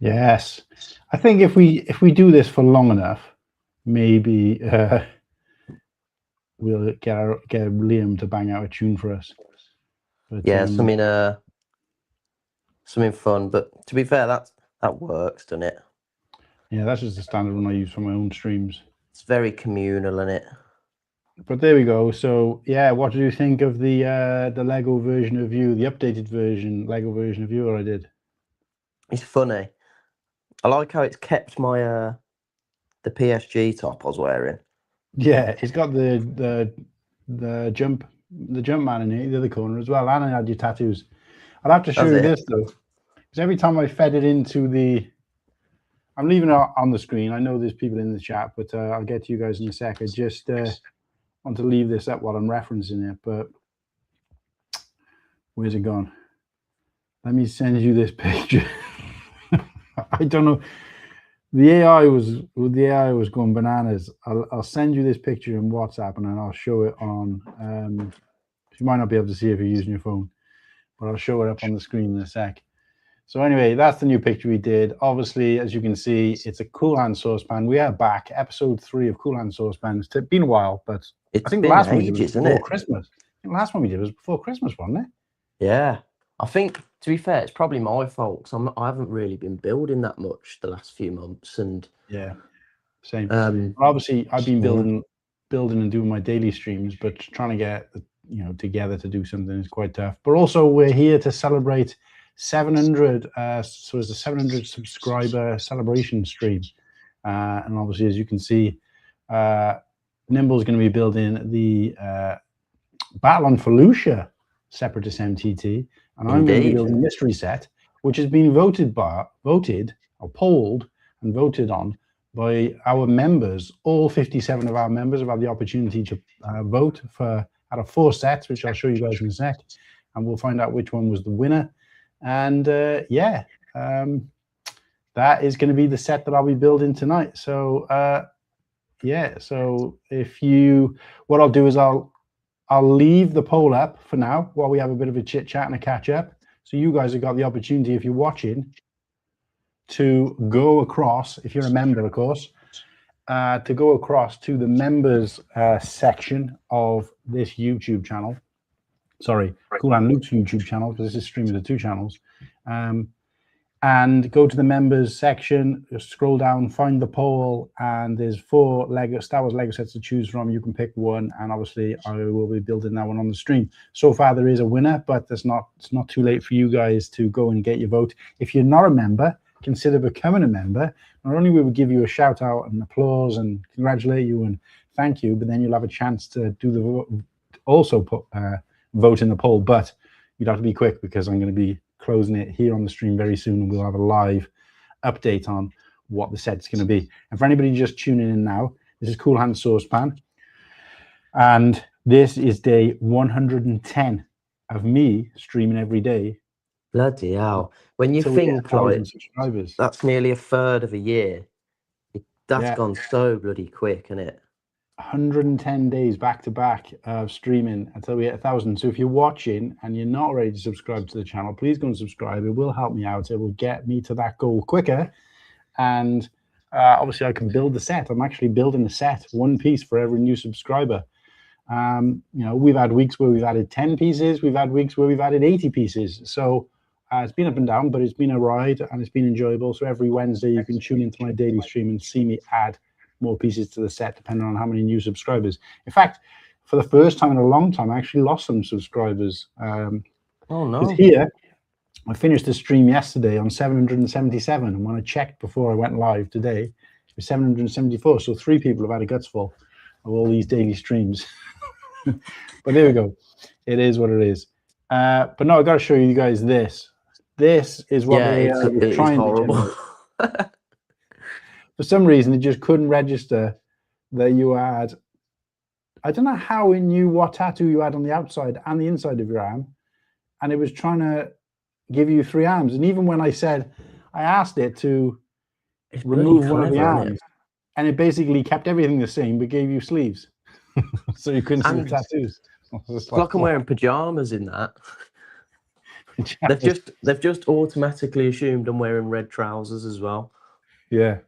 Yes, I think if we do this for long enough, maybe we'll get Liam to bang out a tune for us. But, Yeah, something fun. But to be fair, that works, doesn't it? Yeah, that's just the standard one I use for my own streams. It's very communal, isn't it? But there we go. So yeah, what did you think of the Lego version of you, the updated version, Lego version of you? Or I did. It's funny. I like how it's kept my the PSG top I was wearing. Yeah, it's got the jump man in the other corner as well, and I had your tattoos. I'll have to show you this though, because every time I fed it into the, I'm leaving it on the screen. I know there's people in the chat, but I'll get to you guys in a sec. I just want to leave this up while I'm referencing it, but where's it gone? Let me send you this picture. I don't know. The AI was going bananas. I'll send you this picture in WhatsApp, and then I'll show it on. You might not be able to see if you're using your phone, but I'll show it up on the screen in a sec. So anyway, that's the new picture we did. Obviously, as you can see, it's a Cool Han Saucepan. We are back, episode 3 of Cool Han Saucepan. It's been a while, but I think the last one we did was before Christmas. The last one we did was before Christmas, wasn't it? Yeah. I think, to be fair, it's probably my fault because I haven't really been building that much the last few months. And yeah, same. Obviously, I've been building and doing my daily streams, but trying to get together to do something is quite tough. But also, we're here to celebrate 700. So it's a 700 subscriber celebration stream, and obviously, as you can see, Nimble's going to be building the Battle on Felucia Separatist MTT. And I'm going to be building a mystery set, which has been voted or polled and voted on by our members. All 57 of our members have had the opportunity to vote for out of 4 sets, which I'll show you guys in a sec, and we'll find out which one was the winner. And that is going to be the set that I'll be building tonight. So so what I'll do is I'll leave the poll up for now while we have a bit of a chit chat and a catch up. So you guys have got the opportunity, if you're watching, to go across, if you're a member, of course, to go across to the members section of this YouTube channel. Sorry, Cool Han Luke's YouTube channel, because this is streaming to 2 channels. And go to the members section, scroll down, find the poll, and there's 4 Star Wars Lego sets to choose from. You can pick one, and obviously I will be building that one on the stream. So far there is a winner, but it's not too late for you guys to go and get your vote. If you're not a member, consider becoming a member. Not only will we give you a shout out and applause and congratulate you and thank you, but then you'll have a chance to do the vote in the poll. But you'd have to be quick, because I'm going to be closing it here on the stream very soon, and we'll have a live update on what the set's going to be. And for anybody just tuning in now, this is Cool Han Saucepan, and this is day 110 of me streaming every day. Bloody hell! When you think like subscribers, that's nearly a third of a year. That's gone so bloody quick, isn't it? 110 days back to back of streaming until we hit 1,000. So if you're watching and you're not ready to subscribe to the channel, please go and subscribe. It will help me out. It will get me to that goal quicker. And obviously I can build the set. I'm actually building a set, 1 piece for every new subscriber. We've had weeks where we've added 10 pieces. We've had weeks where we've added 80 pieces. So it's been up and down, but it's been a ride and it's been enjoyable. So every Wednesday you can tune into my daily stream and see me add more pieces to the set depending on how many new subscribers. In fact, for the first time in a long time, I actually lost some subscribers. Oh no! Here, I finished the stream yesterday on 777, and when I checked before I went live today, it was 774. So 3 people have had a guts full of all these daily streams. But there we go. It is what it is. But no, I've got to show you guys this. This is what we're trying to generate. For some reason, it just couldn't register that you had. I don't know how it knew what tattoo you had on the outside and the inside of your arm, and it was trying to give you 3 arms. And even when I asked it to remove one of the arms, and it basically kept everything the same but gave you sleeves, so you couldn't see the tattoos. It's like I'm wearing pajamas in that. They've just automatically assumed I'm wearing red trousers as well. Yeah.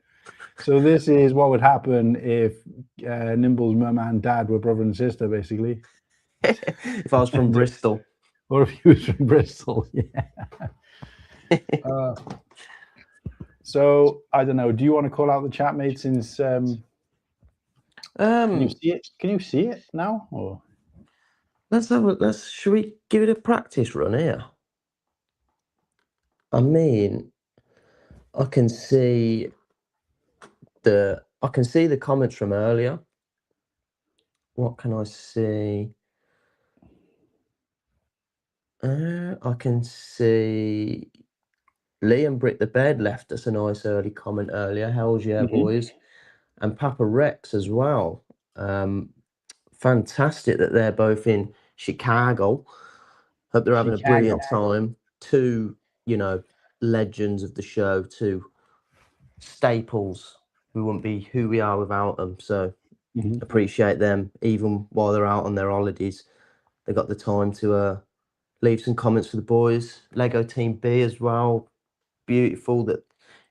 So this is what would happen if Nimble's mum and dad were brother and sister, basically. If I was from Bristol. Or if he was from Bristol, yeah. So I don't know. Do you want to call out the chat, mate? Since can you see it? Can you see it now? Or should we give it a practice run here? I mean, I can see the comments from earlier. What can I see? I can see Liam Brick the Bed left us a nice early comment earlier. Hell's yeah, boys. And Papa Rex as well. Fantastic that they're both in Chicago. Hope they're having a brilliant time. Two, legends of the show, two staples. We wouldn't be who we are without them. So appreciate them. Even while they're out on their holidays, they got the time to leave some comments for the boys. Lego Team B as well. Beautiful that,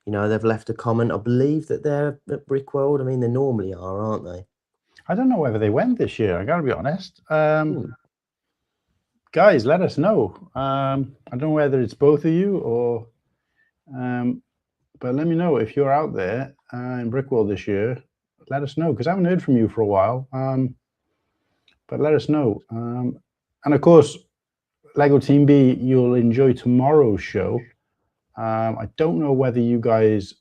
they've left a comment. I believe that they're at Brickworld. I mean, they normally are, aren't they? I don't know whether they went this year. I got to be honest. Guys, let us know. I don't know whether it's both of you or, but let me know if you're out there in Brickworld this year. Let us know, because I haven't heard from you for a while. But let us know. And of course, Lego Team B, you'll enjoy tomorrow's show. I don't know whether you guys,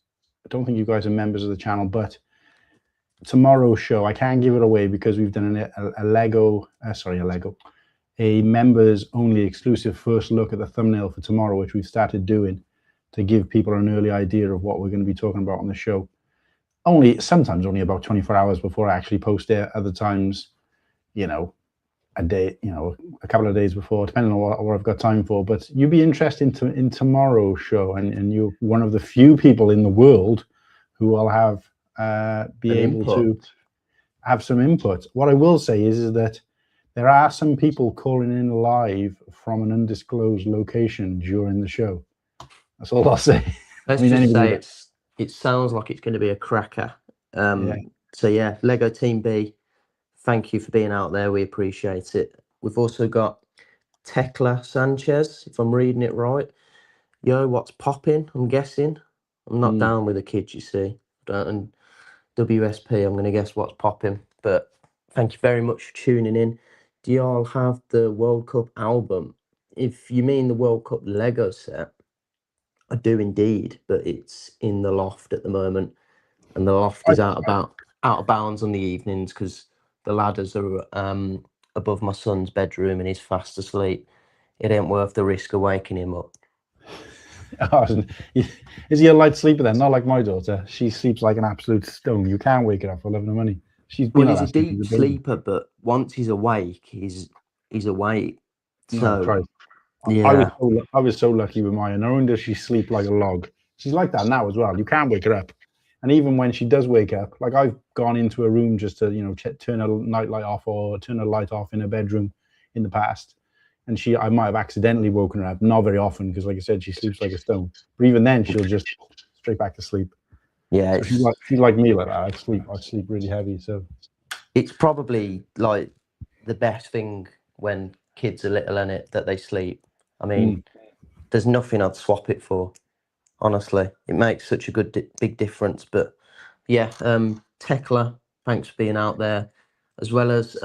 I don't think you guys are members of the channel, but tomorrow's show, I can't give it away because we've done a members only exclusive first look at the thumbnail for tomorrow, which we've started doing to give people an early idea of what we're going to be talking about on the show. Sometimes only about 24 hours before I actually post it. Other times, a day, a couple of days before, depending on what I've got time for. But you'll be interested in tomorrow's show, and you're one of the few people in the world who will have be able to have some input. What I will say is that there are some people calling in live from an undisclosed location during the show. That's all I'll say. Let's just say it sounds like it's going to be a cracker. So yeah, Lego Team B, thank you for being out there. We appreciate it. We've also got Tekla Sanchez, if I'm reading it right. Yo, what's popping? I'm guessing. I'm not down with the kids, you see. And WSP, I'm going to guess what's popping. But thank you very much for tuning in. Do y'all have the World Cup album? If you mean the World Cup Lego set, I do indeed, but it's in the loft at the moment, and the loft is out of bounds on the evenings because the ladders are above my son's bedroom and he's fast asleep. It ain't worth the risk of waking him up. Is he a light sleeper then? Not like my daughter. She sleeps like an absolute stone. You can't wake her up for love nor money. He's a deep sleeper, but once he's awake, he's awake. So, Christ. Yeah, I was so lucky with Maya. Not only does she sleep like a log, she's like that now as well. You can't wake her up, and even when she does wake up, like I've gone into a room just to turn a night light off or turn a light off in her bedroom in the past, and I might have accidentally woken her up. Not very often because, like I said, she sleeps like a stone. But even then, she'll just straight back to sleep. Yeah, so she's like me like that. I sleep really heavy. So it's probably like the best thing when kids are little, in it, that they sleep. I mean, there's nothing I'd swap it for. Honestly, it makes such a good big difference. But yeah, Tekla, thanks for being out there, as well as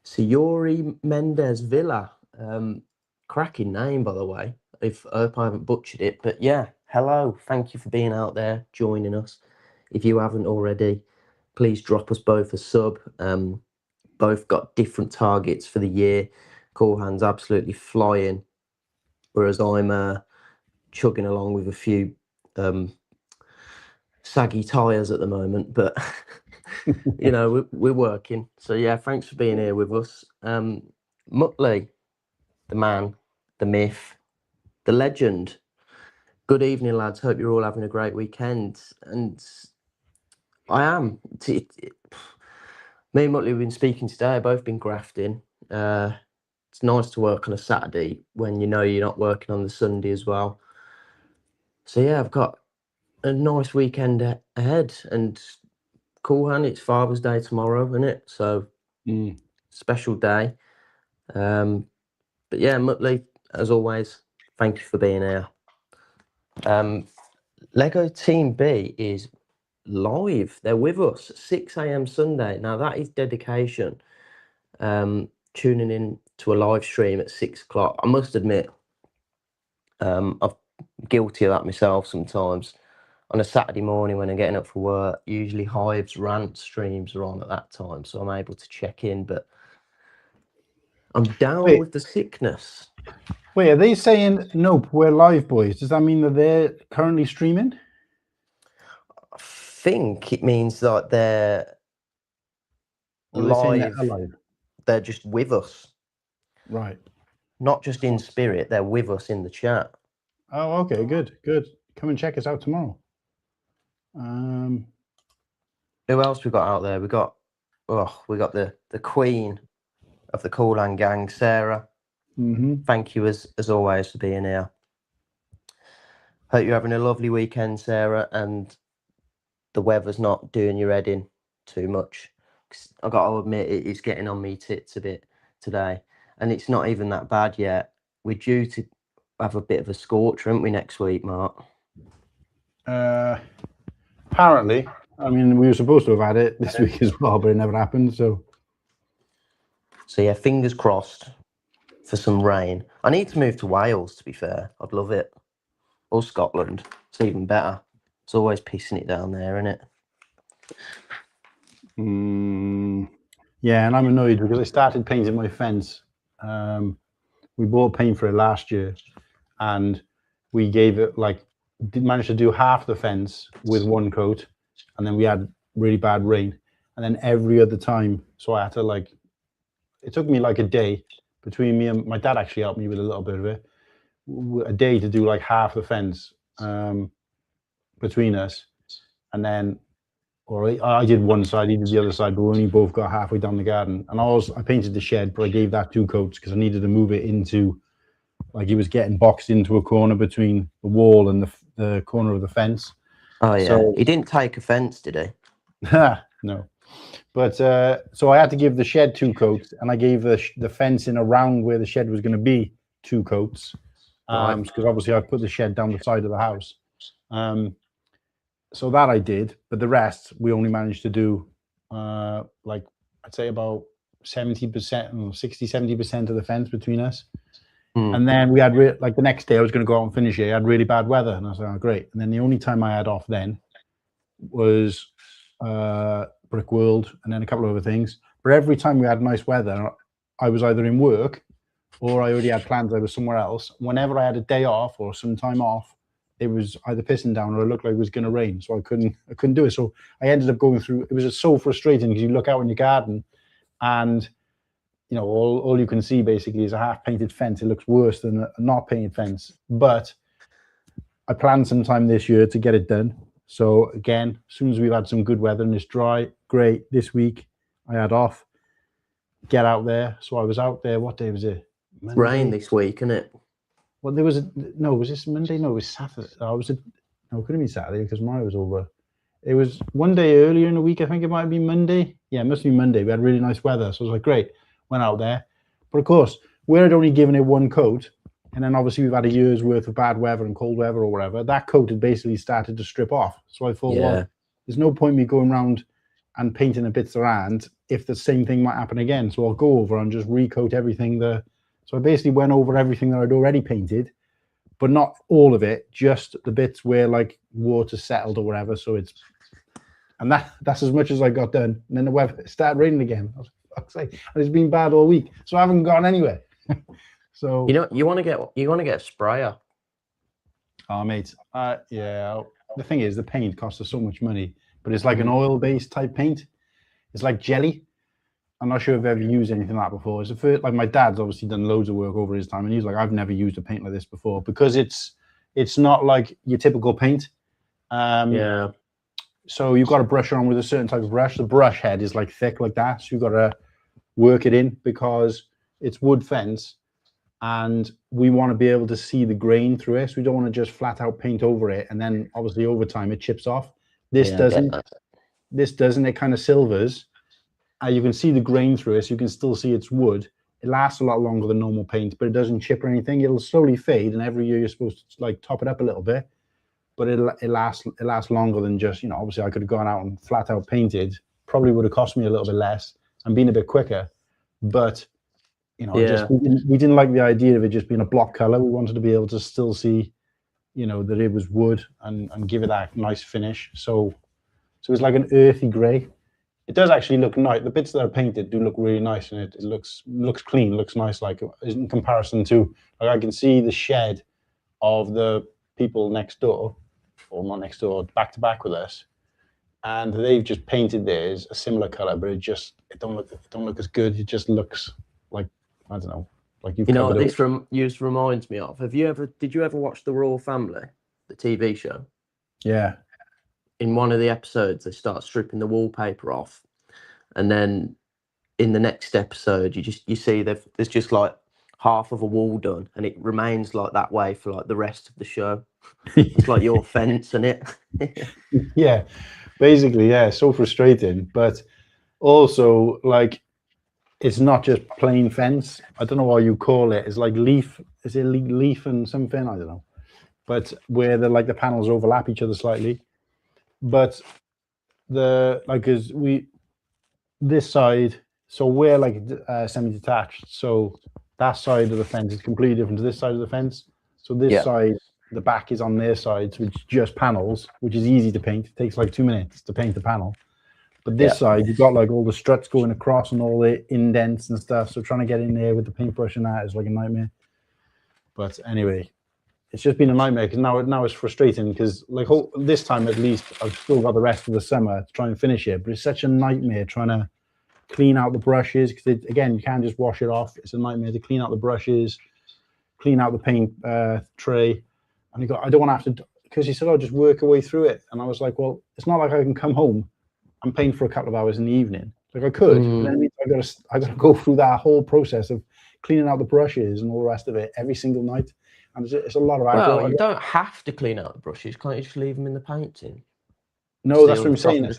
Sayori Mendez Villa. Cracking name, by the way. I hope I haven't butchered it, but yeah, hello. Thank you for being out there, joining us. If you haven't already, please drop us both a sub. Both got different targets for the year. Corhan's absolutely flying, whereas I'm chugging along with a few saggy tyres at the moment. But we're working. So yeah, thanks for being here with us. Muttley, the man, the myth, the legend. Good evening, lads. Hope you're all having a great weekend. And I am. Me and Muttley have been speaking today. I've both been grafting. it's nice to work on a Saturday when you know you're not working on the Sunday as well. So yeah, I've got a nice weekend ahead, and cool, Han, it's Father's Day tomorrow, isn't it? So special day. But yeah, Muttley, as always, thank you for being here. Lego Team B is live. They're with us 6 a.m. Sunday. Now that is dedication. Tuning in to a live stream at 6 o'clock. I must admit, I'm guilty of that myself sometimes. On a Saturday morning when I'm getting up for work, usually Hive's rant streams are on at that time, so I'm able to check in, but I'm down with the sickness. Wait, are they saying, nope, we're live, boys? Does that mean that they're currently streaming? I think it means that they're live. They're alive? They're just with us. Right. Not just in spirit, they're with us in the chat. Oh, okay, good. Come and check us out tomorrow. Who else we got out there? We got the queen of the Coolan gang, Sarah. Thank you as always for being here. Hope you're having a lovely weekend, Sarah, and the weather's not doing your head in too much. I've got to admit, it's getting on me tits a bit today, and it's not even that bad yet. We're due to have a bit of a scorcher, aren't we, next week, Mark? Apparently. I mean, we were supposed to have had it this week as well, but it never happened. So yeah, fingers crossed for some rain. I need to move to Wales, to be fair. I'd love it. Or Scotland. It's even better. It's always pissing it down there, isn't it? Yeah, and I'm annoyed because I started painting my fence. We bought paint for it last year, and we gave it did manage to do half the fence with one coat, and then we had really bad rain, and then every other time, so I had to it took me a day between me and my dad actually helped me with a little bit of it, a day to do half the fence between us, and then I did one side, he did the other side, but we only both got halfway down the garden. And I painted the shed, but I gave that 2 coats because I needed to move it into, it was getting boxed into a corner between the wall and the corner of the fence. Oh yeah, so, he didn't take offence, did he? No. But so I had to give the shed 2 coats, and I gave the fencing around where the shed was going to be 2 coats, because obviously I put the shed down the side of the house. So that I did, but the rest we only managed to do I'd say about 70%, 60-70% of the fence between us. And then we had the next day I was going to go out and finish it. I had really bad weather, and I was like, oh, great. And then the only time I had off then was Brick World and then a couple of other things. But every time we had nice weather, I was either in work or I already had plans. I was somewhere else. Whenever I had a day off or some time off, it was either pissing down or it looked like it was going to rain, so I couldn't do it. So I ended up going through. It was just so frustrating because you look out in your garden, and all you can see basically is a half painted fence. It looks worse than a not painted fence. But I planned some time this year to get it done. So again, as soon as we've had some good weather and it's dry, great. This week I had off. Get out there. So I was out there. What day was it? Monday. Rain this week, isn't it? Well, there was was this Monday? No, it was Saturday. No, it couldn't be Saturday because Mario was over. It was one day earlier in the week. I think it might be Monday. Yeah, it must be Monday. We had really nice weather. So I was like, great. Went out there. But of course, we had only given it 1 coat. And then obviously we've had a year's worth of bad weather and cold weather or whatever. That coat had basically started to strip off. So I thought, well, there's no point me going around and painting the bits around if the same thing might happen again. So I'll go over and just recoat everything. So I basically went over everything that I'd already painted, but not all of it, just the bits where water settled or whatever. So that's as much as I got done. And then the weather started raining again. I was like, fuck's sake. And it's been bad all week. So I haven't gone anywhere. So you want to get a sprayer. Oh mate. Yeah. The thing is the paint costs us so much money, but it's like an oil-based type paint. It's like jelly. I'm not sure if I've ever used anything like that before. It's the first, my dad's obviously done loads of work over his time, and he's like, I've never used a paint like this before because it's not like your typical paint. Yeah. So you've got to brush on with a certain type of brush. The brush head is thick like that, so you've got to work it in because it's wood fence, and we want to be able to see the grain through it. So we don't want to just flat out paint over it, and then obviously over time it chips off. This doesn't. This doesn't. It kind of silvers. You can see the grain through it, so you can still see it's wood. It lasts a lot longer than normal paint, but it doesn't chip or anything. It'll slowly fade, and every year you're supposed to like top it up a little bit. But it lasts longer than just, you know, obviously I could have gone out and flat out painted. Probably would have cost me a little bit less and been a bit quicker. But, you know, we didn't like the idea of it just being a block color. We wanted to be able to still see, you know, that it was wood and give it that nice finish. So it's like an earthy gray. It does actually look nice. The bits that are painted do look really nice, and it looks clean, looks nice, like in comparison to, like, I can see the shed of the people next door, or not next door, back to back with us, and they've just painted theirs a similar color, but it don't look as good. It just looks like, I don't know, like you've, you know what this reminds me of. Did you ever watch The Royal Family, the TV show? Yeah. In one of the episodes, they start stripping the wallpaper off, and then in the next episode, you see there's just like half of a wall done, and it remains like that way for like the rest of the show. It's like your fence, and it. Yeah, basically, yeah. So frustrating, but also like it's not just plain fence. I don't know what you call it. It's like leaf. Is it leaf and something? I don't know. But where the panels overlap each other slightly. But this side, so we're like semi-detached, so that side of the fence is completely different to this side of the fence. So this side, the back is on their side, so it's just panels, which is easy to paint. It takes like 2 minutes to paint the panel. But this side, you've got like all the struts going across and all the indents and stuff, so trying to get in there with the paintbrush and that is like a nightmare. But anyway, it's just been a nightmare, because now it's frustrating, because like this time at least I've still got the rest of the summer to try and finish it, but it's such a nightmare trying to clean out the brushes, because again, you can't just wash it off. It's a nightmare to clean out the brushes, clean out the paint tray, and I don't want to have to, because he said, "Oh, just work your way through it," and I was like, well, it's not like I can come home and paint for a couple of hours in the evening. Like I could, but then it means I got to go through that whole process of cleaning out the brushes and all the rest of it every single night. And it's a lot of aggro. Well, you don't have to clean out the brushes. Can't you just leave them in the paint tin? No, that's what I'm saying.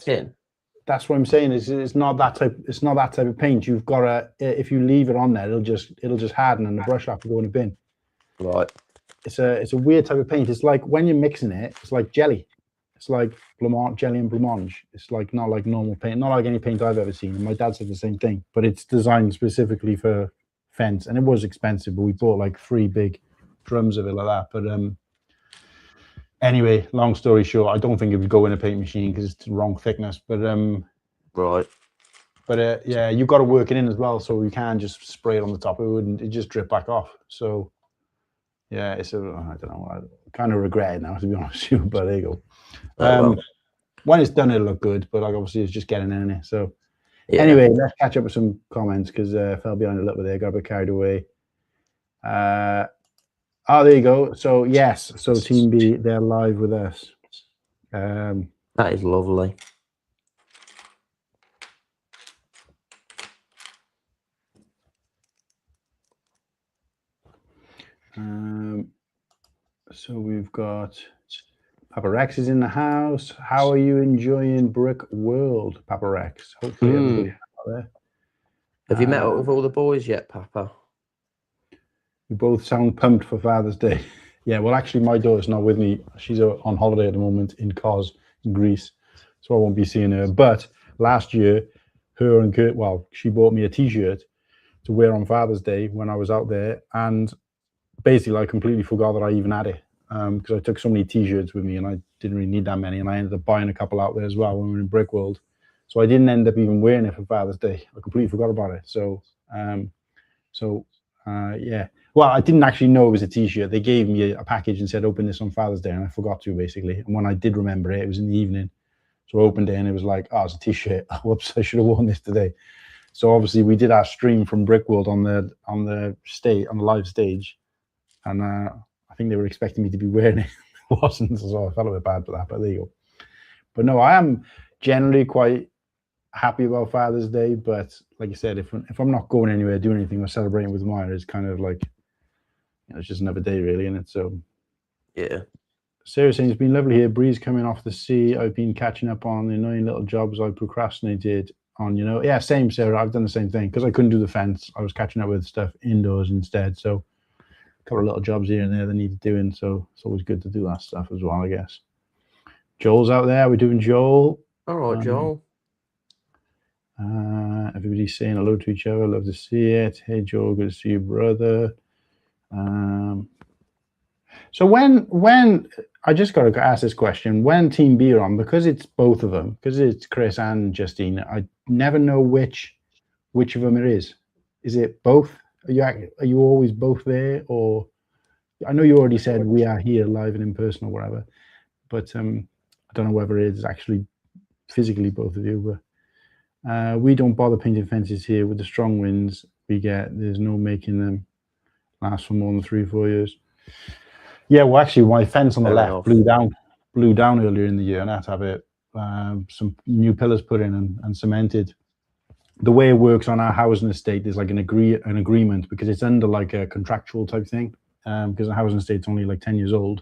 That's what I'm saying. It's not that type. It's not that type of paint. You've got to. If you leave it on there, it'll just harden, and the brush will have to go in a bin. Right. It's a weird type of paint. It's like when you're mixing it, it's like jelly. It's like jelly and blancmange. It's like not like normal paint. Not like any paint I've ever seen. And my dad said the same thing. But it's designed specifically for fence, and it was expensive. But we bought like 3 big drums of it like that. But anyway, long story short, I don't think it would go in a paint machine because it's the wrong thickness. But right. But yeah, you've got to work it in as well, so you can't just spray it on the top. It just drip back off. So yeah, I don't know. I kind of regret it now, to be honest with you. But there you go. When it's done, it'll look good. But like obviously, it's just getting in it. So anyway, let's catch up with some comments, because I fell behind a little bit there. Got a bit carried away. Oh, there you go. So yes, so Team B, they're live with us. That is lovely. So we've got Papa Rex is in the house. How are you enjoying Brick World, Papa Rex? Hopefully everybody's out there. Have you met up with all the boys yet, Papa? We both sound pumped for Father's Day. Yeah, well, actually, my daughter's not with me. She's on holiday at the moment in Kos, in Greece, so I won't be seeing her. But last year, her and Kurt, she bought me a T-shirt to wear on Father's Day when I was out there, and basically, I completely forgot that I even had it, because I took so many T-shirts with me, and I didn't really need that many, and I ended up buying a couple out there as well when we were in Brick World. So I didn't end up even wearing it for Father's Day. I completely forgot about it. So, yeah. Well, I didn't actually know it was a T-shirt. They gave me a package and said, open this on Father's Day, and I forgot to, basically. And when I did remember it, it was in the evening. So I opened it, and it was like, oh, it's a T-shirt. Whoops, I should have worn this today. So obviously, we did our stream from Brick World on the live stage, and I think they were expecting me to be wearing it. I wasn't, so I felt a bit bad for that, but there you go. But no, I am generally quite happy about Father's Day, but like I said, if I'm not going anywhere, doing anything, or celebrating with Maya, it's kind of like, it's just another day, really, isn't it? So, yeah. Sarah saying, it's been lovely here. Breeze coming off the sea. I've been catching up on the annoying little jobs I procrastinated on. Yeah, same, Sarah. I've done the same thing because I couldn't do the fence. I was catching up with stuff indoors instead. So, a couple of little jobs here and there that needed doing. So it's always good to do that stuff as well, I guess. Joel's out there. We're doing Joel. All right, Joel. Everybody's saying hello to each other. Love to see it. Hey, Joel, good to see you, brother. So when I just got to ask this question, when Team B are on, because it's both of them, because it's Chris and Justine, I never know which of them it is. Is it both? Are you always both there, or I know you already said we are here live and in person or whatever, but I don't know whether it is actually physically both of you. But we don't bother painting fences here with the strong winds we get. There's no making them last for more than 3-4 years. Yeah, well, actually, my fence on the left blew down earlier in the year, and I had to have it some new pillars put in and cemented. The way it works on our housing estate is like an agreement, because it's under like a contractual type thing, because the housing estate's only like 10 years old,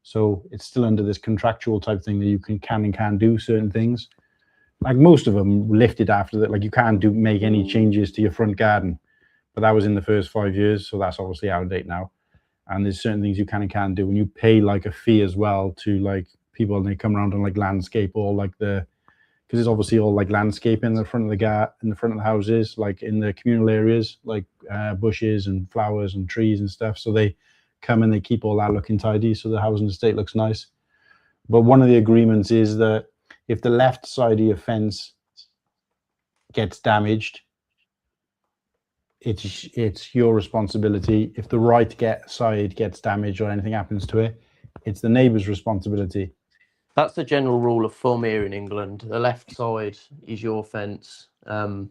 so it's still under this contractual type thing that you can and can't do certain things. Like most of them lifted after that, like you can't make any changes to your front garden, but that was in the first 5 years, so that's obviously out of date now. And there's certain things you can and can't do, and you pay like a fee as well to like people, and they come around and like landscape all like because it's obviously all like landscape in the front of the houses, like in the communal areas, like bushes and flowers and trees and stuff. So they come and they keep all that looking tidy, so the housing estate looks nice. But one of the agreements is that if the left side of your fence gets damaged, it's your responsibility. If the right side gets damaged or anything happens to it, it's the neighbour's responsibility. That's the general rule of thumb here in England. The left side is your fence, and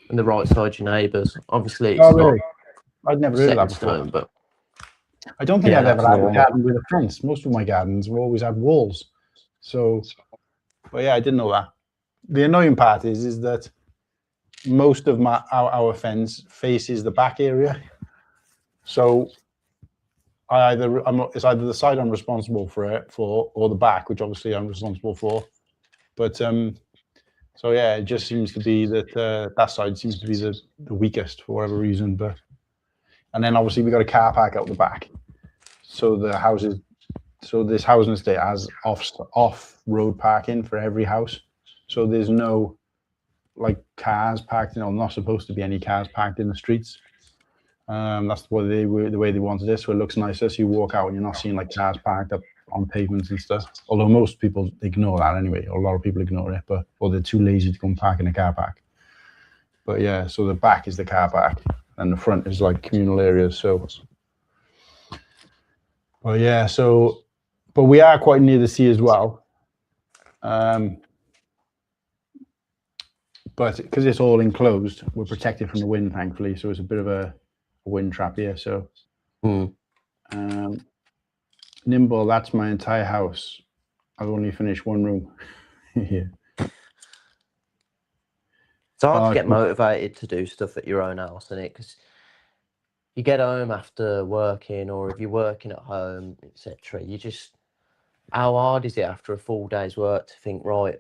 the right side your neighbour's. Obviously, it's not. I'd never heard of that before. But I don't think I've ever had a garden with a fence. Most of my gardens have always had walls. So, but yeah, I didn't know that. The annoying part is that most of our fence faces the back area, so it's either the side I'm responsible for or the back, which obviously I'm responsible for. But so yeah, it just seems to be that that side seems to be the weakest for whatever reason. But and then obviously we got a car park out the back, so this housing estate has off road parking for every house, so there's no like cars parked, not supposed to be any cars parked in the streets. That's the way they wanted it, so it looks nicer. So you walk out and you're not seeing like cars parked up on pavements and stuff. Although most people ignore that anyway, or a lot of people ignore it, or they're too lazy to go and park in a car park. But yeah, so the back is the car park, and the front is like communal areas. So, well, yeah. So, but we are quite near the sea as well. But because it's all enclosed, we're protected from the wind, thankfully. So it's a bit of a wind trap here. So, Nimble, that's my entire house. I've only finished one room here. It's hard to get motivated to do stuff at your own house, isn't it? Because you get home after working, or if you're working at home, etc. How hard is it after a full day's work to think, right,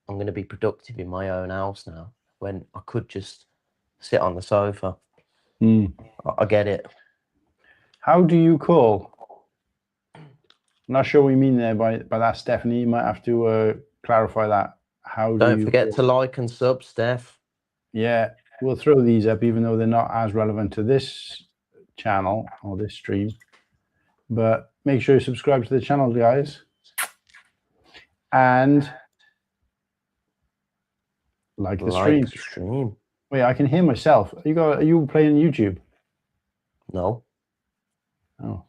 I'm going to be productive in my own house now, when I could just sit on the sofa. I get it. How do you call? I'm not sure what you mean there by that, Stephanie. You might have to clarify that. Don't forget to like and sub, Steph. Yeah, we'll throw these up, even though they're not as relevant to this channel or this stream. But make sure you subscribe to the channel, guys. And like the stream. Wait, I can hear myself. Are you playing YouTube? No. Oh.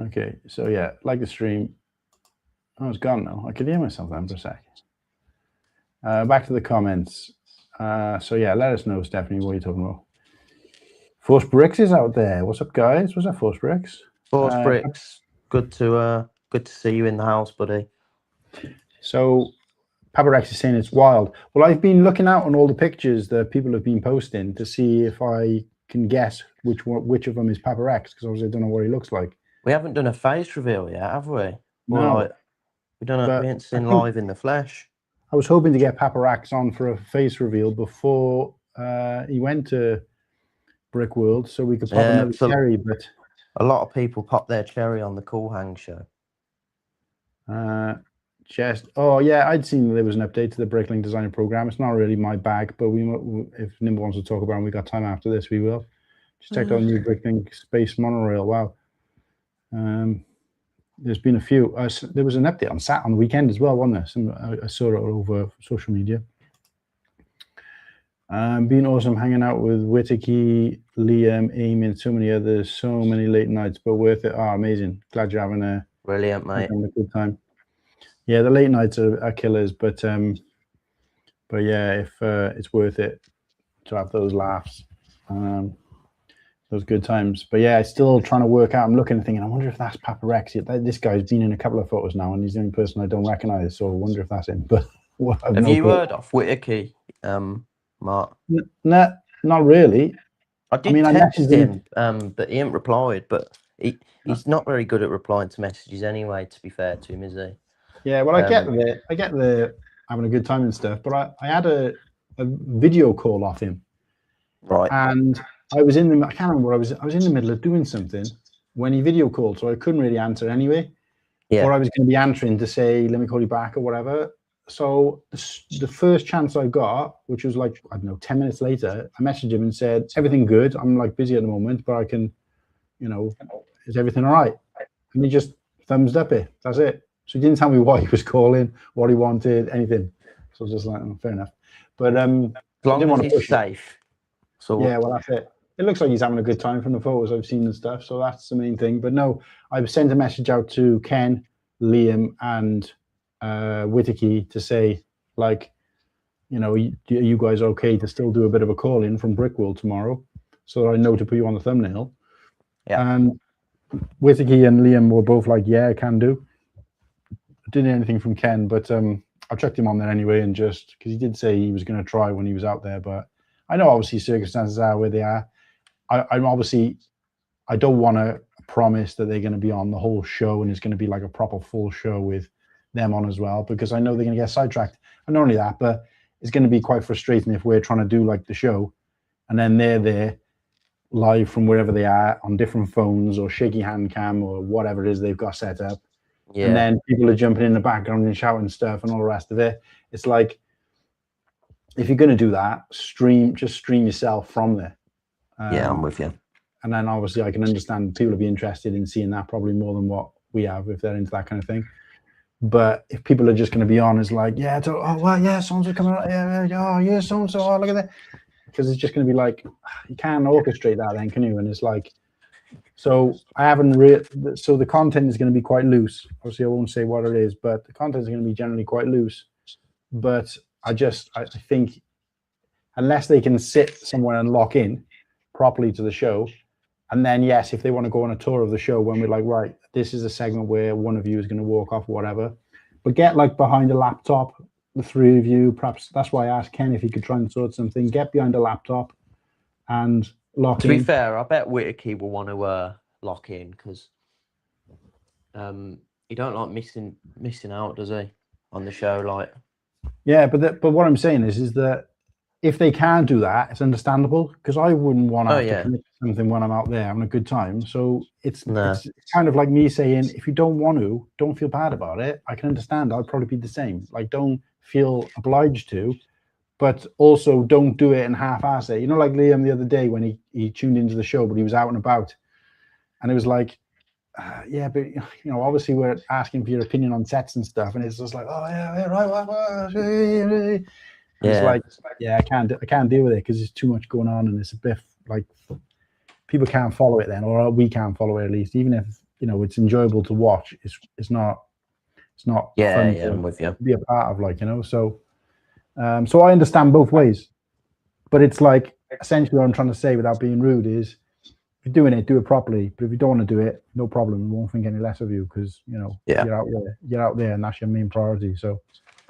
Okay, so yeah, like the stream. Oh, it's gone now. I could hear myself then for a sec. Back to the comments. So yeah, let us know, Stephanie, what are you talking about? Force Bricks is out there. What's up, guys? What's up, Force Bricks? Force Bricks. Good to see you in the house, buddy. So Papa Rex is saying it's wild. Well, I've been looking out on all the pictures that people have been posting to see if I can guess which of them is Papa Rex, because obviously I don't know what he looks like. We haven't done a face reveal yet, have we? No. Like, we haven't seen live in the flesh. I was hoping to get Papa Rex on for a face reveal before he went to Brick World, so we could pop another cherry. But a lot of people pop their cherry on the Cool Hang show. Oh yeah, I'd seen there was an update to the Bricklink Designer program. It's not really my bag, but if Nimble wants to talk about it and we got time after this, we will. Just checked out new Bricklink Space Monorail. Wow. There's been a few. There was an update on the weekend as well, wasn't there? I saw it all over social media. Been awesome hanging out with Whittaky, Liam, Amy, and so many others. So many late nights, but worth it. Oh, amazing. Glad you're having a brilliant, mate. Having a good time. Yeah, the late nights are killers, but yeah, if it's worth it to have those laughs, those good times. But yeah, still trying to work out. I'm looking and thinking, I wonder if that's Papa Rex. This guy's been in a couple of photos now, and he's the only person I don't recognize. So I wonder if that's him. But have you heard of Whittaky, Mark? No, not really. I text him, but he ain't replied. But he's not very good at replying to messages anyway. To be fair to him, is he? Yeah, well, I get the having a good time and stuff, but I had a video call off him, right? And I was in the I can't remember. I was in the middle of doing something when he video called, so I couldn't really answer anyway. Yeah. Or I was going to be answering to say, "Let me call you back" or whatever. So the first chance I got, which was like, I don't know, 10 minutes later, I messaged him and said, "Everything good? I'm like busy at the moment, but I can, is everything all right?" And he just thumbs up it. That's it. So he didn't tell me why he was calling, what he wanted, anything. So I was just like, fair enough. But as long as he's safe. So yeah, well, that's it. It looks like he's having a good time from the photos I've seen and stuff. So that's the main thing. But no, I've sent a message out to Ken, Liam, and Whittaky to say, like, are you guys okay to still do a bit of a call in from Brickworld tomorrow, so that I know to put you on the thumbnail? Yeah. And Whittaky and Liam were both like, yeah, I can do. I didn't hear anything from Ken, but I checked him on there anyway, and just because he did say he was going to try when he was out there, but I know obviously circumstances are where they are. I'm obviously, I don't want to promise that they're going to be on the whole show and it's going to be like a proper full show with them on as well, because I know they're going to get sidetracked. And not only that, but it's going to be quite frustrating if we're trying to do like the show and then they're there live from wherever they are on different phones or shaky hand cam or whatever it is they've got set up. Yeah. And then people are jumping in the background and shouting stuff and all the rest of it. It's like, if you're going to do that, just stream yourself from there. Yeah, I'm with you. And then obviously I can understand people will be interested in seeing that probably more than what we have if they're into that kind of thing. But if people are just going to be on, it's like, yeah, so-and-so coming out, yeah, so-and-so, oh, look at that. Because it's just going to be like, you can't orchestrate that then, can you? And it's like, so I haven't so the content is going to be quite loose. Obviously I won't say what it is, but the content is going to be generally quite loose. But I think unless they can sit somewhere and lock in properly to the show, and then yes, if they want to go on a tour of the show when we're like, right, this is a segment where one of you is going to walk off, whatever, but get like behind a laptop, the three of you, perhaps. That's why I asked Ken if he could try and sort something. Get behind a laptop and lock in. To be fair, I bet Whittaky will want to lock in because he don't like missing out, does he, on the show? Like, yeah, but what I'm saying is that if they can do that, it's understandable, because I wouldn't want to commit to something when I'm out there having a good time. So it's kind of like me saying, if you don't want to, don't feel bad about it. I can understand. I'd probably be the same. Like, don't feel obliged to, but also don't do it and half-ass it. Like Liam the other day when he tuned into the show, but he was out and about, and it was like, yeah, but obviously we're asking for your opinion on sets and stuff, and it's just like, oh yeah, right. It's like, yeah, I can't deal with it because there's too much going on, and it's a bit like people can't follow it then, or we can't follow it at least. Even if it's enjoyable to watch, it's not fun I'm with you. To be a part of, like, So I understand both ways, but it's like essentially what I'm trying to say without being rude is, if you're doing it, do it properly. But if you don't want to do it, no problem. We won't think any less of you because you're out there, and that's your main priority. So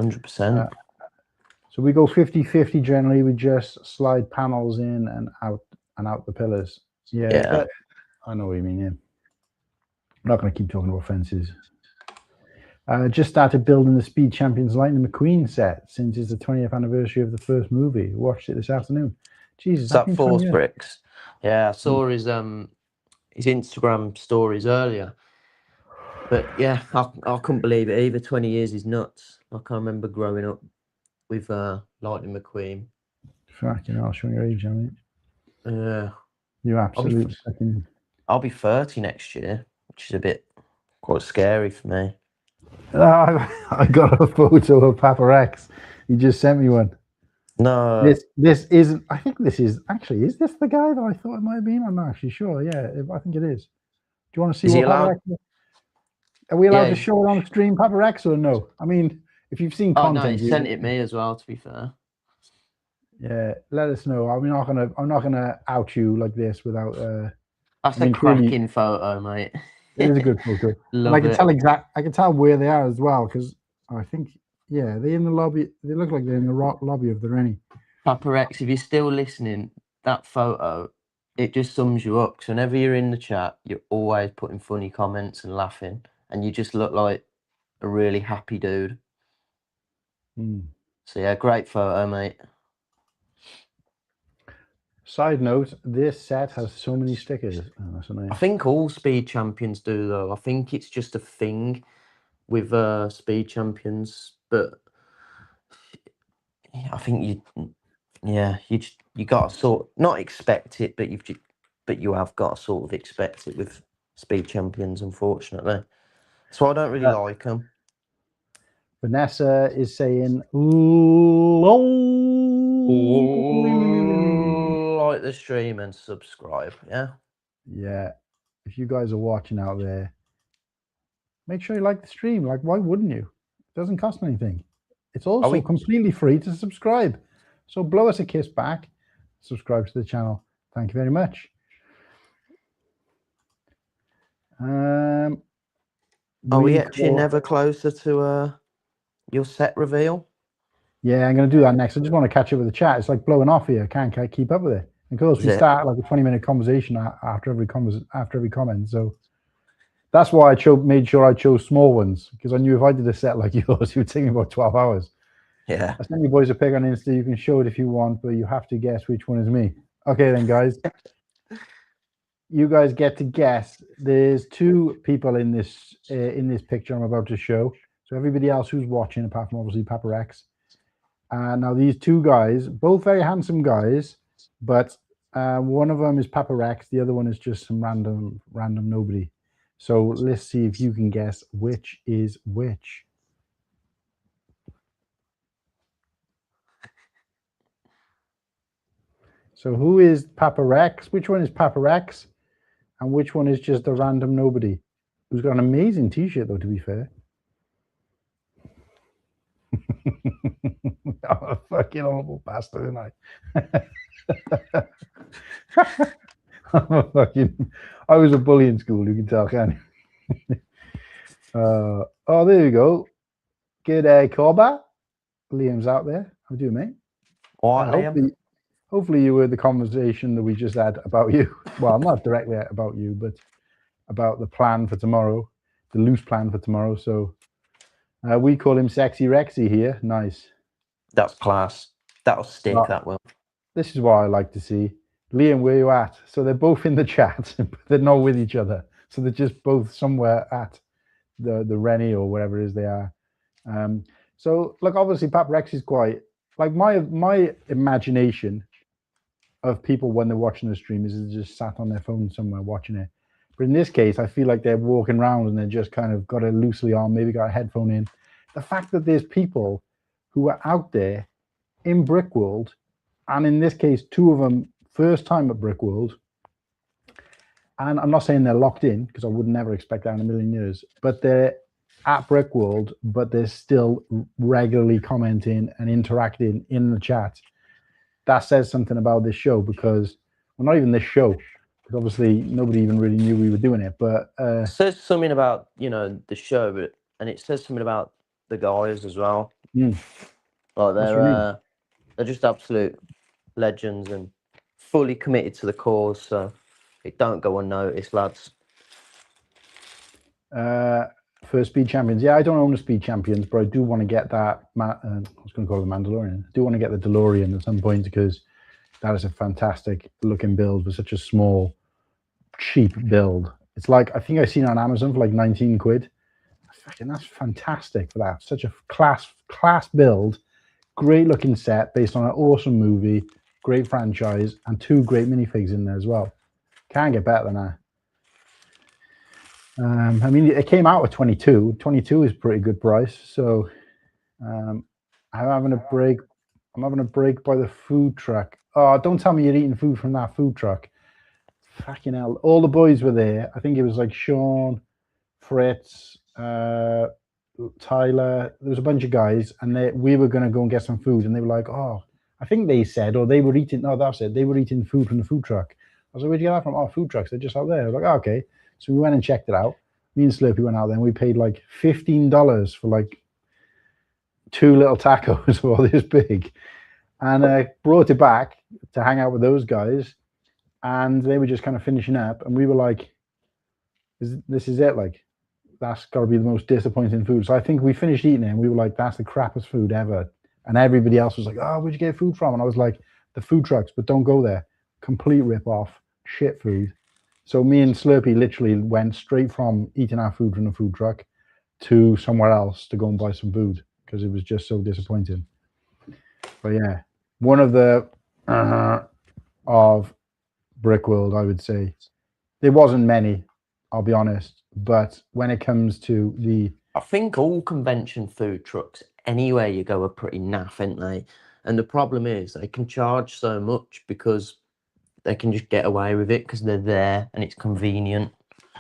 100%. So we go 50-50 generally. We just slide panels in and out the pillars. Yeah. I know what you mean. Yeah. I'm not going to keep talking about fences. Just started building the Speed Champions Lightning McQueen set since it's the 20th anniversary of the first movie. Watched it this afternoon. Jesus, is that Force Bricks? Yeah, I saw his Instagram stories earlier. But yeah, I couldn't believe it either. 20 years is nuts. I can't remember growing up with Lightning McQueen. Fucking hell, showing your age, aren't you? Yeah. You absolutely fucking... I'll be 30 next year, which is a bit quite scary for me. I got a photo of Papa Rex. He just sent me one. No. This isn't... I think this is... Actually, is this the guy that I thought it might have been? I'm not actually sure. Yeah, I think it is. Do you want to see what Papa Rex is? Are we allowed to show it on stream, Papa Rex, or no? I mean, if you've seen content... Oh, no, he sent it me as well, to be fair. Yeah, let us know. I'm not gonna out you like this without... That's a cracking photo, mate. It is a good photo. And I can tell where they are as well, because I think, yeah, they're in the lobby. They look like they're in the lobby of the Rennie. Papa Rex, if you're still listening, that photo, it just sums you up. So whenever you're in the chat, you're always putting funny comments and laughing, and you just look like a really happy dude. So yeah, great photo, mate. Side note, this set has so many stickers. Oh, that's nice. I think all Speed Champions do, though. I think it's just a thing with Speed Champions, but I think you got to sort not expect it, but you have got to sort of expect it with Speed Champions, unfortunately. So I don't really like them. Vanessa is saying, like the stream and subscribe, yeah? Yeah. If you guys are watching out there, make sure you like the stream. Like, why wouldn't you? It doesn't cost anything. It's also completely free to subscribe. So blow us a kiss back. Subscribe to the channel. Thank you very much. Are we actually never closer to your set reveal? Yeah, I'm going to do that next. I just want to catch up with the chat. It's like blowing off here. I can't keep up with it. And of course, we start like a 20-minute conversation after every comment. So that's why I made sure I chose small ones, because I knew if I did a set like yours, it would take me about 12 hours. Yeah. I sent you boys a pic on Insta. You can show it if you want, but you have to guess which one is me. Okay, then, guys. You guys get to guess. There's two people in this picture I'm about to show. So everybody else who's watching, apart from obviously Papa Rex. Now these two guys, both very handsome guys, but one of them is Papa Rex. The other one is just some random nobody. So let's see if you can guess which is which. So who is Papa Rex? Which one is Papa Rex? And which one is just a random nobody? Who's got an amazing t-shirt, though, to be fair. I'm a fucking horrible bastard, isn't I? I was a bully in school, you can tell, can't you? Oh, there you go. Good day, Corba. Liam's out there. How do you, mate? All right, Liam. Hopefully you heard the conversation that we just had about you. Well, not directly about you, but about the plan for tomorrow, the loose plan for tomorrow. So we call him Sexy Rexy here. Nice. That's class. That'll stick, that will. This is what I like to see. Liam, where you at? So they're both in the chat, but they're not with each other. So they're just both somewhere at the Rennie or wherever it is they are. So look, obviously Papa Rex is quite like my imagination of people when they're watching the stream is just sat on their phone somewhere watching it. But in this case, I feel like they're walking around and they're just kind of got it loosely on, maybe got a headphone in. The fact that there's people who are out there in Brickworld, and in this case, two of them first time at Brickworld, and I'm not saying they're locked in, because I would never expect that in a million years, but they're at Brickworld, but they're still regularly commenting and interacting in the chat. That says something about this show, because, well, not even this show, because obviously nobody even really knew we were doing it, but it says something about, the show, and it says something about the guys as well. Like they're just absolute legends and fully committed to the cause. So it don't go unnoticed, lads. For Speed Champions, yeah, I don't own a Speed Champions, but I do want to get that. I was going to call it the Mandalorian. I do want to get the DeLorean at some point because that is a fantastic looking build with such a small, cheap build. It's like, I think I've seen it on Amazon for like 19 quid. Fucking, that's fantastic for that. Such a class build, great looking set based on an awesome movie, great franchise, and 2 great minifigs in there as well. Can't get better than that. I mean, it came out with 22. 22 is a pretty good price. So I'm having a break. I'm having a break by the food truck. Oh, don't tell me you're eating food from that food truck. Fucking hell. All the boys were there. I think it was like Sean, Fritz, Tyler. There was a bunch of guys, and we were going to go and get some food. And they were like, oh, I think they said, or they were eating, no, that's it. They were eating food from the food truck. I was like, where'd you get that from? Oh, food trucks. They're just out there. I was like, oh, okay. So we went and checked it out. Me and Slurpee went out there and we paid like $15 for like 2 little tacos all this big, and brought it back to hang out with those guys. And they were just kind of finishing up, and we were like, this is it, like that's got to be the most disappointing food. So I think we finished eating it and we were like, that's the crappiest food ever. And everybody else was like, oh, where'd you get food from? And I was like, the food trucks, but don't go there. Complete rip off, shit food. So me and Slurpee literally went straight from eating our food from the food truck to somewhere else to go and buy some food because it was just so disappointing. But yeah, one of the of Brickworld, I would say. There wasn't many, I'll be honest. But when it comes to I think all convention food trucks, anywhere you go, are pretty naff, aren't they? And the problem is they can charge so much because they can just get away with it because they're there and it's convenient.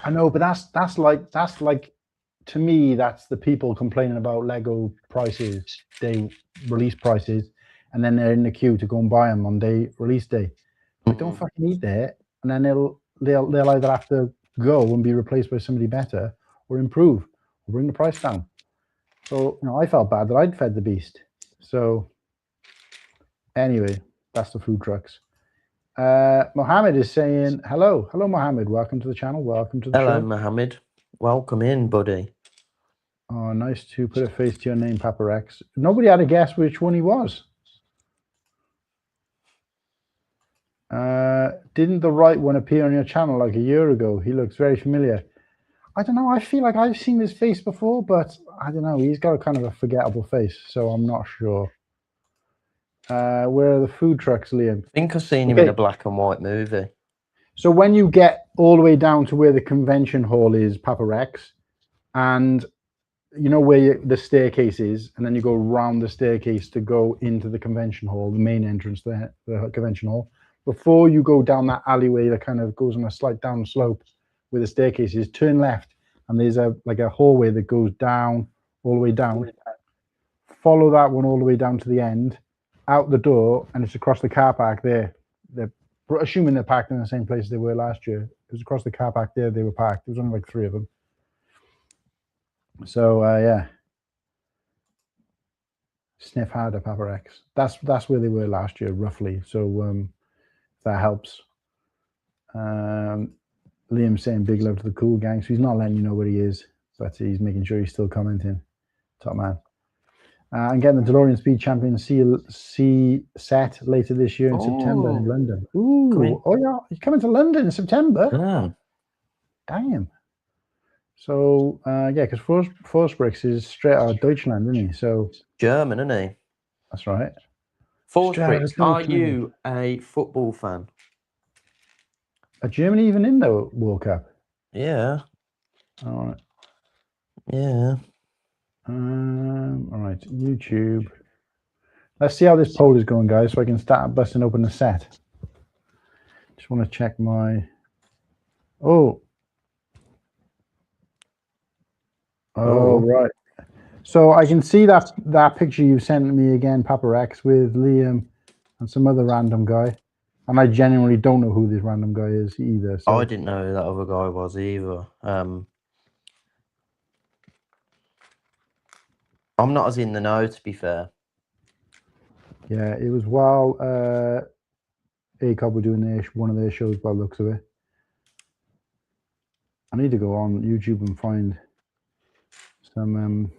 I know, but that's like to me, that's the people complaining about Lego prices, day release prices, and then they're in the queue to go and buy them on release day. Like, don't fucking eat there, and then they'll either have to go and be replaced by somebody better, or improve, or bring the price down. So I felt bad that I'd fed the beast. So anyway, that's the food trucks. Mohammed is saying hello. Hello, Mohammed. Welcome to the channel. Welcome to the show. Hello, Mohammed. Welcome in, buddy. Oh, nice to put a face to your name, Papa Rex. Nobody had a guess which one he was. Didn't the right one appear on your channel like a year ago? He looks very familiar. I don't know. I feel like I've seen his face before, but I don't know. He's got a kind of a forgettable face, so I'm not sure. Where are the food trucks, Liam? I think I've seen him in a black and white movie. So when you get all the way down to where the convention hall is, Papa Rex, and you know where the staircase is, and then you go around the staircase to go into the convention hall, the main entrance to the convention hall. Before you go down that alleyway that kind of goes on a slight down slope where the staircase is, turn left, and there's a hallway that goes down, all the way down. Follow that one all the way down to the end, out the door, and it's across the car park there. They're assuming they're parked in the same place they were last year. It was across the car park there they were parked. There was only like 3 of them. So yeah. Sniff harder, Papa Rex. That's where they were last year, roughly. So that helps. Liam saying big love to the cool gang. So he's not letting you know where he is, but he's making sure he's still commenting. Top man. And getting the DeLorean Speed Champion C set later this year in September in London. Ooh, oh yeah, he's coming to London in September. Yeah. Damn. So yeah, because Forsbricks is straight out of Deutschland, isn't he? So German, isn't he? That's right. Forsbricks, are you a football fan? Are Germany even in the World Cup? Yeah. All right. Yeah. All right, YouTube. Let's see how this poll is going, guys, so I can start busting open the set. Just want to check my... Oh, right. So I can see that picture you sent me again, Papa Rex, with Liam and some other random guy. And I genuinely don't know who this random guy is either. So. I didn't know who that other guy was either. I'm not as in the know, to be fair. Yeah, it was while ACOB were doing one of their shows by the looks of it. I need to go on YouTube and find some,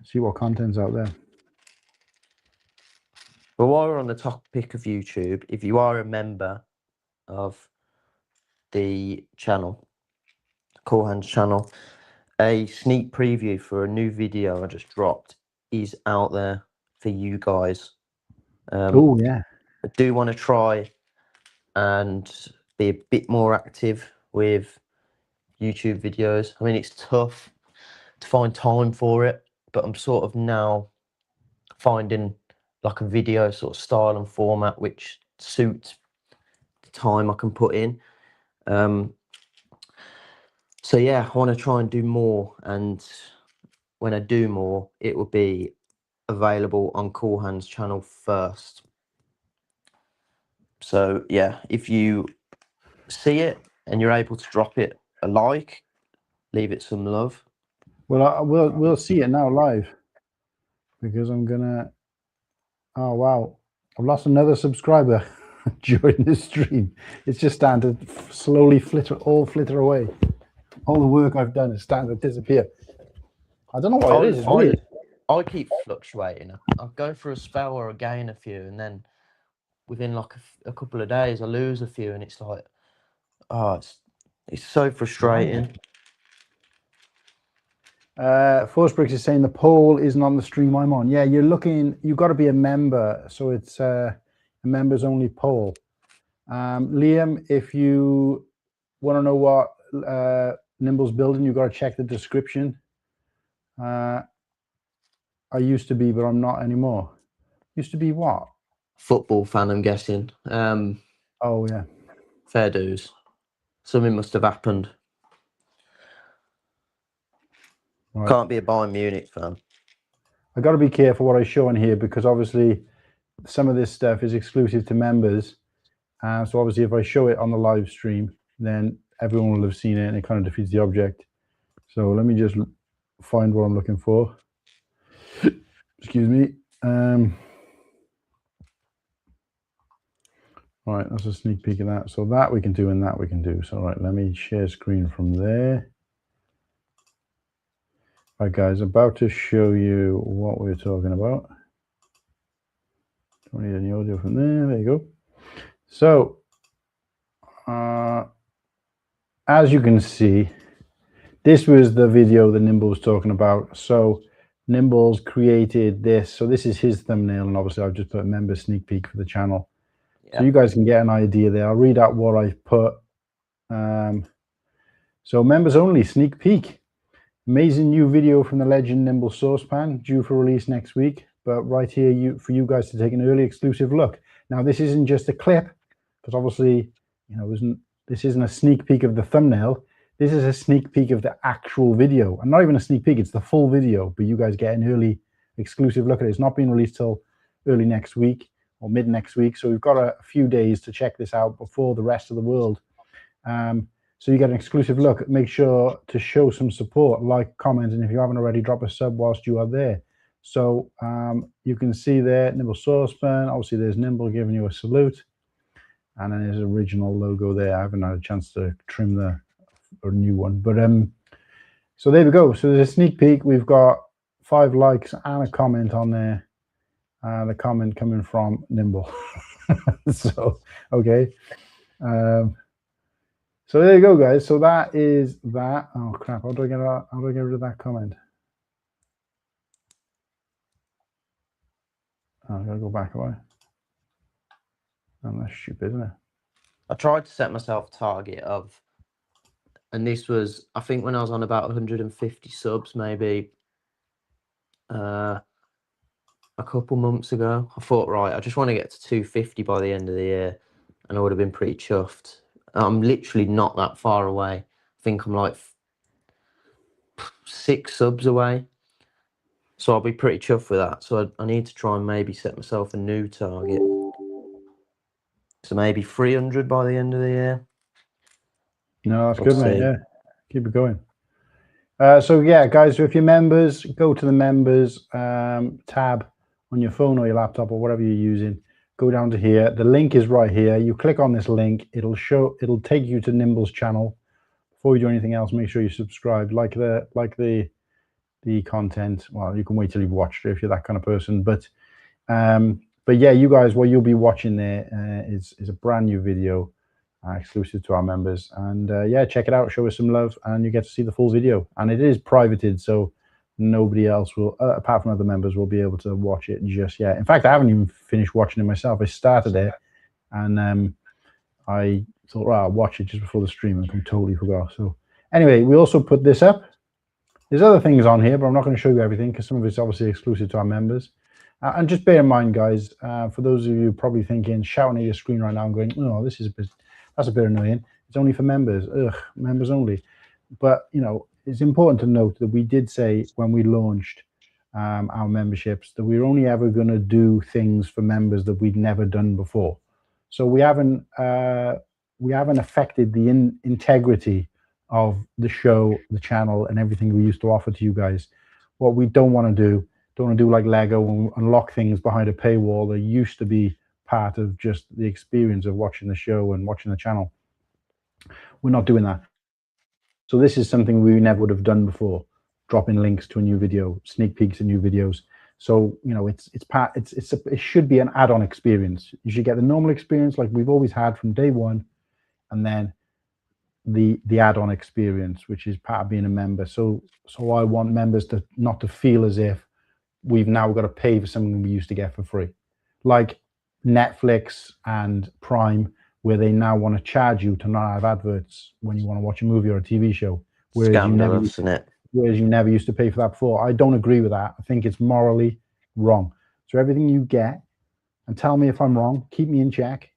see what content's out there. But while we're on the topic of YouTube, if you are a member of the channel, Cool Hands channel, a sneak preview for a new video I just dropped is out there for you guys. Oh yeah, I do want to try and be a bit more active with YouTube videos. I mean, it's tough to find time for it, but I'm sort of now finding like a video sort of style and format which suits the time I can put in. So yeah, I want to try and do more, and when I do more, it will be available on Cool Hands channel first. So yeah, if you see it and you're able to drop it a like, leave it some love. well, we'll see it now live, because I'm gonna. Oh wow, I've lost another subscriber during this stream. It's just starting to slowly flitter away. All the work I've done is starting to disappear. I don't know what it is. It's weird. I keep fluctuating. I'll go through a spell where I gain a few, and then within like a couple of days, I lose a few, and it's like, oh, it's so frustrating. Force Bricks is saying the poll isn't on the stream I'm on. Yeah, you've got to be a member, so it's a members only poll. Liam, if you want to know what Nimble's building, you've got to check the description. I used to be, but I'm not anymore. Used to be what? Football fan, I'm guessing. Oh yeah. Fair dues. Something must have happened. Right. Can't be a Bayern Munich fan. I got to be careful what I show in here, because obviously some of this stuff is exclusive to members. So obviously if I show it on the live stream, then everyone will have seen it, and it kind of defeats the object. So let me just find what I'm looking for. Excuse me. All right, that's a sneak peek of that. So that we can do, and that we can do. So all right, let me share screen from there. All right, guys, about to show you what we're talking about. Don't need any audio from there. There you go. So as you can see, this was the video that Nimble was talking about. So Nimble's created this. So this is his thumbnail, and obviously I've just put a member sneak peek for the channel. Yeah. So you guys can get an idea there. I'll read out what I've put. So members only sneak peek. Amazing new video from the legend Nimble Saucepan, due for release next week. But right here, for you guys to take an early exclusive look. Now this isn't just a clip, because obviously, you know, this isn't a sneak peek of the thumbnail. This is a sneak peek of the actual video, and not even a sneak peek, it's the full video, but you guys get an early exclusive look at it. It's not being released till early next week or mid next week, so we've got a few days to check this out before the rest of the world. So you get an exclusive look. Make sure to show some support, like, comment, and if you haven't already, drop a sub whilst you are there. So you can see there, Nimble Saucepan. Obviously there's Nimble giving you a salute, and then his original logo there. I haven't had a chance to trim the new one, but so there we go. So there's a sneak peek. We've got 5 likes and a comment on there. The comment coming from Nimble. So okay, so there you go, guys. So that is that. Oh crap, how do I get rid of that comment? Oh, I gotta go back away. Oh, that's stupid, isn't it? I tried to set myself a target of, and this was, I think, when I was on about 150 subs, maybe a couple months ago. I thought, right, I just want to get to 250 by the end of the year, and I would have been pretty chuffed. I'm literally not that far away. I think I'm like 6 subs away, so I'll be pretty chuffed with that. So I need to try and maybe set myself a new target, so maybe 300 by the end of the year. No, that's good, mate. Yeah, keep it going. So yeah, guys, so if you're members, go to the members tab on your phone or your laptop or whatever you're using. Go down to here. The link is right here. You click on this link. It'll take you to Nimble's channel. Before you do anything else, make sure you subscribe, like the content. Well, you can wait till you've watched it if you're that kind of person. But yeah, you guys, what you'll be watching there is a brand new video exclusive to our members, and yeah, check it out, show us some love, and you get to see the full video. And it is privated, so nobody else will, apart from other members, will be able to watch it just yet. In fact, I haven't even finished watching it myself. I started it, and I thought, well, I'll watch it just before the stream, and totally forgot. So anyway, we also put this up. There's other things on here, but I'm not going to show you everything because some of it's obviously exclusive to our members. And just bear in mind, guys, for those of you probably thinking, shouting at your screen right now and going, oh, this is that's a bit annoying. It's only for members. Ugh, members only. But, you know, it's important to note that we did say when we launched our memberships that we were only ever going to do things for members that we'd never done before. So we haven't affected the integrity of the show, the channel, and everything we used to offer to you guys. What we don't want to do like Lego and unlock things behind a paywall that used to be part of just the experience of watching the show and watching the channel. We're not doing that. So this is something we never would have done before, dropping links to a new video, sneak peeks of new videos. So, you know, it should be an add-on experience. You should get the normal experience like we've always had from day one, and then the add-on experience, which is part of being a member. So I want members to not to feel as if we've now got to pay for something we used to get for free, like Netflix and Prime, where they now want to charge you to not have adverts when you want to watch a movie or a TV show, whereas you never used to pay for that before. I don't agree with that. I think it's morally wrong. So everything you get, and tell me if I'm wrong, keep me in check,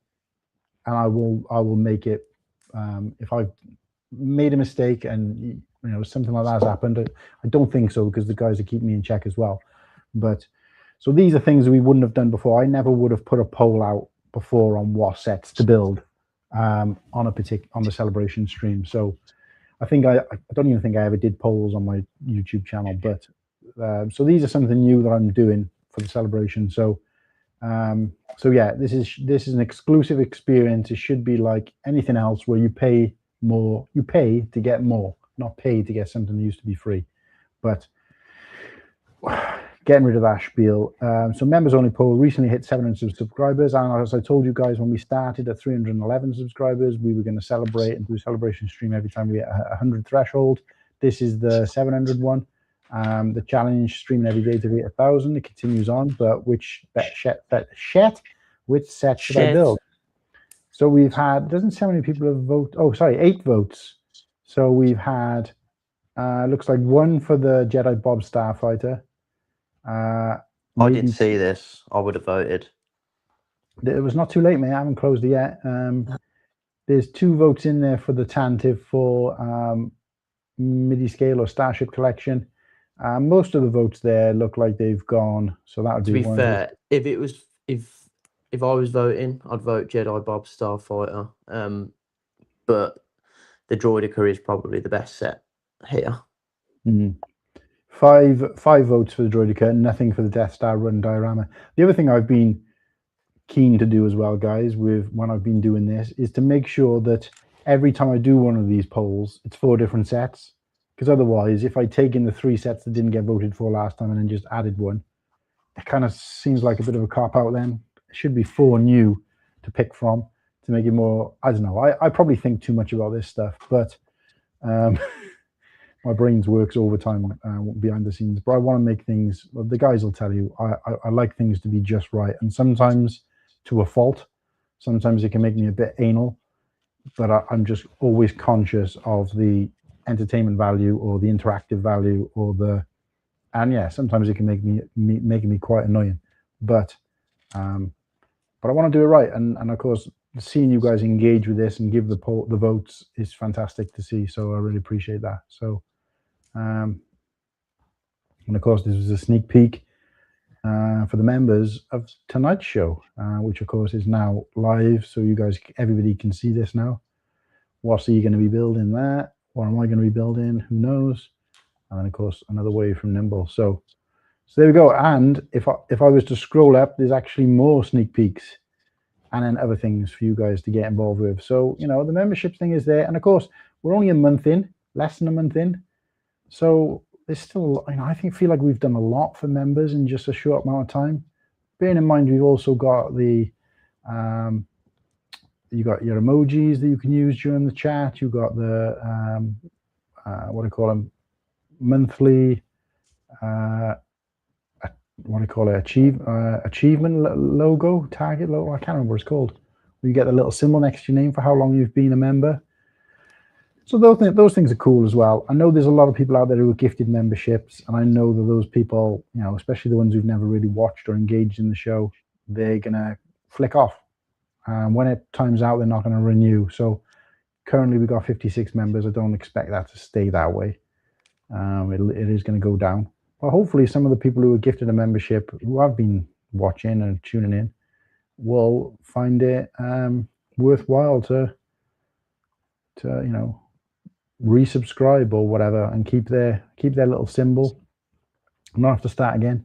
and I will make it. If I've made a mistake and you know something like that has happened, I don't think so, because the guys are keeping me in check as well. But so these are things we wouldn't have done before. I never would have put a poll out before on what sets to build on the celebration stream. So I think I don't even think I ever did polls on my YouTube channel. But so these are something new that I'm doing for the celebration. So yeah, this is an exclusive experience. It should be like anything else where you pay more, you pay to get more, not pay to get something that used to be free. But getting rid of that spiel. So members only poll recently hit 700 subscribers, and as I told you guys when we started at 311 subscribers, we were going to celebrate and do a celebration stream every time we hit 100 threshold. This is the 700 one. The challenge streaming every day to hit 1,000. It continues on, but which set should I build? So we've had, doesn't say how many people have voted. Oh, sorry, 8 votes. So we've had, looks like 1 for the Jedi Bob Starfighter. I didn't see this. I would have voted. It was not too late, mate. I haven't closed it yet. There's 2 votes in there for the Tantive for MIDI scale or Starship Collection. Most of the votes there look like they've gone. So that would be. To be fair, if I was voting, I'd vote Jedi Bob Starfighter. But the Droidica is probably the best set here. 5 votes for the Droidica, nothing for the Death Star run diorama. The other thing I've been keen to do as well, guys, when I've been doing this, is to make sure that every time I do one of these polls, it's 4 different sets. Because otherwise, if I take in the 3 sets that didn't get voted for last time and then just added 1, it kind of seems like a bit of a cop-out then. It should be 4 new to pick from to make it more, I don't know. I probably think too much about this stuff, but my brains works overtime behind the scenes. But I want to make things, well, the guys will tell you, I like things to be just right. And sometimes to a fault. Sometimes it can make me a bit anal, but I'm just always conscious of the entertainment value or the interactive value and yeah, sometimes it can make me quite annoying, but I want to do it right, and of course seeing you guys engage with this and give the votes is fantastic to see, so I really appreciate that. So and of course this was a sneak peek for the members of tonight's show, which of course is now live, so you guys, everybody can see this now. What's he going to be building there? What am I going to be building? Who knows? and then of course another wave from Nimble. So there we go. And if I was to scroll up, there's actually more sneak peeks and then other things for you guys to get involved with. So, you know, the membership thing is there. And of course, we're only a month in, less than a month in. So there's still, you know, I feel like we've done a lot for members in just a short amount of time. Bearing in mind, we've also got the, you got your emojis that you can use during the chat. You got the, what do you call them? Monthly, what do you call it? Achievement logo, target logo. I can't remember what it's called. You get the little symbol next to your name for how long you've been a member. So those things are cool as well. I know there's a lot of people out there who are gifted memberships, and I know that those people, you know, especially the ones who've never really watched or engaged in the show, they're gonna flick off. When it times out, they're not going to renew. So currently we've got 56 members. I don't expect that to stay that way. It is going to go down. But hopefully some of the people who are gifted a membership, who have been watching and tuning in, will find it worthwhile to you know, resubscribe or whatever, and keep their little symbol, not have to start again.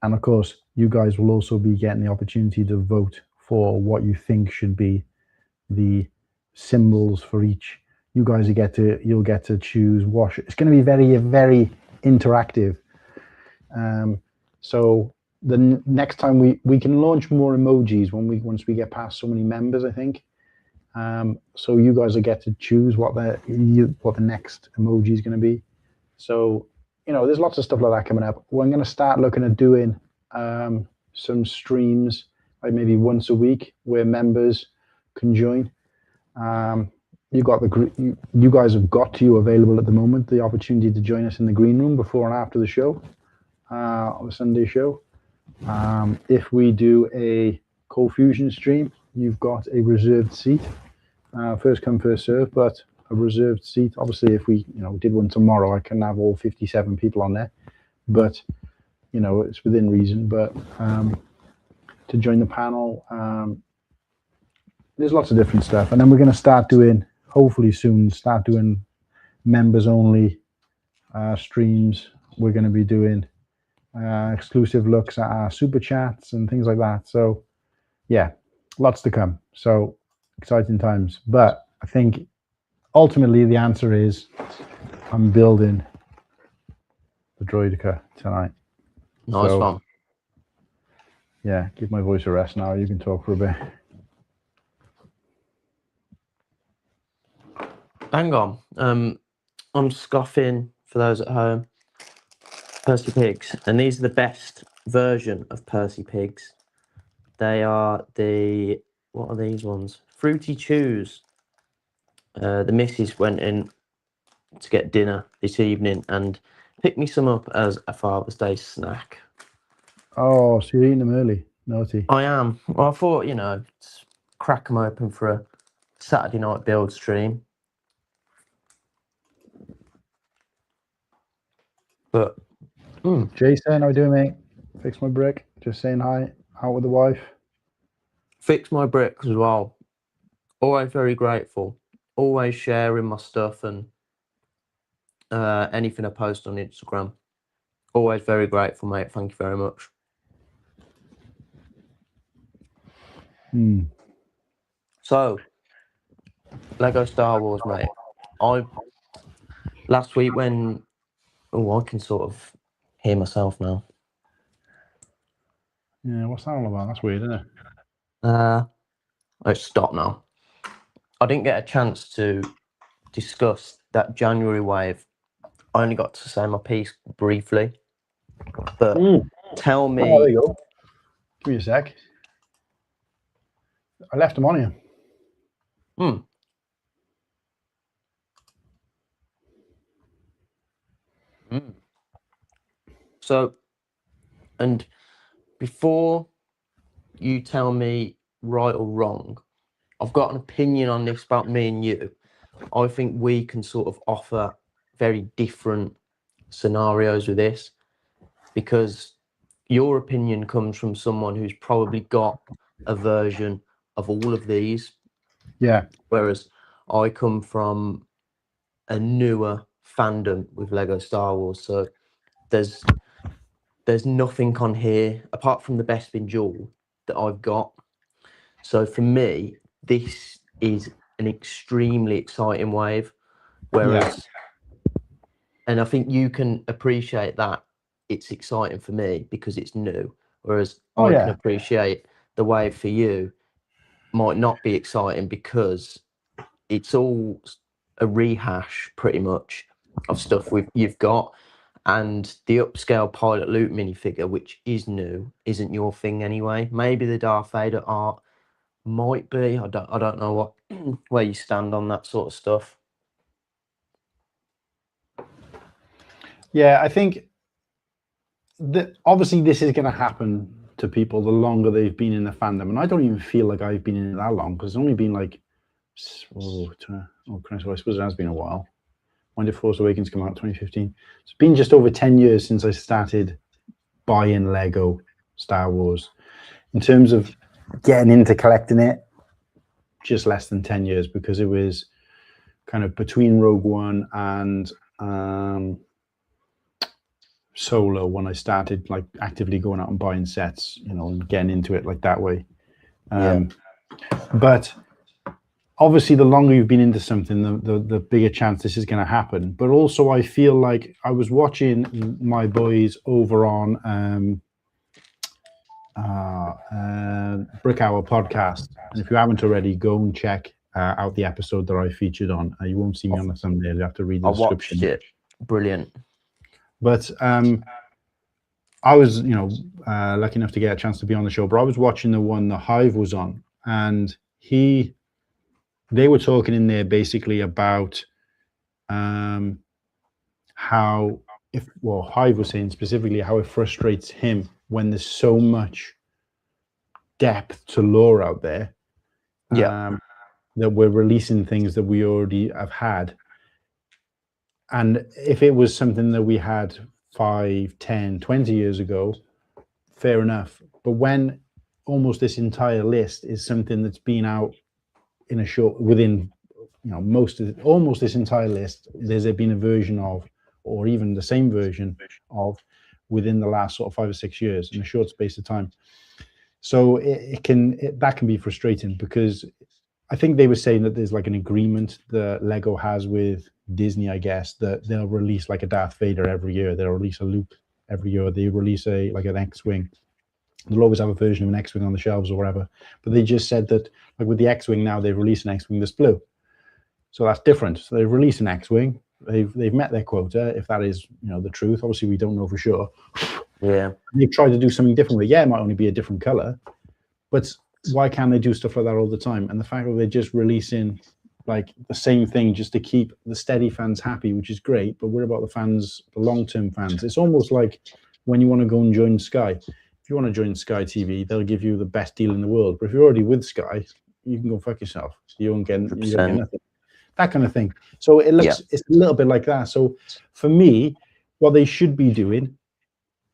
And of course, you guys will also be getting the opportunity to vote for what you think should be the symbols for each. You guys you'll get to choose what. It's going to be very, very interactive. So the next time we can launch more emojis once we get past so many members, I think. So you guys will get to choose what the next emoji is going to be. So, you know, there's lots of stuff like that coming up. We're going to start looking at doing some streams, like maybe once a week, where members can join. You guys have got available at the moment the opportunity to join us in the green room before and after the show, on the Sunday show. If we do a Cold Fusion stream, you've got a reserved seat, first come first serve, but a reserved seat. Obviously, if we did one tomorrow, I can have all 57 people on there, but it's within reason. But to join the panel, there's lots of different stuff, and then we're going to start doing, hopefully soon, members only streams. We're going to be doing exclusive looks at our super chats and things like that. So yeah, lots to come. So exciting times. But I think ultimately the answer is I'm building the Droidica tonight. Nice one. Yeah, give my voice a rest now. You can talk for a bit. Hang on. I'm scoffing, for those at home, Percy Pigs, and these are the best version of Percy Pigs. They are what are these ones? Fruity Chews. The missus went in to get dinner this evening and picked me some up as a Father's Day snack. Oh, so you're eating them early. Naughty. I am. Well, I thought, crack them open for a Saturday night build stream. But Jason, how you doing, mate? Fix my brick. Just saying hi. Out with the wife. Fix my bricks as well. Always very grateful. Always sharing my stuff and anything I post on Instagram. Always very grateful, mate. Thank you very much. So, Lego Star Wars, mate. Last week when I can sort of hear myself now. Yeah, what's that all about? That's weird, isn't it? Let's stop now. I didn't get a chance to discuss that January wave. I only got to say my piece briefly. But tell me. Oh, there you go. Give me a sec. I left them on here. So, and before you tell me right or wrong, I've got an opinion on this about me and you. I think we can sort of offer very different scenarios with this, because your opinion comes from someone who's probably got a version of all of these. Yeah. Whereas I come from a newer fandom with Lego Star Wars. So there's nothing on here apart from the Best in Duel that I've got. So for me, this is an extremely exciting wave. Whereas, and I think you can appreciate that it's exciting for me because it's new. Whereas I can appreciate the wave for you might not be exciting because it's all a rehash pretty much of stuff you've got. And the upscale Pilot Luke minifigure, which is new, isn't your thing anyway. Maybe the Darth Vader art might be. I don't know what where you stand on that sort of stuff. Yeah, I think that obviously this is going to happen to people the longer they've been in the fandom, and I don't even feel like I've been in it that long because it's only been like, I suppose it has been a while. When did Force Awakens come out? 2015. It's been just over 10 years since I started buying Lego Star Wars. In terms of getting into collecting it, just less than 10 years because it was kind of between Rogue One and Solo when I started like actively going out and buying sets, and getting into it like that way. But obviously, the longer you've been into something, the bigger chance this is going to happen. But also, I feel like I was watching my boys over on Brick Hour podcast, and if you haven't already, go and check out the episode that I featured on. You won't see me on the thumbnail; you have to read the description. I watched it. Brilliant. But I was, lucky enough to get a chance to be on the show. But I was watching the one that Hive was on, and they were talking in there basically about how Hive was saying specifically how it frustrates him when there's so much depth to lore out there. That we're releasing things that we already have had. And if it was something that we had 5, 10, 20 years ago, fair enough. But when almost this entire list is something that's been out in a short, within, almost this entire list, there's been a version of, or even the same version of, within the last sort of 5 or 6 years in a short space of time. So that can be frustrating because I think they were saying that there's like an agreement that Lego has with Disney, I guess, that they'll release like a Darth Vader every year. They'll release a Luke every year. They release an X-Wing. They'll always have a version of an X-Wing on the shelves or whatever. But they just said that, like with the X-Wing now, they've released an X-Wing that's blue. So that's different. So they've released an X-Wing. They've met their quota, if that is, the truth. Obviously, we don't know for sure. Yeah. They've tried to do something differently. Yeah, it might only be a different color, but why can't they do stuff like that all the time? And the fact that they're just releasing like the same thing just to keep the steady fans happy, which is great, but what about the fans, the long-term fans? It's almost like when you want to go and join Sky. If you want to join Sky TV, they'll give you the best deal in the world. But if you're already with Sky, you can go fuck yourself. You don't get nothing. That kind of thing. So it looks, it's a little bit like that. So for me, what they should be doing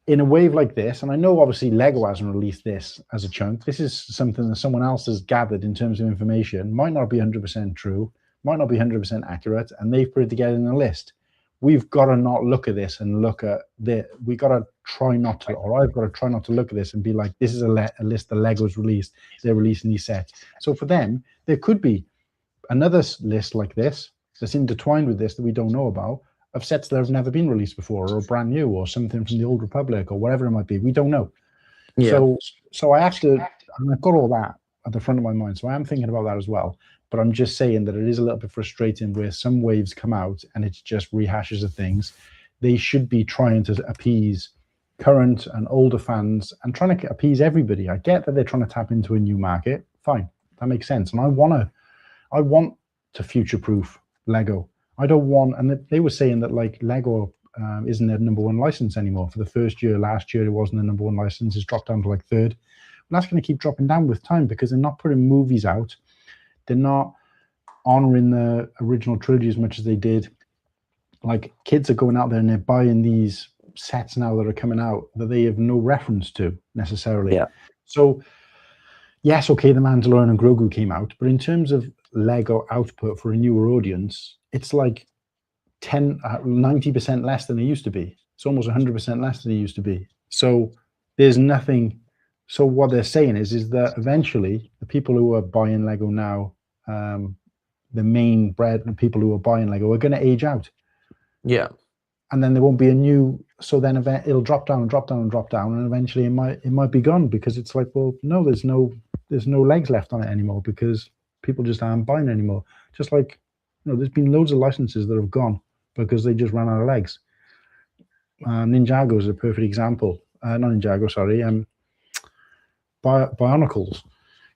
in a wave like this, and I know obviously Lego hasn't released this as a chunk. This is something that someone else has gathered in terms of information. Might not be 100% true, might not be 100% accurate, and they've put it together in a list. We've got to not look at this and look at we got to try not to, or I've got to try not to look at this and be like, this is a list that Lego's released. They're releasing these sets. So for them, there could be another list like this that's intertwined with this that we don't know about, of sets that have never been released before, or brand new, or something from the Old Republic, or whatever it might be. We don't know. Yeah. So I have to, and I've got all that at the front of my mind. So I am thinking about that as well. But I'm just saying that it is a little bit frustrating where some waves come out and it's just rehashes of things. They should be trying to appease current and older fans and trying to appease everybody. I get that they're trying to tap into a new market. Fine, that makes sense. And I want to future-proof Lego. I don't want, and they were saying that like Lego isn't their #1 license anymore. For the first year, last year, it wasn't the #1 license. It's dropped down to like 3rd. And that's going to keep dropping down with time because they're not putting movies out. They're not honoring the original trilogy as much as they did. Like kids are going out there and they're buying these sets now that are coming out that they have no reference to necessarily. Yeah. So yes, okay, The Mandalorian and Grogu came out, but in terms of Lego output for a newer audience, it's like 90% less than it used to be. It's almost 100% less than it used to be. So there's nothing. So what they're saying is that eventually the people who are buying Lego now, the main bread and people who are buying Lego are going to age out. Yeah. And then there won't be a new. So then it'll drop down and drop down and drop down, and eventually it might be gone, because it's like, well, no, there's no legs left on it anymore, because people just aren't buying anymore. Just like, there's been loads of licenses that have gone because they just ran out of legs. Ninjago is a perfect example. Not Ninjago, sorry. Bionicles.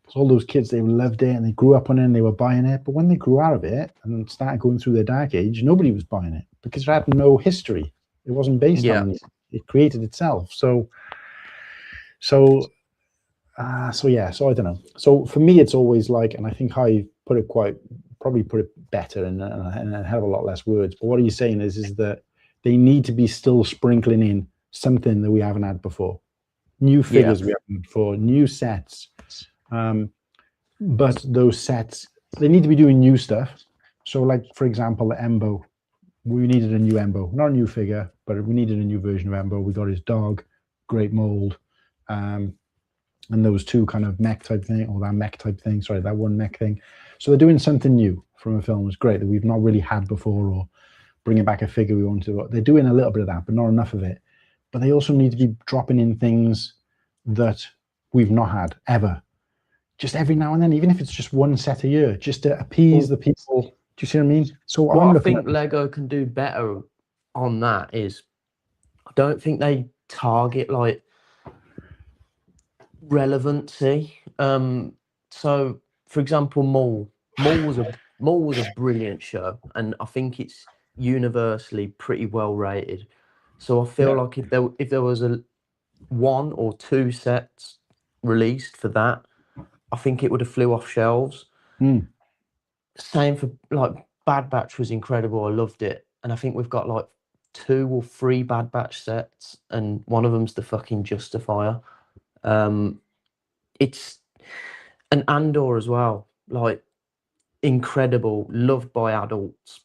Because all those kids, they loved it and they grew up on it and they were buying it. But when they grew out of it and started going through their dark age, nobody was buying it because it had no history. It wasn't based on anything. It created itself. So I don't know. So for me, it's always like, and I think I probably put it better in a hell of a lot less words. But what he's saying is that they need to be still sprinkling in something that we haven't had before. New figures we haven't before, new sets. But those sets, they need to be doing new stuff. So like, for example, the Embo, we needed a new Embo, not a new figure, but we needed a new version of Embo. We got his dog, great mold, and those two kind of mech type thing, or that mech type thing, sorry, that one mech thing. So they're doing something new from a film. It's great that we've not really had before, or bringing back a figure we wanted to. They're doing a little bit of that, but not enough of it. But they also need to be dropping in things that we've not had ever. Just every now and then, even if it's just one set a year, just to appease the people. Do you see what I mean? So what I think Lego can do better on that is, I don't think they target like relevancy. So for example, Maul was a brilliant show, and I think it's universally pretty well rated. So I feel like if there was a 1 or 2 sets released for that, I think it would have flew off shelves. Same for like Bad Batch was incredible. I loved it, and I think we've got like 2 or 3 Bad Batch sets, and one of them's the fucking Justifier. It's an Andor as well, like incredible, loved by adults,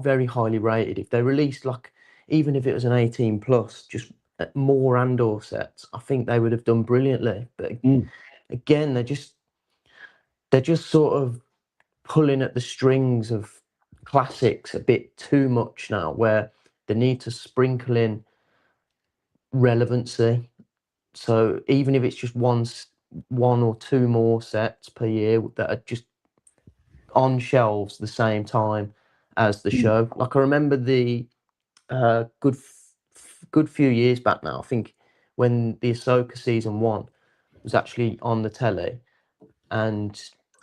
very highly rated. If they released like, even if it was an 18 plus, just more Andor sets, I think they would have done brilliantly. But again, they're just sort of pulling at the strings of classics a bit too much now, where they need to sprinkle in relevancy. So even if it's just one or 2 more sets per year that are just on shelves the same time as the show. Like I remember the good few years back now, I think, when the Ahsoka season 1 was actually on the telly, and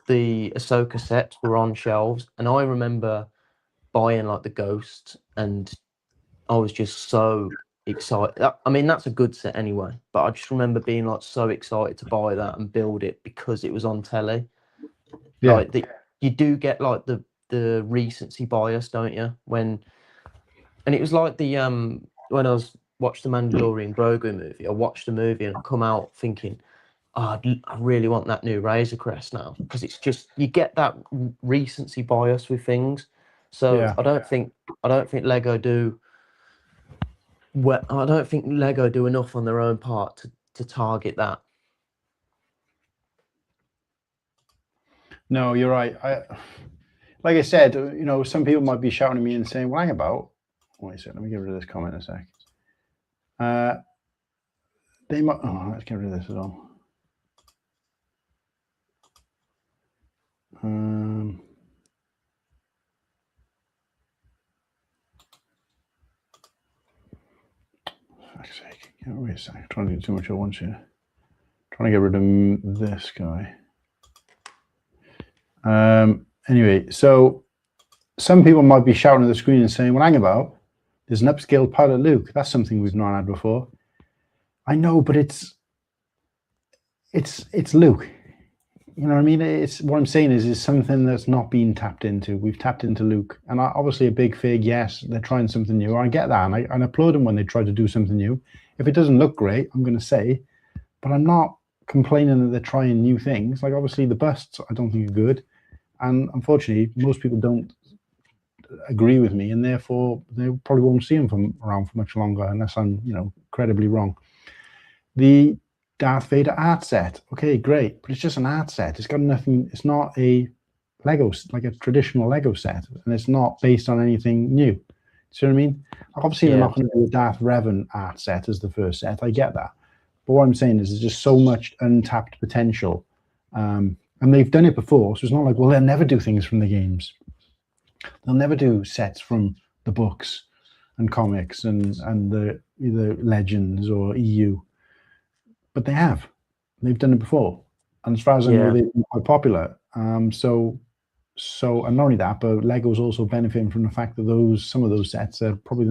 the Ahsoka sets were on shelves, and I remember buying like the Ghost, and I was just so excited. I mean, that's a good set anyway, but I just remember being like so excited to buy that and build it because it was on telly. Like you do get like the recency bias, don't you? And it was like the when I watched the Mandalorian Grogu movie, I watched the movie and I come out thinking, oh, I really want that new Razor Crest now, because it's just, you get that recency bias with things. So I don't think Lego do. Well, I don't think Lego do enough on their own part to target that. No, you're right. Like I said, some people might be shouting at me and saying, "Well, hang about." Wait a second, let me get rid of this comment a sec. They might. Oh, let's get rid of this as well. Fuck's sake. Wait a second. I'm trying to do too much at once here. Trying to get rid of this guy. Anyway, so some people might be shouting at the screen and saying, "Well, hang about. There's an upscaled pilot Luke. That's something we've not had before." I know, but it's Luke. You know what I mean? It's what I'm saying is something that's not been tapped into. We've tapped into Luke, and obviously a big fig. Yes, they're trying something new. I get that, and I applaud them when they try to do something new. If it doesn't look great, I'm going to say, but I'm not complaining that they're trying new things. Like obviously the busts, I don't think are good, and unfortunately, most people don't agree with me, and therefore they probably won't see them around for much longer, unless I'm, incredibly wrong. The Darth Vader art set, okay, great, but it's just an art set. It's got nothing. It's not a Lego, like a traditional Lego set, and it's not based on anything new. See what I mean? Obviously, they're not going to do a Darth Revan art set as the first set. I get that, but what I'm saying is, there's just so much untapped potential, and they've done it before. So it's not like, well, they'll never do things from the games. They'll never do sets from the books and comics and the either Legends or EU. But they have. They've done it before. And as far as I know, they've been quite popular. So and not only that, but Lego's also benefiting from the fact that some of those sets are probably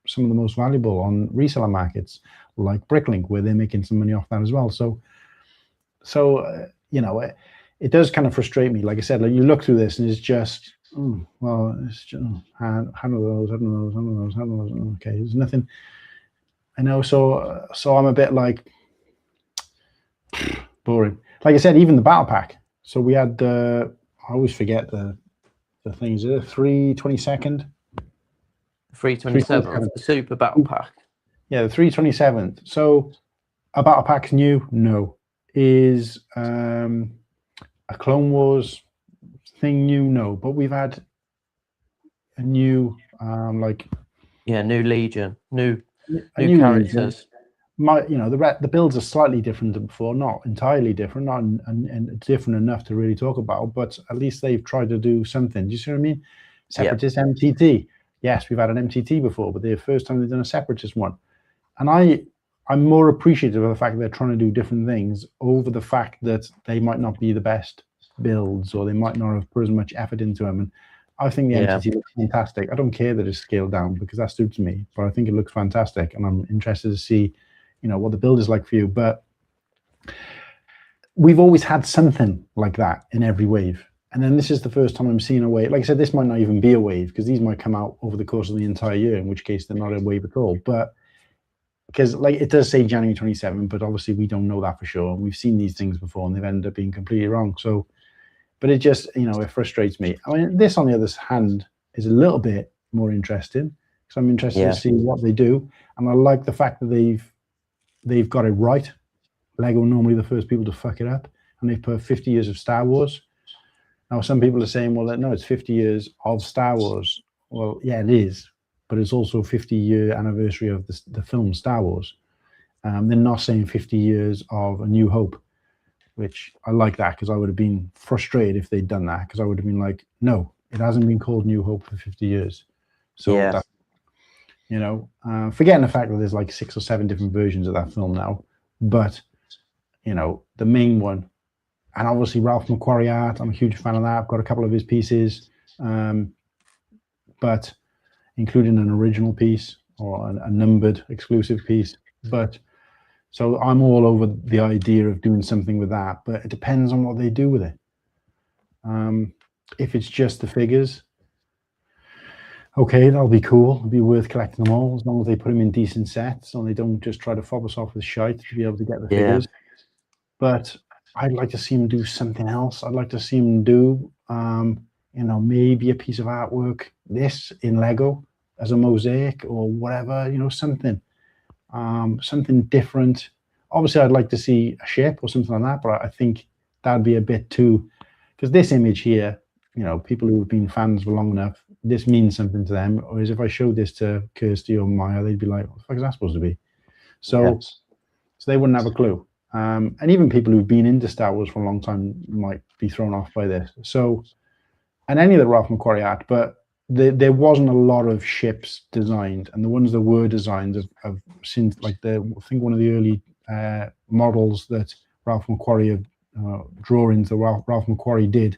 some of the most valuable on reseller markets, like Bricklink, where they're making some money off that as well. So it does kind of frustrate me. Like I said, like you look through this and it's just, it's just handle those. Okay, there's nothing. I know. So I'm a bit like boring. Like I said, even the battle pack. So we had I always forget the things. 3/22nd, 3/27th, the Super Battle Pack. Yeah, the 3/27th. So a battle pack's new? No. Is a Clone Wars thing new? No. But we've had a new new Legion, new characters. Legion. The builds are slightly different than before, not entirely different, not and different enough to really talk about, but at least they've tried to do something. Do you see what I mean? Separatist MTT. Yes, we've had an MTT before, but the first time they've done a Separatist one. And I'm more appreciative of the fact that they're trying to do different things over the fact that they might not be the best builds, or they might not have put as much effort into them. And I think the MTT looks fantastic. I don't care that it's scaled down, because that suits me, but I think it looks fantastic, and I'm interested to see what the build is like for you. But we've always had something like that in every wave. And then this is the first time I'm seeing a wave. Like I said, this might not even be a wave, because these might come out over the course of the entire year, in which case they're not a wave at all. But because it does say January 27, but obviously we don't know that for sure. We've seen these things before and they've ended up being completely wrong. So, but it just, it frustrates me. I mean, this on the other hand is a little bit more interesting, because I'm interested to see what they do. And I like the fact that they've got it right. Lego are normally the first people to fuck it up, and they've put 50 years of Star Wars. Now, some people are saying, well, no, it's 50 years of Star Wars. Well, yeah, it is, but it's also 50-year anniversary of the film Star Wars. They're not saying 50 years of A New Hope, which I like that, because I would have been frustrated if they'd done that, because I would have been like, no, it hasn't been called New Hope for 50 years. So that's, forgetting the fact that there's like 6 or 7 different versions of that film now, but the main one, and obviously Ralph McQuarrie art, I'm a huge fan of that. I've got a couple of his pieces, but including an original piece or a numbered exclusive piece. But so I'm all over the idea of doing something with that, but it depends on what they do with it. If it's just the figures, okay, that'll be cool. It'll be worth collecting them all, as long as they put them in decent sets and they don't just try to fob us off with shite to be able to get the figures. But I'd like to see them do something else. I'd like to see them do, maybe a piece of artwork, this in Lego as a mosaic or whatever, something different. Obviously, I'd like to see a ship or something like that, but I think that'd be a bit too, because this image here, people who have been fans for long enough, this means something to them. Whereas if I showed this to Kirsty or Maya, they'd be like, what the fuck is that supposed to be? So they wouldn't have a clue. And even people who've been into Star Wars for a long time might be thrown off by this. So, and any of the Ralph McQuarrie art, but there wasn't a lot of ships designed, and the ones that were designed have since, like I think one of the early models that Ralph McQuarrie drawings that Ralph McQuarrie did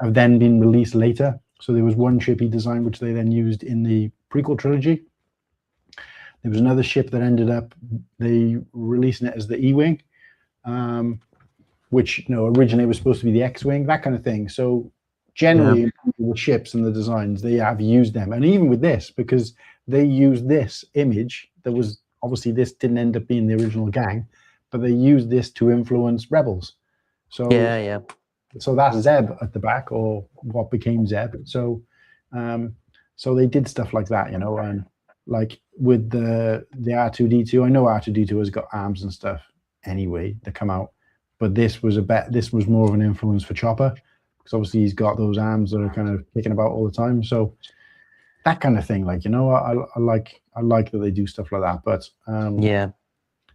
have then been released later. So there was one ship he designed, which they then used in the prequel trilogy. There was another ship that ended up they releasing it as the E-wing, which originally was supposed to be the X-wing, that kind of thing. So generally, the ships and the designs, they have used them, and even with this, because they used this image. That was obviously, this didn't end up being the original gang, but they used this to influence Rebels. So so that's Zeb at the back, or what became Zeb. So So they did stuff like that, you know, and like with the R2D2, I know R2D2 has got arms and stuff anyway that come out, but this was more of an influence for Chopper, because obviously he's got those arms that are kind of kicking about all the time. So that kind of thing, like, you know, I like that they do stuff like that. But yeah,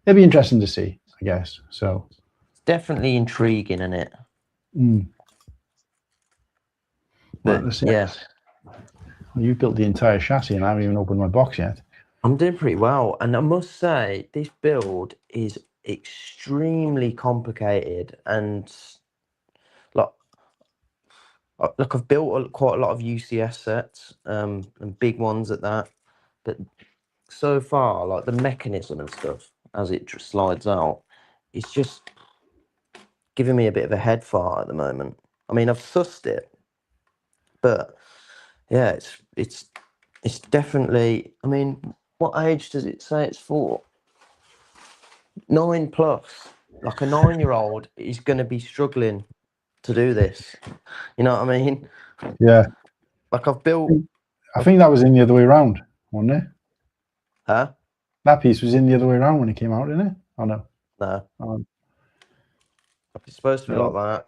it'd be interesting to see, I guess. So it's definitely intriguing, isn't it? But well, yeah, well, you built the entire chassis, and I haven't even opened my box yet. I'm doing pretty well, and I must say this build is extremely complicated, and like I've built quite a lot of UCS sets, and big ones at that, but so far, like the mechanism and stuff as it slides out, it's just giving me a bit of a head fart at the moment. I mean, I've sussed it, but yeah, it's definitely. I mean, what age does it say it's for? 9+. Like a 9-year-old is going to be struggling to do this. You know what I mean? Yeah. Like I've built. I think that was in the other way around, wasn't it? Huh? That piece was in the other way around when it came out, didn't it? Oh no. No. It's supposed to be like that.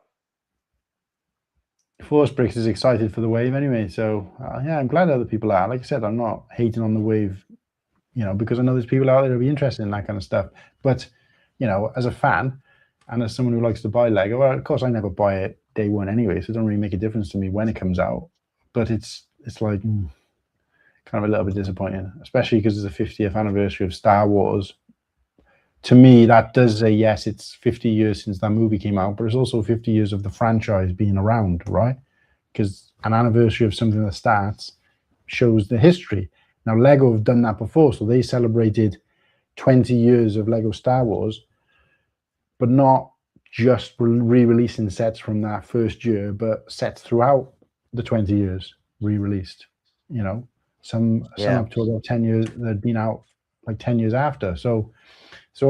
Force Bricks is excited for the wave anyway, so yeah, I'm glad other people are. Like I said, I'm not hating on the wave, you know, because I know there's people out there who'll be interested in that kind of stuff. But, you know, as a fan and as someone who likes to buy Lego, well, of course I never buy it day one anyway, so it doesn't really make a difference to me when it comes out. But it's like kind of a little bit disappointing, especially because it's the 50th anniversary of Star Wars. To me, that does say, yes, it's 50 years since that movie came out, but it's also 50 years of the franchise being around, right? Because an anniversary of something that starts shows the history. Now, Lego have done that before, so they celebrated 20 years of Lego Star Wars, but not just re-releasing sets from that first year, but sets throughout the 20 years re-released. You know, some up to about 10 years that had been out like 10 years after. So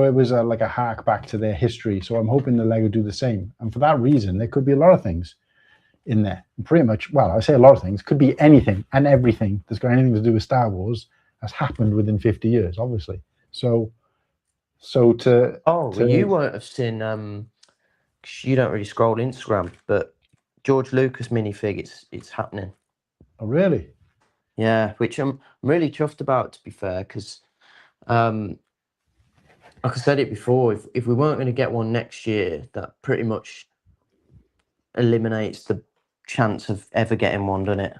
it was like a hark back to their history. So I'm hoping the Lego do the same. And for that reason, there could be a lot of things in there. Pretty much, well, I say a lot of things. Could be anything and everything that's got anything to do with Star Wars has happened within 50 years, obviously. So to you won't have seen. You don't really scroll Instagram, but George Lucas minifig, it's happening. Oh, really? Yeah, which I'm really chuffed about, to be fair, because like I said it before, if we weren't going to get one next year, that pretty much eliminates the chance of ever getting one, doesn't it?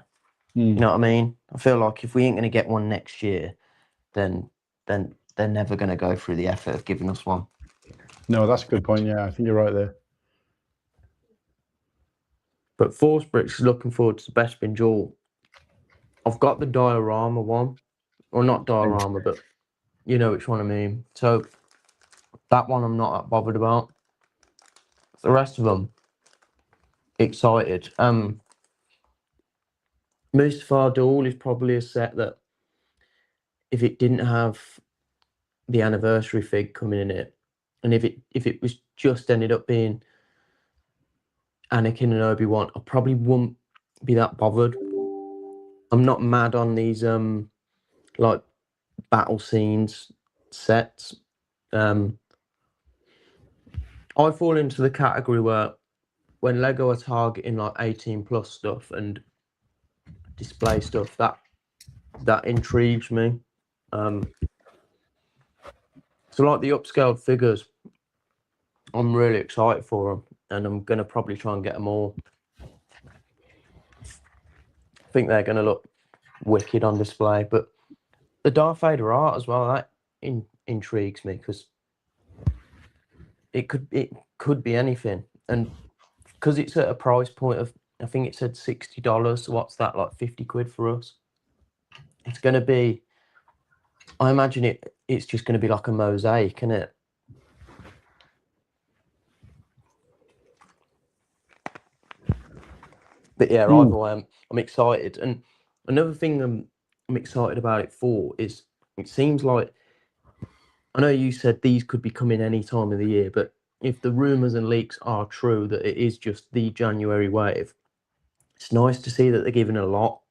You know what I mean? I feel like if we ain't going to get one next year, then they're never going to go through the effort of giving us one. No, that's a good point. Yeah, I think you're right there. But Force Bricks is looking forward to the Bespin Jewel. I've got the diorama one, or not diorama, but you know which one I mean. So that one I'm not that bothered about. The rest of them, excited. Mustafar Duel is probably a set that if it didn't have the anniversary fig coming in it, and if it was just ended up being Anakin and Obi-Wan, I probably wouldn't be that bothered. I'm not mad on these like battle scenes sets. I fall into the category where when Lego are targeting like 18+ stuff and display stuff, that intrigues me. So like the upscaled figures, I'm really excited for them, and I'm gonna probably try and get them all. I think they're gonna look wicked on display, but the Darth Vader art as well, that intrigues me, because it could be anything, and because it's at a price point of, I think it said $60, so what's that, like 50 quid for us? It's going to be, I imagine it's just going to be like a mosaic, isn't it? But yeah, either way, I'm excited. And another thing I'm excited about it for is, it seems like, I know you said these could be coming any time of the year, but if the rumours and leaks are true that it is just the January wave, it's nice to see that they're giving a lot.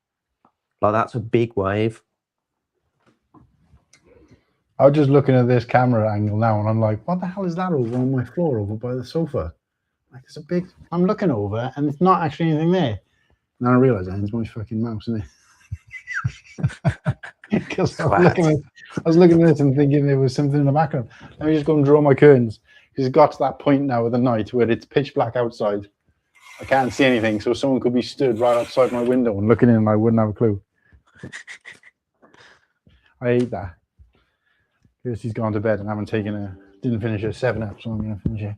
Like, that's a big wave. I was just looking at this camera angle now, and I'm like, what the hell is that over on my floor over by the sofa? Like, it's a big... I'm looking over, and it's not actually anything there. And then I realised it's my fucking mouse, isn't it? Because I was looking at this and thinking there was something in the background. Let me just go and draw my curtains. Because it's got to that point now of the night where it's pitch black outside. I can't see anything, so someone could be stood right outside my window and looking in, and I wouldn't have a clue. I hate that. Kirsty's gone to bed and haven't didn't finish her 7-Up, so I'm going to finish it.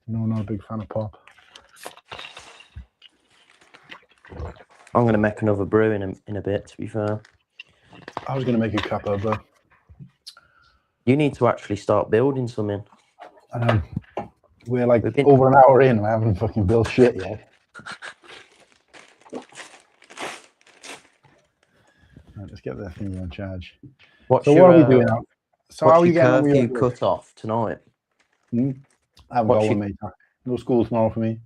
No, I'm not a big fan of pop. I'm going to make another brew in a bit, to be fair. I was going to make a cuppa, but... You need to actually start building something. We're like over an hour in and I haven't fucking built shit yet. Right, let's get that thing on charge. What are we doing now? So how are you getting on with your cut off tonight? I haven't got one, mate. No school tomorrow for me.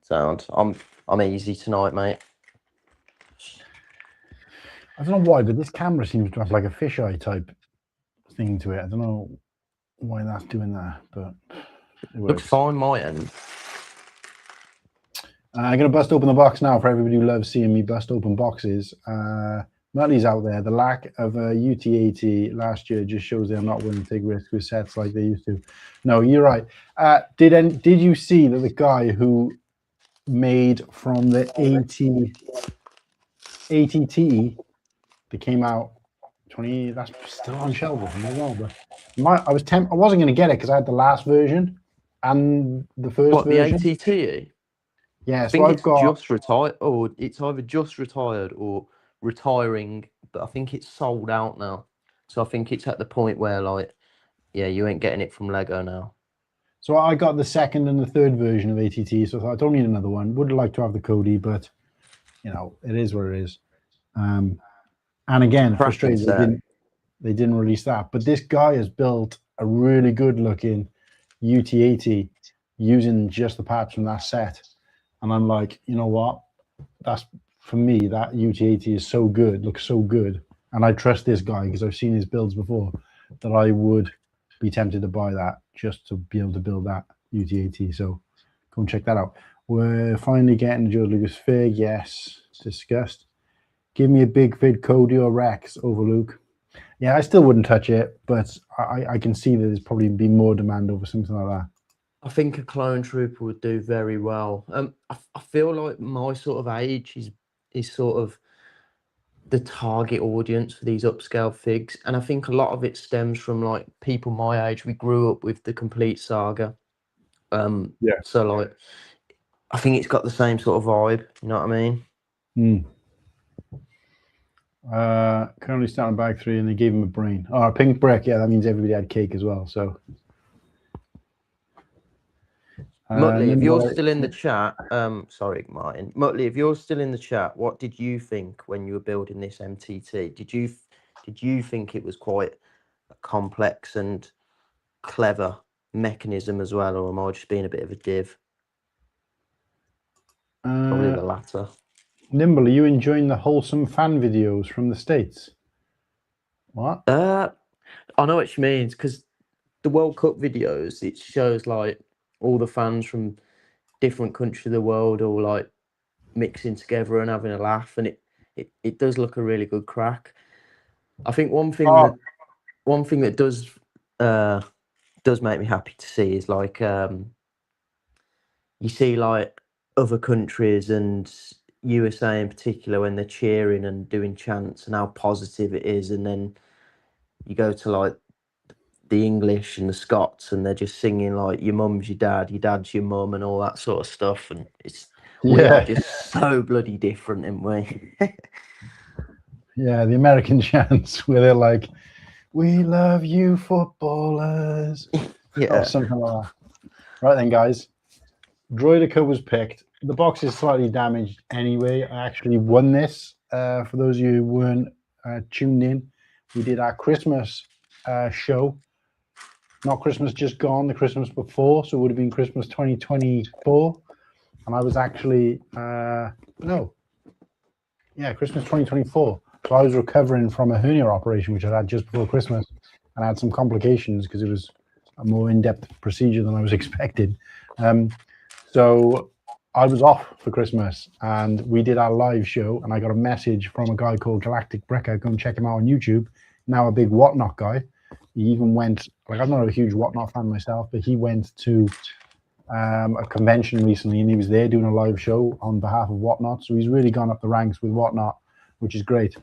Sound. I'm easy tonight, mate. I don't know why, but this camera seems to have like a fisheye type thing to it. I don't know why that's doing that, but it looks fine my end. I'm going to bust open the box now for everybody who loves seeing me bust open boxes. Muttley's out there. The lack of a UT80 last year just shows they're not willing to take risks with sets like they used to. No, you're right. Did you see that the guy who made from the ATT that came out 20, that's still on shelf with me as well, but I wasn't going to get it because I had the last version and the first version. The ATT? Yeah, I think it's just retired, or it's either just retired or retiring, but I think it's sold out now. So I think it's at the point where, like, yeah, you ain't getting it from Lego now. So I got the second and the third version of ATT, so I thought I don't need another one. Would like to have the Cody, but you know, it is what it is. And again, frustrated they didn't release that. But this guy has built a really good looking UT80 using just the parts from that set. And I'm like, you know what? That's, for me, that UT80 is so good, looks so good. And I trust this guy because I've seen his builds before, that I would be tempted to buy that just to be able to build that UT80. So go and check that out. We're finally getting the George Lucas fig. Yes, discussed. Give me a big vid Cody or Rex over Luke. Yeah, I still wouldn't touch it, but I can see that there's probably be more demand over something like that. I think a clone trooper would do very well. I feel like my sort of age is sort of the target audience for these upscale figs, and I think a lot of it stems from like people my age. We grew up with the complete saga. Yeah. So like, I think it's got the same sort of vibe. You know what I mean? Currently starting bag 3, and they gave him a brain. Oh, a pink brick. Yeah, that means everybody had cake as well. So. Muttley, if you're still in the chat, sorry, Martin. Muttley, if you're still in the chat, what did you think when you were building this MTT? Did you think it was quite a complex and clever mechanism as well, or am I just being a bit of a div? Probably the latter. Nimble, are you enjoying the wholesome fan videos from the States? What? I know what you mean, because the World Cup videos, it shows like all the fans from different countries of the world all like mixing together and having a laugh, and it does look a really good crack. I think one thing that does make me happy to see is like you see like other countries and USA in particular when they're cheering and doing chants and how positive it is, and then you go to like the English and the Scots and they're just singing like your mum's your dad's your mum and all that sort of stuff, and we are just so bloody different, aren't we? Yeah, the American chants where they're like, "We love you, footballers," or something like that. Right then, guys, Droidica was picked. The box is slightly damaged anyway. I actually won this. For those of you who weren't tuned in, we did our Christmas show. Not Christmas just gone, the Christmas before, so it would have been Christmas 2024. And I was actually, no, Yeah, Christmas 2024. So I was recovering from a hernia operation, which I had just before Christmas, and I had some complications because it was a more in-depth procedure than I was expecting. So I was off for Christmas, and we did our live show, and I got a message from a guy called Galactic Brecker. Go and check him out on YouTube. Now a big Whatnot guy. He even went, like, I'm not a huge Whatnot fan myself, but he went to a convention recently, and he was there doing a live show on behalf of Whatnot. So he's really gone up the ranks with Whatnot, which is great.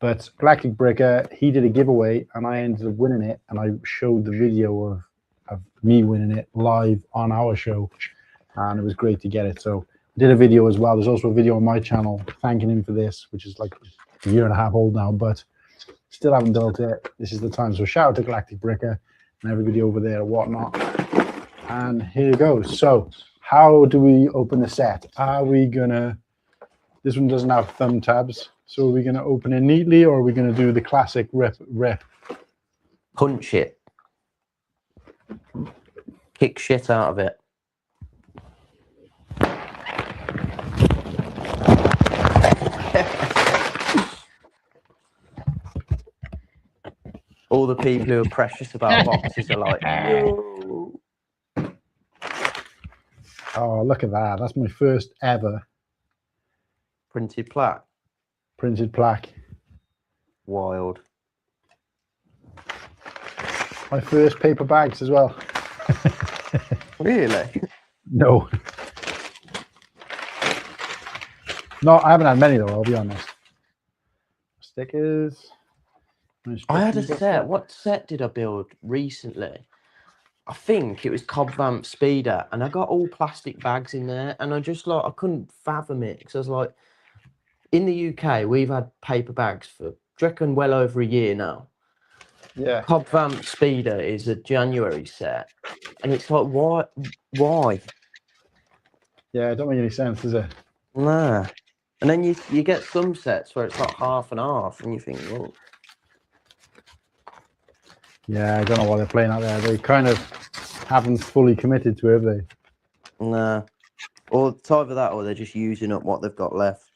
But Galactic Breaker, he did a giveaway, and I ended up winning it, and I showed the video of me winning it live on our show, and it was great to get it. So I did a video as well. There's also a video on my channel thanking him for this, which is like a year and a half old now, but still haven't built it. This is the time. So shout out to Galactic Breaker and everybody over there at Whatnot. And here it goes. So how do we open the set? Are we gonna, this one doesn't have thumb tabs, so are we gonna open it neatly, or are we gonna do the classic rip? Punch it. Kick shit out of it. All the people who are precious about boxes are like, no. Oh, look at that. That's my first ever Printed plaque. Printed plaque. Wild. My first paper bags as well. Really? No. No, I haven't had many though, I'll be honest. Stickers. I had a set. What set did I build recently? I think it was Cobb Vamp Speeder, and I got all plastic bags in there, and I just like, I couldn't fathom it, because I was like, in the UK we've had paper bags for, do you reckon, well over a year now. Yeah. Cobb Vamp Speeder is a January set, and it's like, why? Yeah, it don't make any sense, does it? Nah. And then you get some sets where it's like half and half, and you think, well, yeah, I don't know why they're playing out there. They kind of haven't fully committed to it, have they? nah. Or it's either that, or they're just using up what they've got left.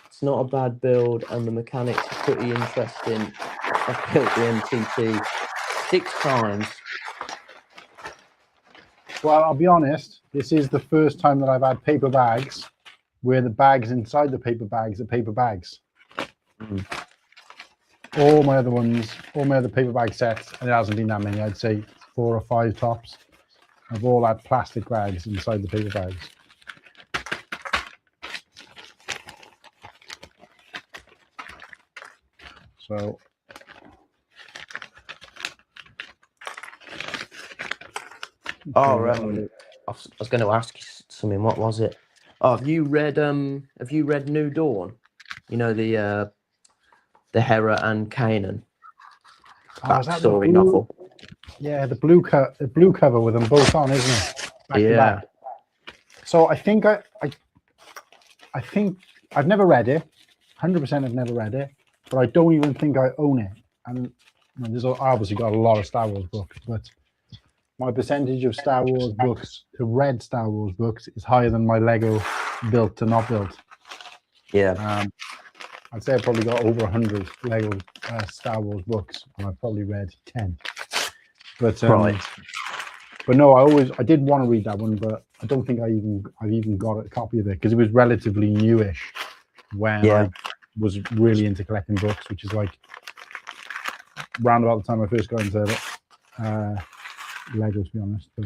It's not a bad build, and the mechanics are pretty interesting. I've built the MTT 6 times. Well, I'll be honest, this is the first time that I've had paper bags where the bags inside the paper bags are paper bags. All my other ones, all my other paper bag sets, and it hasn't been that many, I'd say 4 or 5 tops, have all had plastic bags inside the paper bags. So I was going to ask you something. What was it? Oh, have you read New Dawn? You know, the Hera and Kanan backstory novel. Yeah, the blue cover with them both on, isn't it? Back to back. So I think I've never read it. 100% I've never read it, but I don't even think I own it. And there's obviously got a lot of Star Wars books, but my percentage of Star Wars books to read Star Wars books is higher than my Lego built to not built. Yeah. I'd say I've probably got over 100 Lego Star Wars books, and I've probably read 10. But right. But no, I did want to read that one, but I don't think I've even got a copy of it because it was relatively newish when I was really into collecting books, which is like round about the time I first got into Lego, to be honest. So.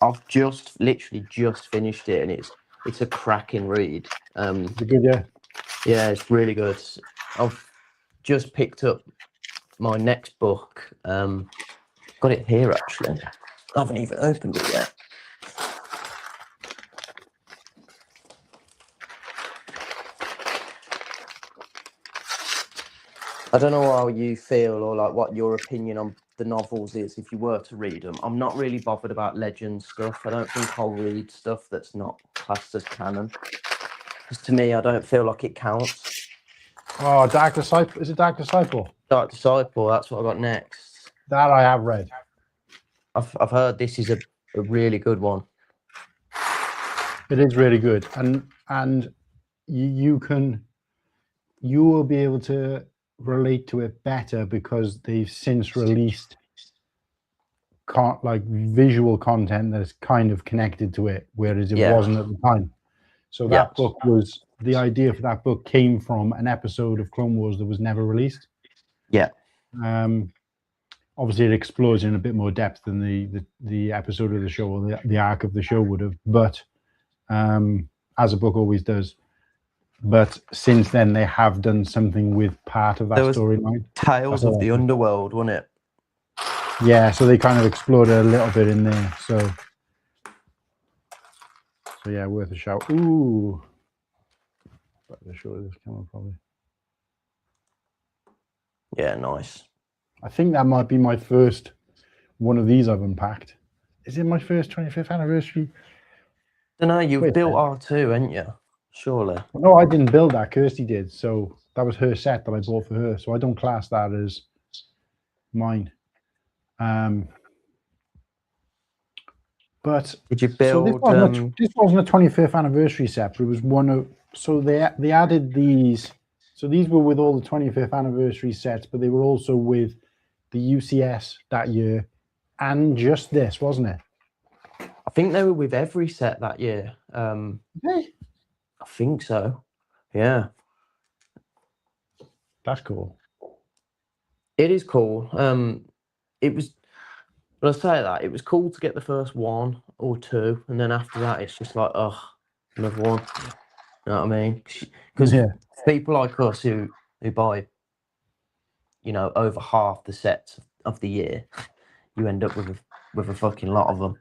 I've literally just finished it, and it's a cracking read. Is it good? Yeah. Yeah, it's really good. I've just picked up my next book. Got it here actually. I haven't even opened it yet. I don't know how you feel, or like what your opinion on the novels is if you were to read them. I'm not really bothered about legend stuff. I don't think I'll read stuff that's not classed as canon. Because to me, I don't feel like it counts. Oh, Dark Disciple. Is it Dark Disciple? Dark Disciple, that's what I got next. That I have read. I've heard this is a really good one. It is really good, and you will be able to relate to it better because they've since released like visual content that's kind of connected to it, whereas it wasn't at the time. So that book was, the idea for that book came from an episode of Clone Wars that was never released. Yeah. Obviously it explores in a bit more depth than the episode of the show or the arc of the show would have, but as a book always does. But since then they have done something with part of that storyline. Tales of the Underworld, wasn't it? Yeah, so they kind of explored it a little bit in there. So yeah, worth a shout. Ooh. Better show this camera probably. Yeah, nice. I think that might be my first one of these I've unpacked. Is it my first 25th anniversary? I don't know, you've built R2, haven't you? Surely. No, I didn't build that. Kirsty did. So that was her set that I bought for her. So I don't class that as mine. But did you build? So this wasn't a 25th anniversary set, but it was one of. So they added these. So these were with all the 25th anniversary sets, but they were also with the UCS that year, and just this, wasn't it? I think they were with every set that year. Hey? I think so. Yeah. That's cool. It is cool. It was. But I say that it was cool to get the first one or two, and then after that, it's just like, oh, another one. You know what I mean? Because people like us who buy, over half the sets of the year, you end up with a fucking lot of them.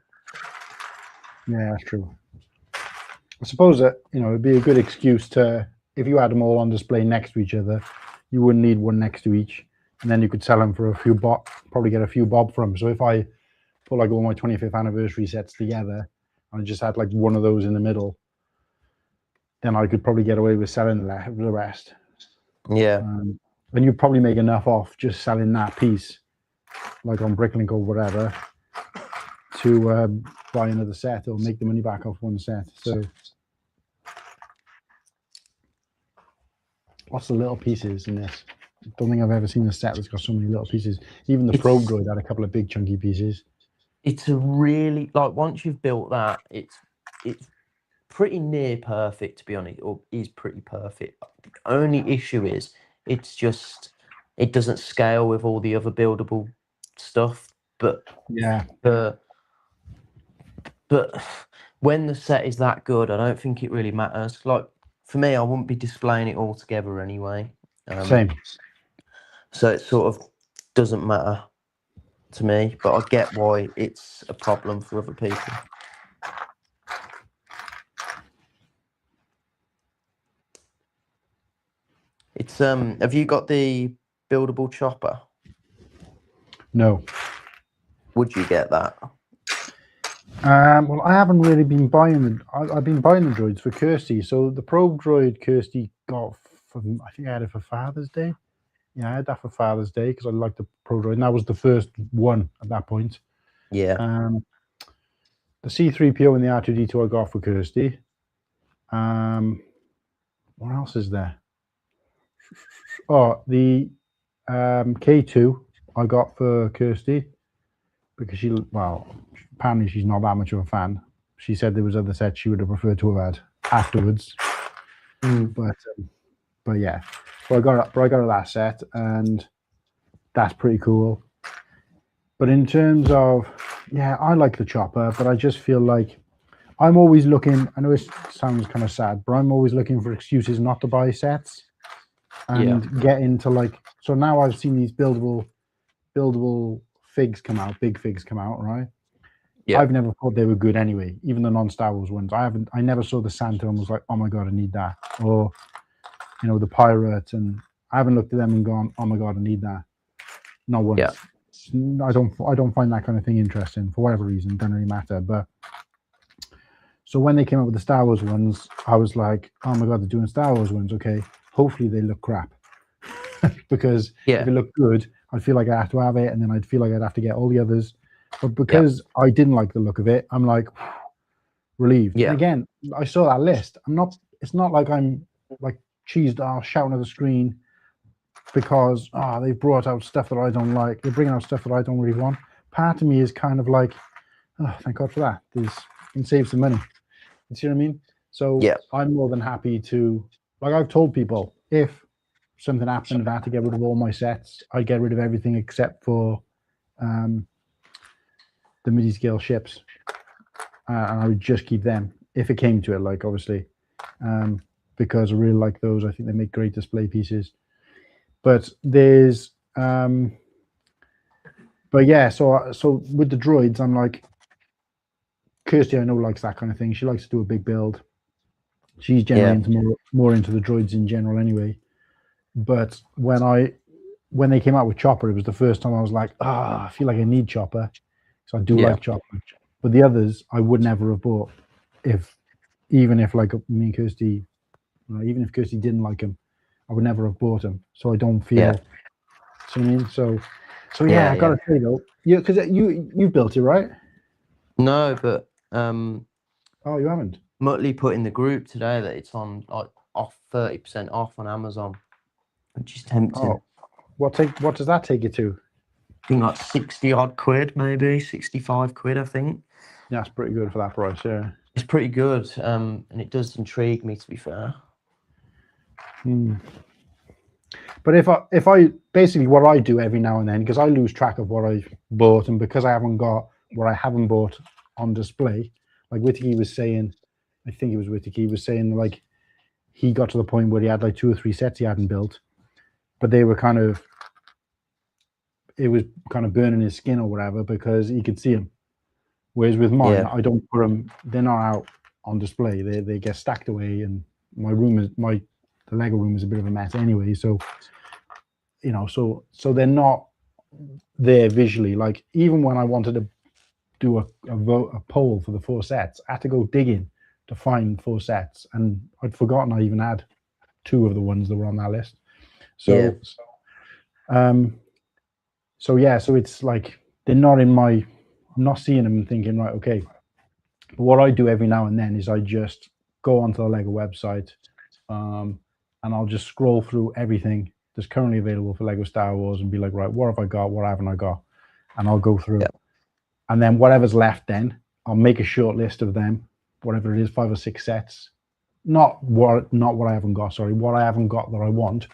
Yeah, that's true. I suppose that it'd be a good excuse to, if you had them all on display next to each other, you wouldn't need one next to each, and then you could sell them for a few bob, probably get a few bob from them. So if I put like all my 25th anniversary sets together, and I just had like one of those in the middle, then I could probably get away with selling the rest. Yeah. And you'd probably make enough off just selling that piece, like on Bricklink or whatever, to buy another set or make the money back off one set. So lots of little pieces in this. I don't think I've ever seen a set that's got so many little pieces. Even the probe droid had a couple of big chunky pieces. It's a really, like, once you've built that, it's pretty near perfect, to be honest, or is pretty perfect. The only issue is it doesn't scale with all the other buildable stuff. But yeah, but when the set is that good, I don't think it really matters. Like, for me, I wouldn't be displaying it all together anyway. Same. So it sort of doesn't matter to me, but I get why it's a problem for other people. It's have you got the buildable chopper? No. Would you get that? Well, I haven't really been buying them. I've been buying the droids for Kirsty. So the probe droid Kirsty got from, I think I had it for Father's Day. Yeah, I had that for Father's Day because I liked the probe droid, and that was the first one at that point. Yeah. The C-3PO and the R2-D2 I got for Kirsty. What else is there? Oh, the K2 I got for Kirsty because apparently she's not that much of a fan. She said there was other sets she would have preferred to have had afterwards. But yeah, so I got her that set, and that's pretty cool. But in terms of, I like the chopper, but I just feel like I'm always looking. I know it sounds kind of sad, but I'm always looking for excuses not to buy sets and get into like. So now I've seen these buildable figs come out, big figs come out, right? Yeah. I've never thought they were good anyway, even the non-Star Wars ones. I never saw the Santa and was like, oh my god, I need that. Or the pirate, and I haven't looked at them and gone, oh my god, I need that. Not once. Yeah. I don't find that kind of thing interesting for whatever reason. Doesn't really matter. But so when they came up with the Star Wars ones, I was like, oh my god, they're doing Star Wars ones. Okay, hopefully they look crap. Because if it looked good, I'd feel like I have to have it, and then I'd feel like I'd have to get all the others, But because I didn't like the look of it, I'm like relieved. Yeah. And again, I saw that list. It's not like I'm like cheesed off, shouting at the screen because they brought out stuff that I don't like. They're bringing out stuff that I don't really want. Part of me is kind of like, oh, thank God for that. Can save some money. You see what I mean? So I'm more than happy to, like I've told people, if something happened, if I had to get rid of all my sets, I'd get rid of everything except for the MIDI scale ships. And I would just keep them if it came to it, like obviously, because I really like those. I think they make great display pieces. But there's, but yeah, so with the droids, I'm like, Kirsty, I know likes that kind of thing. She likes to do a big build. She's generally into more into the droids in general anyway. But when they came out with Chopper, it was the first time I was like, I feel like I need Chopper. So I do like Chopper. But the others I would never have bought even if like me and Kirsty, even if Kirsty didn't like him, I would never have bought him. So I don't feel. So I mean, so yeah, I gotta say though, because you built it, right? No, but oh, you haven't. Muttley put in the group today that it's on off 30% off on Amazon, which is tempting. Oh, what does that take you to? I think like 60 odd quid, maybe 65 quid. I think. Yeah, that's pretty good for that price. Yeah, it's pretty good, and it does intrigue me, to be fair. But if I basically what I do every now and then, because I lose track of what I've bought, and because I haven't got what I haven't bought on display, like Whittaky was saying, I think it was Whittaky was saying like he got to the point where he had like 2 or 3 sets he hadn't built, but they were it was kind of burning his skin or whatever because he could see them. Whereas with mine, I don't put them; they're not out on display. They get stacked away, and my room is the Lego room is a bit of a mess anyway. So, so they're not there visually. Like even when I wanted to do a poll for the 4 sets, I had to go digging to find 4 sets, and I'd forgotten I even had 2 of the ones that were on that list. So, so it's like they're not in my. I'm not seeing them and thinking, right, okay. But what I do every now and then is I just go onto the Lego website, and I'll just scroll through everything that's currently available for Lego Star Wars and be like, right, what have I got? What haven't I got? And I'll go through. And then whatever's left, then I'll make a short list of them, whatever it is, 5 or 6 sets. Not what I haven't got. Sorry, what I haven't got that I want.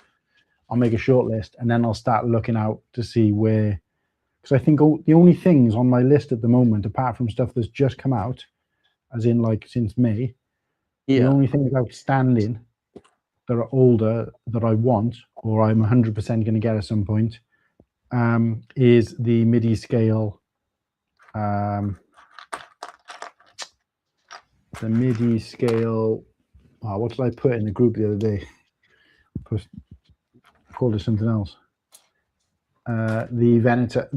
I'll make a short list, and then I'll start looking out to see where. Because I think the only things on my list at the moment, apart from stuff that's just come out, as in like since May, the only things outstanding that are older that I want, or I'm 100% going to get at some point, is the MIDI scale. The MIDI scale. Oh, what did I put in the group the other day? I called it something else. The Venator,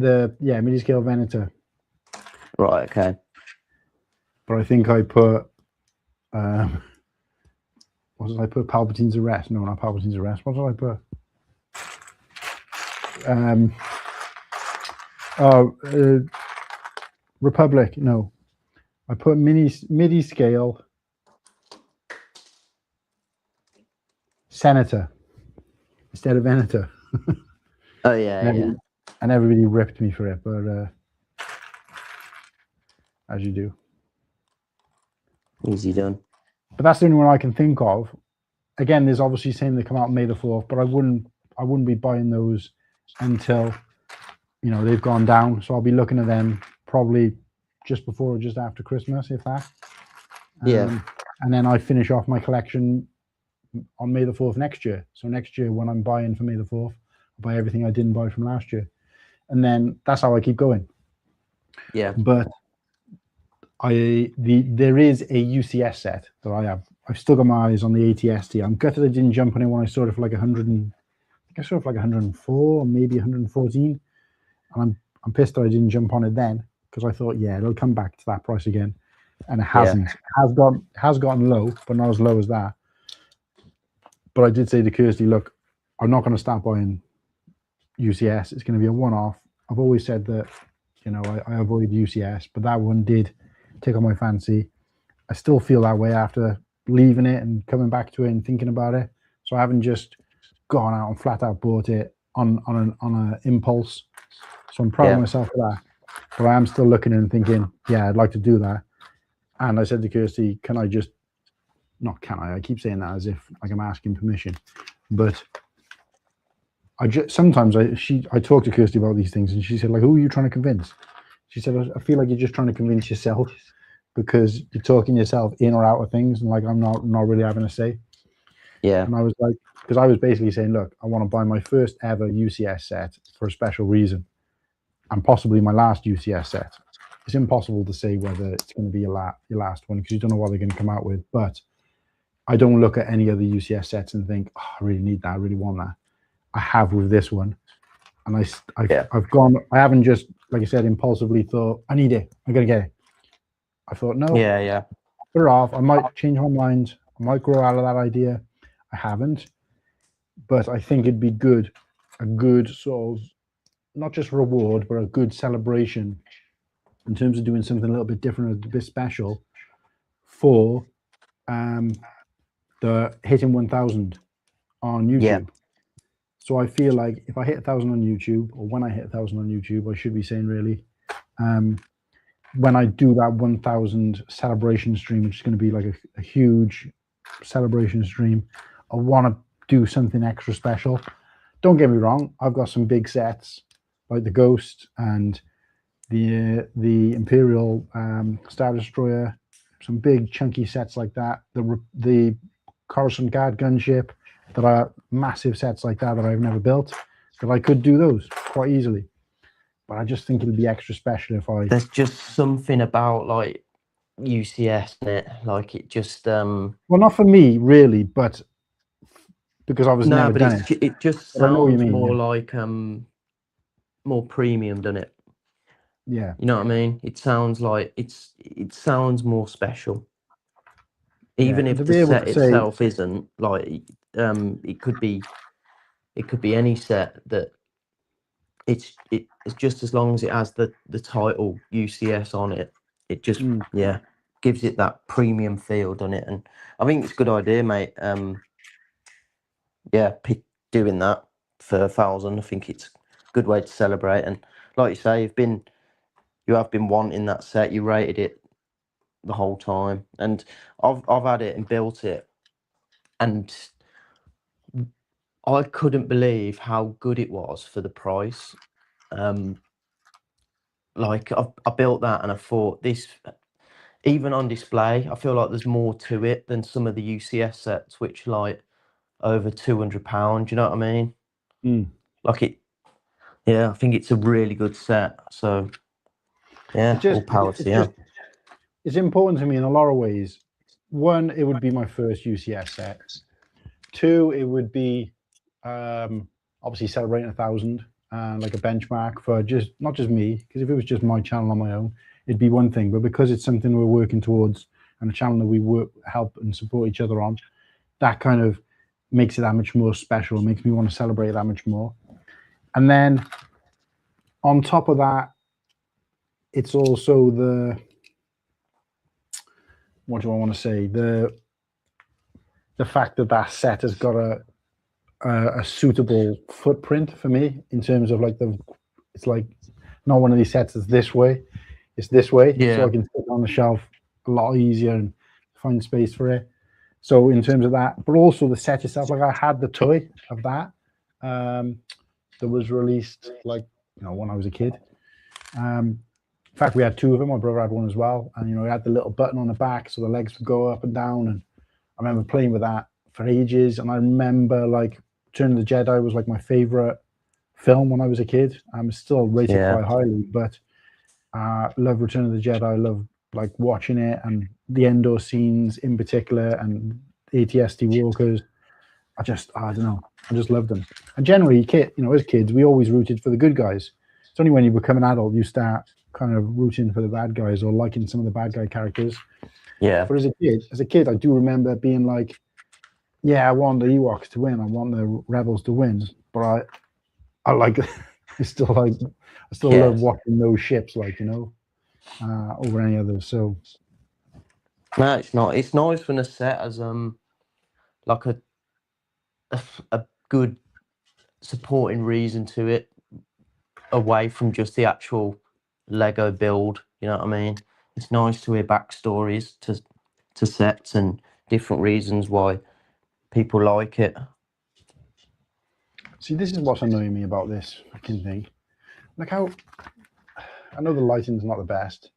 MIDI scale Venator. Right. Okay. But I think I put. What did I put? Palpatine's Arrest? No, not Palpatine's Arrest. What did I put? Republic. No, I put MIDI scale Senator instead of Venator. Oh yeah, and everybody ripped me for it, but as you do. Easy done. But that's the only one I can think of. Again, there's obviously saying they come out May the 4th, but I wouldn't be buying those until they've gone down. So I'll be looking at them probably just before or just after Christmas, if that. And then I finish off my collection on May the 4th next year. So next year, when I'm buying for May the 4th, I'll buy everything I didn't buy from last year, and then that's how I keep going. Yeah. But there is a UCS set that I have. I've still got my eyes on the ATST. I'm gutted I didn't jump on it when I saw it for like 100. I think I saw it for like 104 or maybe 114. And I'm pissed that I didn't jump on it then, because I thought, it'll come back to that price again, and it hasn't. It has gotten low, but not as low as that. But I did say to Kirsty, look, I'm not going to start buying UCS. It's going to be a one-off. I've always said that, you know, I avoid UCS, but that one did tickle my fancy. I still feel that way after leaving it and coming back to it and thinking about it. So I haven't just gone out and flat out bought it on an impulse. So I'm proud of myself for that. But I am still looking and thinking, yeah, I'd like to do that. And I said to Kirsty, can I just, not can I keep saying that as if like I'm asking permission, but sometimes I talk to Kirsty about these things and she said, like, who are you trying to convince? She said, I feel like you're just trying to convince yourself because you're talking yourself in or out of things, and like I'm not really having a say. Yeah. And I was like, because I was basically saying, look, I want to buy my first ever UCS set for a special reason, and possibly my last UCS set. It's impossible to say whether it's going to be your last one because you don't know what they're going to come out with. But I don't look at any other UCS sets and think, oh, I really need that, I really want that. I have with this one, and I've gone. I haven't just, like I said, impulsively thought I need it, I'm gonna get it. I thought, no, put it off. I might change my mind. I might grow out of that idea. I haven't, but I think it'd be good, a good sort of not just reward, but a good celebration in terms of doing something a little bit different, a bit special for the hitting 1,000 on YouTube. Yeah. So I feel like if I hit 1,000 on YouTube, or when I hit 1,000 on YouTube, I should be saying really, when I do that 1,000 celebration stream, which is going to be like a huge celebration stream, I want to do something extra special. Don't get me wrong, I've got some big sets like the Ghost and the Imperial Star Destroyer, some big chunky sets like that. The Coruscant Guard gunship, that are massive sets like that I've never built, that I could do those quite easily. But I just think it'd be extra special if I. There's just something about like UCS in it, like it just. Well, not for me really, but because I was never done it. It just sounds more like more premium, doesn't it? Yeah. You know what I mean? It sounds like it sounds more special. Even if the set itself isn't, like it could be any set that it's just as long as it has the title UCS on it, it just gives it that premium feel, doesn't it? And I think it's a good idea, mate. Doing that for 1,000, I think it's a good way to celebrate. And like you say, you have been wanting that set. You rated it the whole time, and I've had it and built it, and I couldn't believe how good it was for the price. Like I built that and I thought, this, even on display, I feel like there's more to it than some of the UCS sets, which like over £200. You know what I mean? Like it. Yeah, I think it's a really good set. So yeah, all power to you. It's important to me in a lot of ways. One, it would be my first UCS set. Two, it would be obviously celebrating 1,000 and like a benchmark for not just me, because if it was just my channel on my own, it'd be one thing. But because it's something we're working towards and a channel that we help and support each other on, that kind of makes it that much more special. It makes me want to celebrate that much more. And then on top of that, it's also what do I want to say? The fact that set has got a suitable footprint for me in terms of like it's like not one of these sets that's this way, it's this way. Yeah. So I can put it on the shelf a lot easier and find space for it. So in terms of that, but also the set itself, like I had the toy of that that was released like, when I was a kid. In fact, we had two of them. My brother had one as well, and it had the little button on the back so the legs would go up and down. And I remember playing with that for ages. And I remember like Return of the Jedi was like my favorite film when I was a kid. I'm still rated quite highly, but love Return of the Jedi. I love like watching it, and the Endor scenes in particular, and ATST walkers. I don't know. I just loved them. And generally, as kids, we always rooted for the good guys. It's only when you become an adult you start kind of rooting for the bad guys or liking some of the bad guy characters. Yeah. But as a kid, I do remember being like, yeah, I want the Ewoks to win. I want the Rebels to win. But I like It's still like, I still love watching those ships, like, you know, over any others. So no, it's not. It's nice when a set has like a good supporting reason to it, away from just the actual Lego build. You know what I mean? It's nice to hear backstories to sets and different reasons why people like it. see, this is what's annoying me about this fucking thing. Like how, I know the lighting's not the best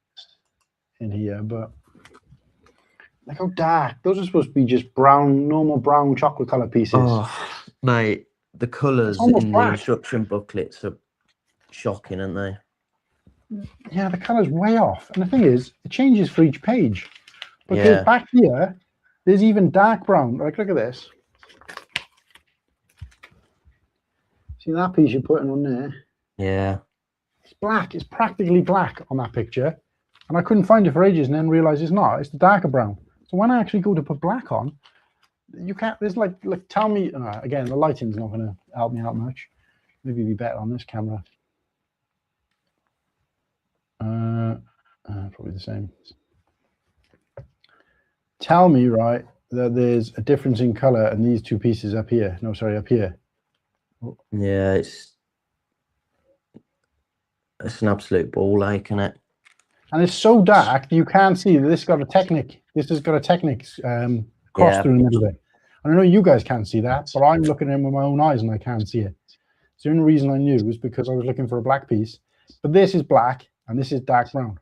in here, but like how dark. Those are supposed to be just brown, normal brown chocolate color pieces. Oh, mate, the colours in the instruction booklets are shocking, aren't they? Yeah, the color's way off. And the thing is, it changes for each page. Because back here, there's even dark brown. Like, look at this. See that piece you're putting on there? Yeah. It's black. It's practically black on that picture. And I couldn't find it for ages and then realize it's not. It's the darker brown. So when I actually go to put black on, you can't, there's like tell me, again, the lighting's not going to help me out much. Maybe it'd be better on this camera. Probably the same. Tell me, right, that there's a difference in color in these two pieces up here. No, sorry, up here. Yeah, it's an absolute ball ache, isn't it? And it's so dark you can't see that this has got a Technic. This has got a Technic cross through the middle of it. And I know you guys can't see that, but I'm looking at it with my own eyes and I can't see it. So the only reason I knew was because I was looking for a black piece. But this is black and this is dark brown.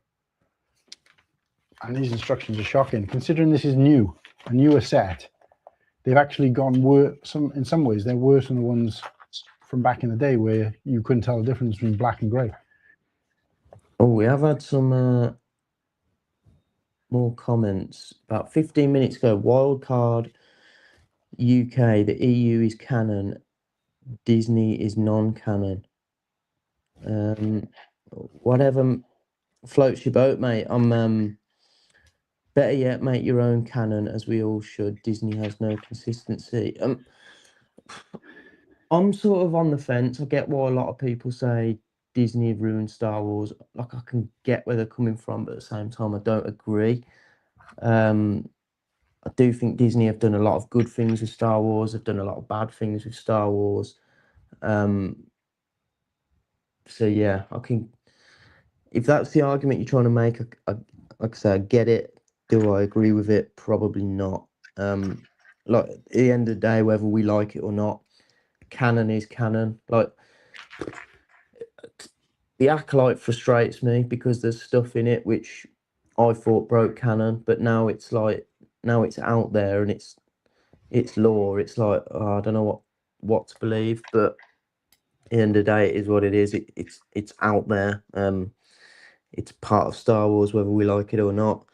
And these instructions are shocking. Considering this is new, a newer set, they've actually gone worse. In some ways, they're worse than the ones from back in the day where you couldn't tell the difference between black and grey. Oh, we have had some more comments. About 15 minutes ago, Wildcard UK, the EU is canon, Disney is non-canon. Whatever floats your boat, mate. I'm better yet, make your own canon, as we all should. Disney has no consistency. I'm sort of on the fence. I get why a lot of people say Disney have ruined Star Wars. Like, I can get where they're coming from, but at the same time, I don't agree. I do think Disney have done a lot of good things with Star Wars. They've done a lot of bad things with Star Wars. So yeah, I can. If that's the argument you're trying to make, like I say, I get it. Do I agree with it? Probably not. Like, at the end of the day, whether we like it or not, canon is canon. Like, the Acolyte frustrates me because there's stuff in it which I thought broke canon, but now it's out there and it's lore. It's like, oh, I don't know what to believe, but at the end of the day, it is what it is. It's out there. It's part of Star Wars, whether we like it or not.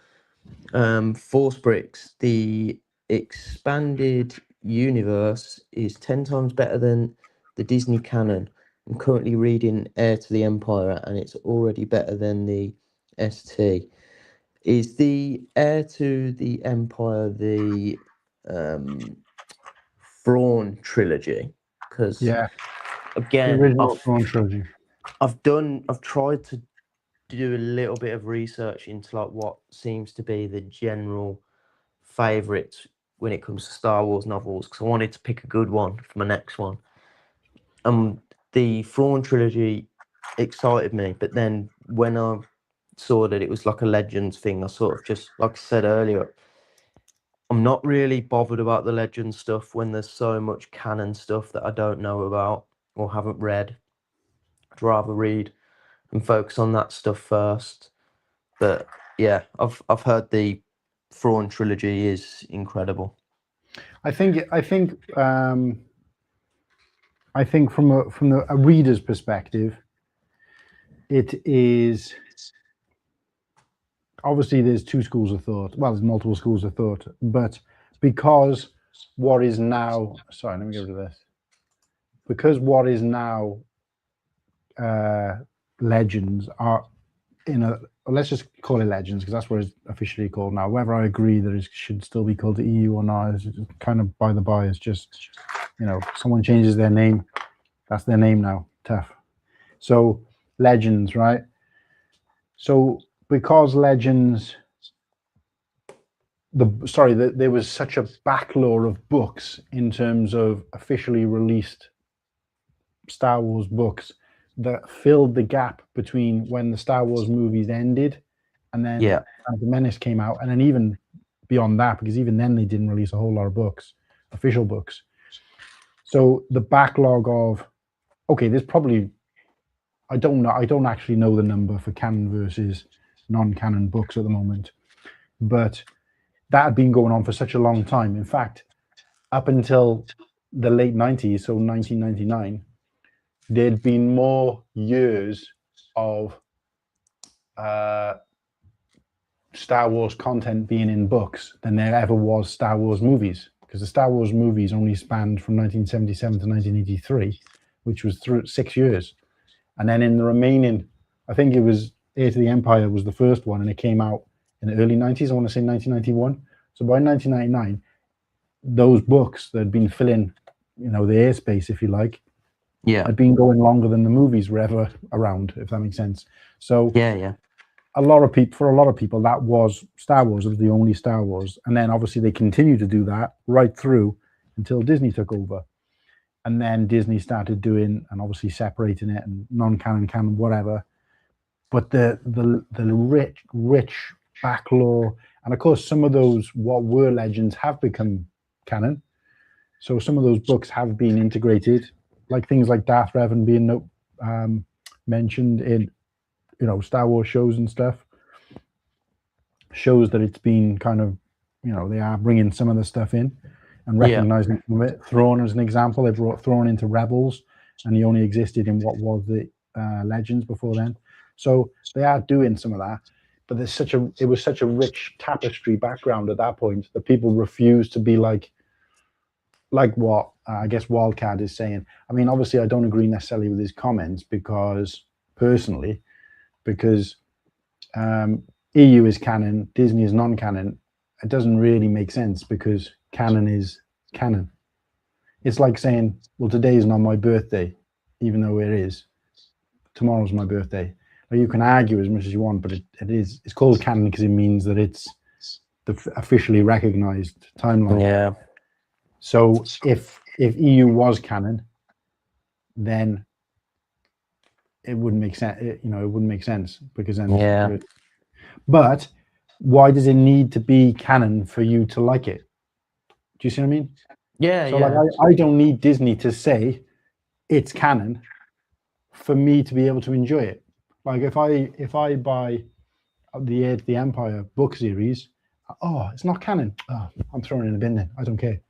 Force Bricks, the expanded universe is 10 times better than the Disney canon. I'm currently reading Heir to the Empire, and it's already better than the ST. Is the Heir to the Empire the Thrawn trilogy? Because again, the original Thrawn trilogy. I've tried to do a little bit of research into like what seems to be the general favourites when it comes to Star Wars novels, because I wanted to pick a good one for my next one. The Thrawn trilogy excited me, but then when I saw that it was like a Legends thing, I sort of just, like I said earlier, I'm not really bothered about the Legends stuff when there's so much canon stuff that I don't know about or haven't read. I'd rather read and focus on that stuff first. But yeah, I've heard the Thrawn trilogy is incredible. I think from a reader's perspective, it is obviously there's two schools of thought. Well, there's multiple schools of thought, but because what is now, sorry, let me get rid of this. Because what is now Legends are let's just call it Legends because that's what it's officially called now. Whether I agree that it should still be called the EU or not is kind of by the by. It's just, someone changes their name, that's their name now. Tough. So Legends, right? So because Legends, there was such a backlog of books in terms of officially released Star Wars books that filled the gap between when the Star Wars movies ended and then the Menace came out, and then even beyond that, because even then they didn't release a whole lot of books, official books. So the backlog of, okay, there's probably, I don't actually know the number for canon versus non-canon books at the moment, but that had been going on for such a long time. In fact, up until the late 90s, so 1999, there'd been more years of Star Wars content being in books than there ever was Star Wars movies, because the Star Wars movies only spanned from 1977 to 1983, which was through 6 years. And then in the remaining, I think it was Heir to the Empire was the first one, and it came out in the early 90s. I want to say 1991. So by 1999, those books that had been filling, the airspace, if you like, had been going longer than the movies were ever around, if that makes sense. So for a lot of people, that was Star Wars. It was the only Star Wars. And then obviously they continued to do that right through until Disney took over. And then Disney started doing, and obviously separating it, and non-canon, canon, whatever. But the rich backlore, and of course some of those what were Legends have become canon. So some of those books have been integrated, like things like Darth Revan being mentioned in, Star Wars shows and stuff. Shows that it's been kind of, they are bringing some of the stuff in and recognizing some of it. Thrawn as an example, they brought Thrawn into Rebels, and he only existed in what was the Legends before then. So they are doing some of that, but it was such a rich tapestry background at that point that people refused to be like what I guess Wildcard is saying. I mean, obviously, I don't agree necessarily with his comments because EU is canon, Disney is non-canon. It doesn't really make sense because canon is canon. It's like saying, well, today is not my birthday, even though it is. Tomorrow's my birthday. Now, you can argue as much as you want, but it's called canon because it means that it's the officially recognized timeline. Yeah. So if EU was canon, then it wouldn't make sense. It wouldn't make sense because then. But why does it need to be canon for you to like it? Do you see what I mean? Yeah. So like, I don't need Disney to say it's canon for me to be able to enjoy it. Like if I buy the Heir to the Empire book series, it's not canon. Oh, I'm throwing it in the bin then. I don't care.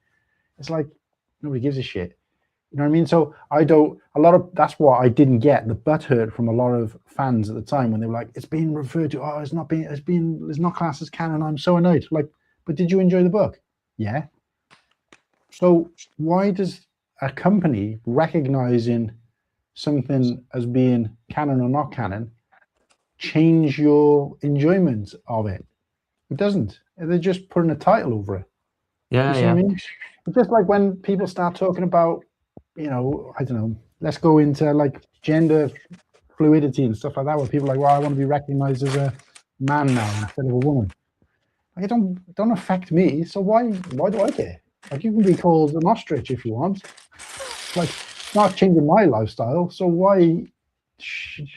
It's like nobody gives a shit. You know what I mean? So that's what I didn't get the butthurt from a lot of fans at the time when they were like, it's being referred to, it's not classed as canon. I'm so annoyed. Like, but did you enjoy the book? Yeah. So why does a company recognizing something as being canon or not canon change your enjoyment of it? It doesn't. They're just putting a title over it. Yeah. You see what I mean? It's just like when people start talking about, I don't know, let's go into like gender fluidity and stuff like that, where people are like, well, I want to be recognized as a man now instead of a woman. Like, it don't affect me. So why do I care? Like, you can be called an ostrich if you want. Like, it's not changing my lifestyle. So why should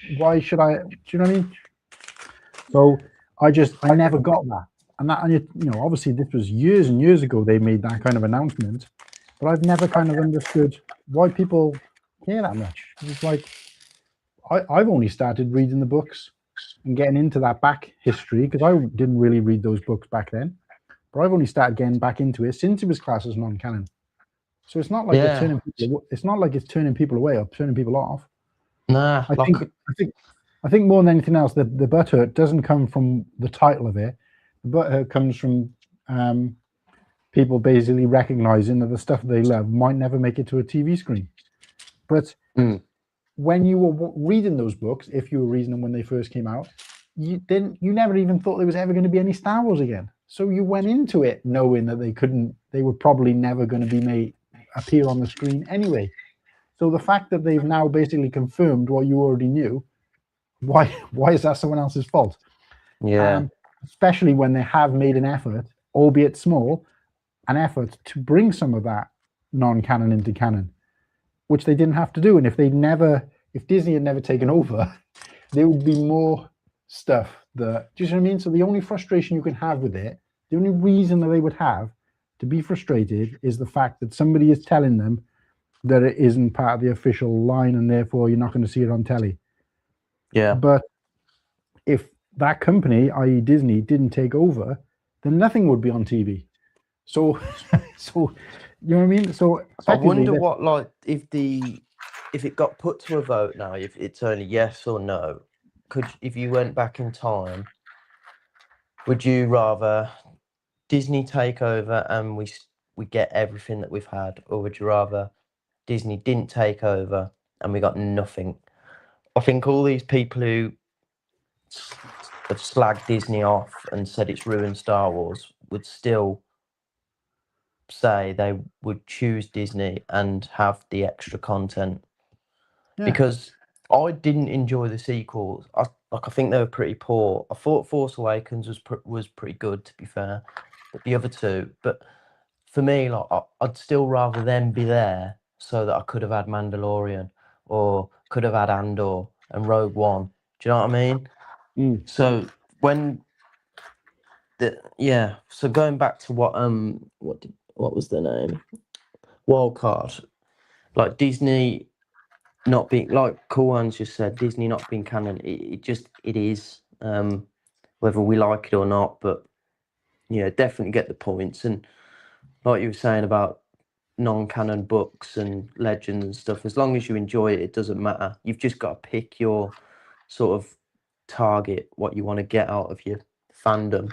I? Do you know what I mean? So I never got that. And obviously this was years and years ago they made that kind of announcement, but I've never kind of understood why people care that much. It's like, I've only started reading the books and getting into that back history because I didn't really read those books back then, but I've only started getting back into it since it was classed as non-canon. So it's not like it's not like it's turning people away or turning people off. Nah, I think more than anything else, the butthurt doesn't come from the title of it. The butthurt comes from people basically recognizing that the stuff they love might never make it to a TV screen. But when you were reading those books, if you were reading them when they first came out, you never even thought there was ever going to be any Star Wars again. So you went into it knowing that they were probably never going to be appear on the screen anyway. So the fact that they've now basically confirmed what you already knew, why is that someone else's fault? Yeah. Especially when they have made an effort, albeit small, an effort to bring some of that non-canon into canon, which they didn't have to do. And if Disney had never taken over, there would be more stuff that, do you see what I mean? So the only frustration you can have with it, the only reason that they would have to be frustrated is the fact that somebody is telling them that it isn't part of the official line and therefore you're not going to see it on telly. Yeah. But if that company, i.e. Disney, didn't take over, then nothing would be on TV. So you know what I mean? So I wonder what, like, if it got put to a vote now, if it's only yes or no, if you went back in time, would you rather Disney take over and we get everything that we've had, or would you rather Disney didn't take over and we got nothing? I think all these people who have slagged Disney off and said it's ruined Star Wars would still say they would choose Disney and have the extra content. Yeah. Because I didn't enjoy the sequels. I think they were pretty poor. I thought Force Awakens was pretty good, to be fair, but the other two. But for me, like, I'd still rather them be there so that I could have had Mandalorian or could have had Andor and Rogue One. Do you know what I mean? So so going back to what was the name? Wildcard. Like Disney not being, like Coolhan's just said, Disney not being canon, it is, whether we like it or not, but yeah, definitely get the points. And like you were saying about non-canon books and legends and stuff, as long as you enjoy it, it doesn't matter. You've just got to pick your sort of target, what you want to get out of your fandom.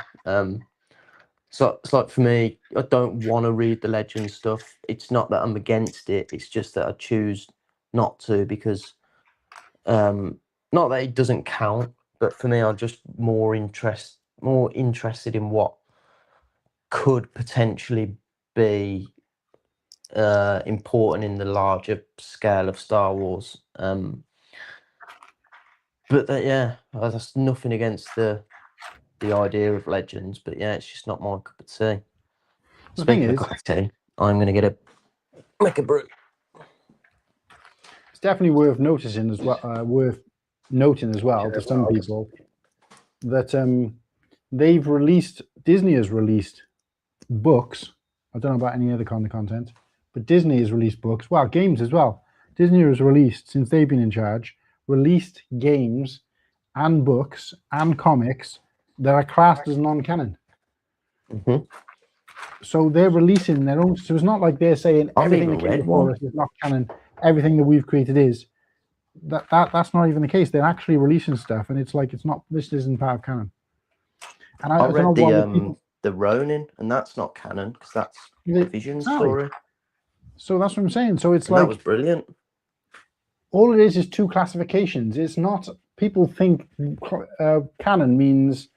So it's like, for me, I don't want to read the legend stuff. It's not that I'm against it, it's just that I choose not to, because not that it doesn't count, but for me, I'm just more interested in what could potentially be important in the larger scale of Star Wars. But that's nothing against the idea of legends, but yeah, it's just not my cup of tea. Speaking of cup of tea, I'm going to make a brew. It's definitely worth noting as well to some people that Disney has released books. I don't know about any other kind of content, but Disney has released books. Well, games as well. Disney has released, since they've been in charge, released games and books and comics that are classed as non-canon. Mm-hmm. So they're releasing their own. So it's not like they're saying everything that came before us is not canon. Everything that we've created is. That's not even the case. They're actually releasing stuff, and it's like, it's not. This isn't part of canon. And I read the Ronin, and that's not canon because that's the Vision story. So that's what I'm saying. So it's that was brilliant. All it is two classifications. It's not. People think canon means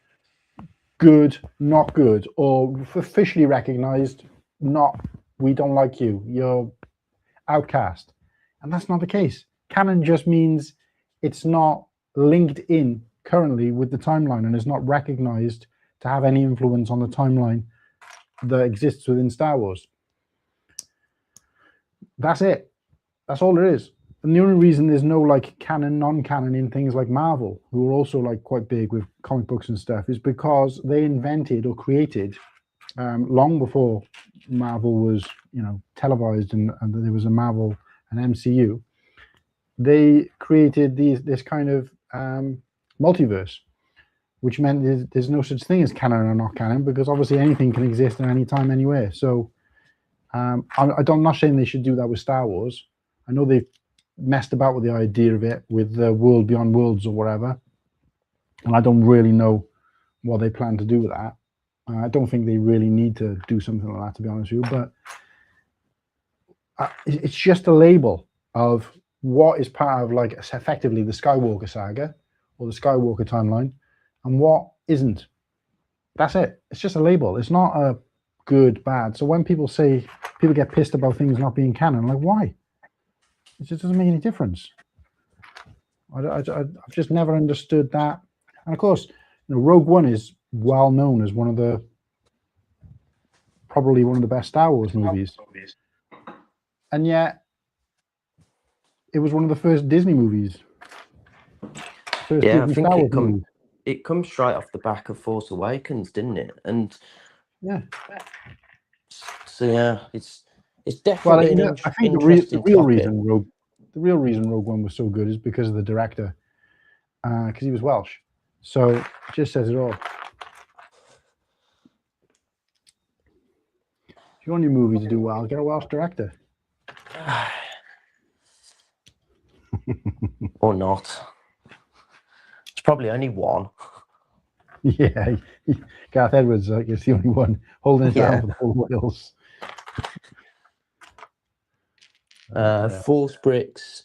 good, not good, or officially recognized, not, we don't like you, you're outcast. And that's not the case. Canon just means it's not linked in currently with the timeline and is not recognized to have any influence on the timeline that exists within Star Wars. That's it. That's all it is. And the only reason there's no like canon, non-canon in things like Marvel, who are also like quite big with comic books and stuff, is because they invented or created, long before Marvel was, televised and there was a Marvel and MCU, they created this kind of multiverse, which meant there's no such thing as canon or not canon, because obviously anything can exist at any time, anywhere. So I'm not saying they should do that with Star Wars. I know they've messed about with the idea of it with the World Beyond Worlds or whatever, and I don't really know what they plan to do with that. I don't think they really need to do something like that, to be honest with you, but it's just a label of what is part of, like, effectively the Skywalker saga or the Skywalker timeline and what isn't. That's it. It's just a label. It's not a good, bad. So when people get pissed about things not being canon, I'm like, why? It just doesn't make any difference. I've just never understood that. And of course, Rogue One is well known as probably one of the best Star Wars movies, and yet it was one of the first Disney movies. I think it comes straight off the back of Force Awakens, didn't it? And yeah, so yeah, it's definitely an I think interesting the real reason Rogue One was so good is because of the director, because he was Welsh. So it just says it all. If you want your movie to do well, get a Welsh director. Or not. It's probably only one. Yeah, Gareth Edwards is the only one holding it down for the whole Wales. Force Bricks.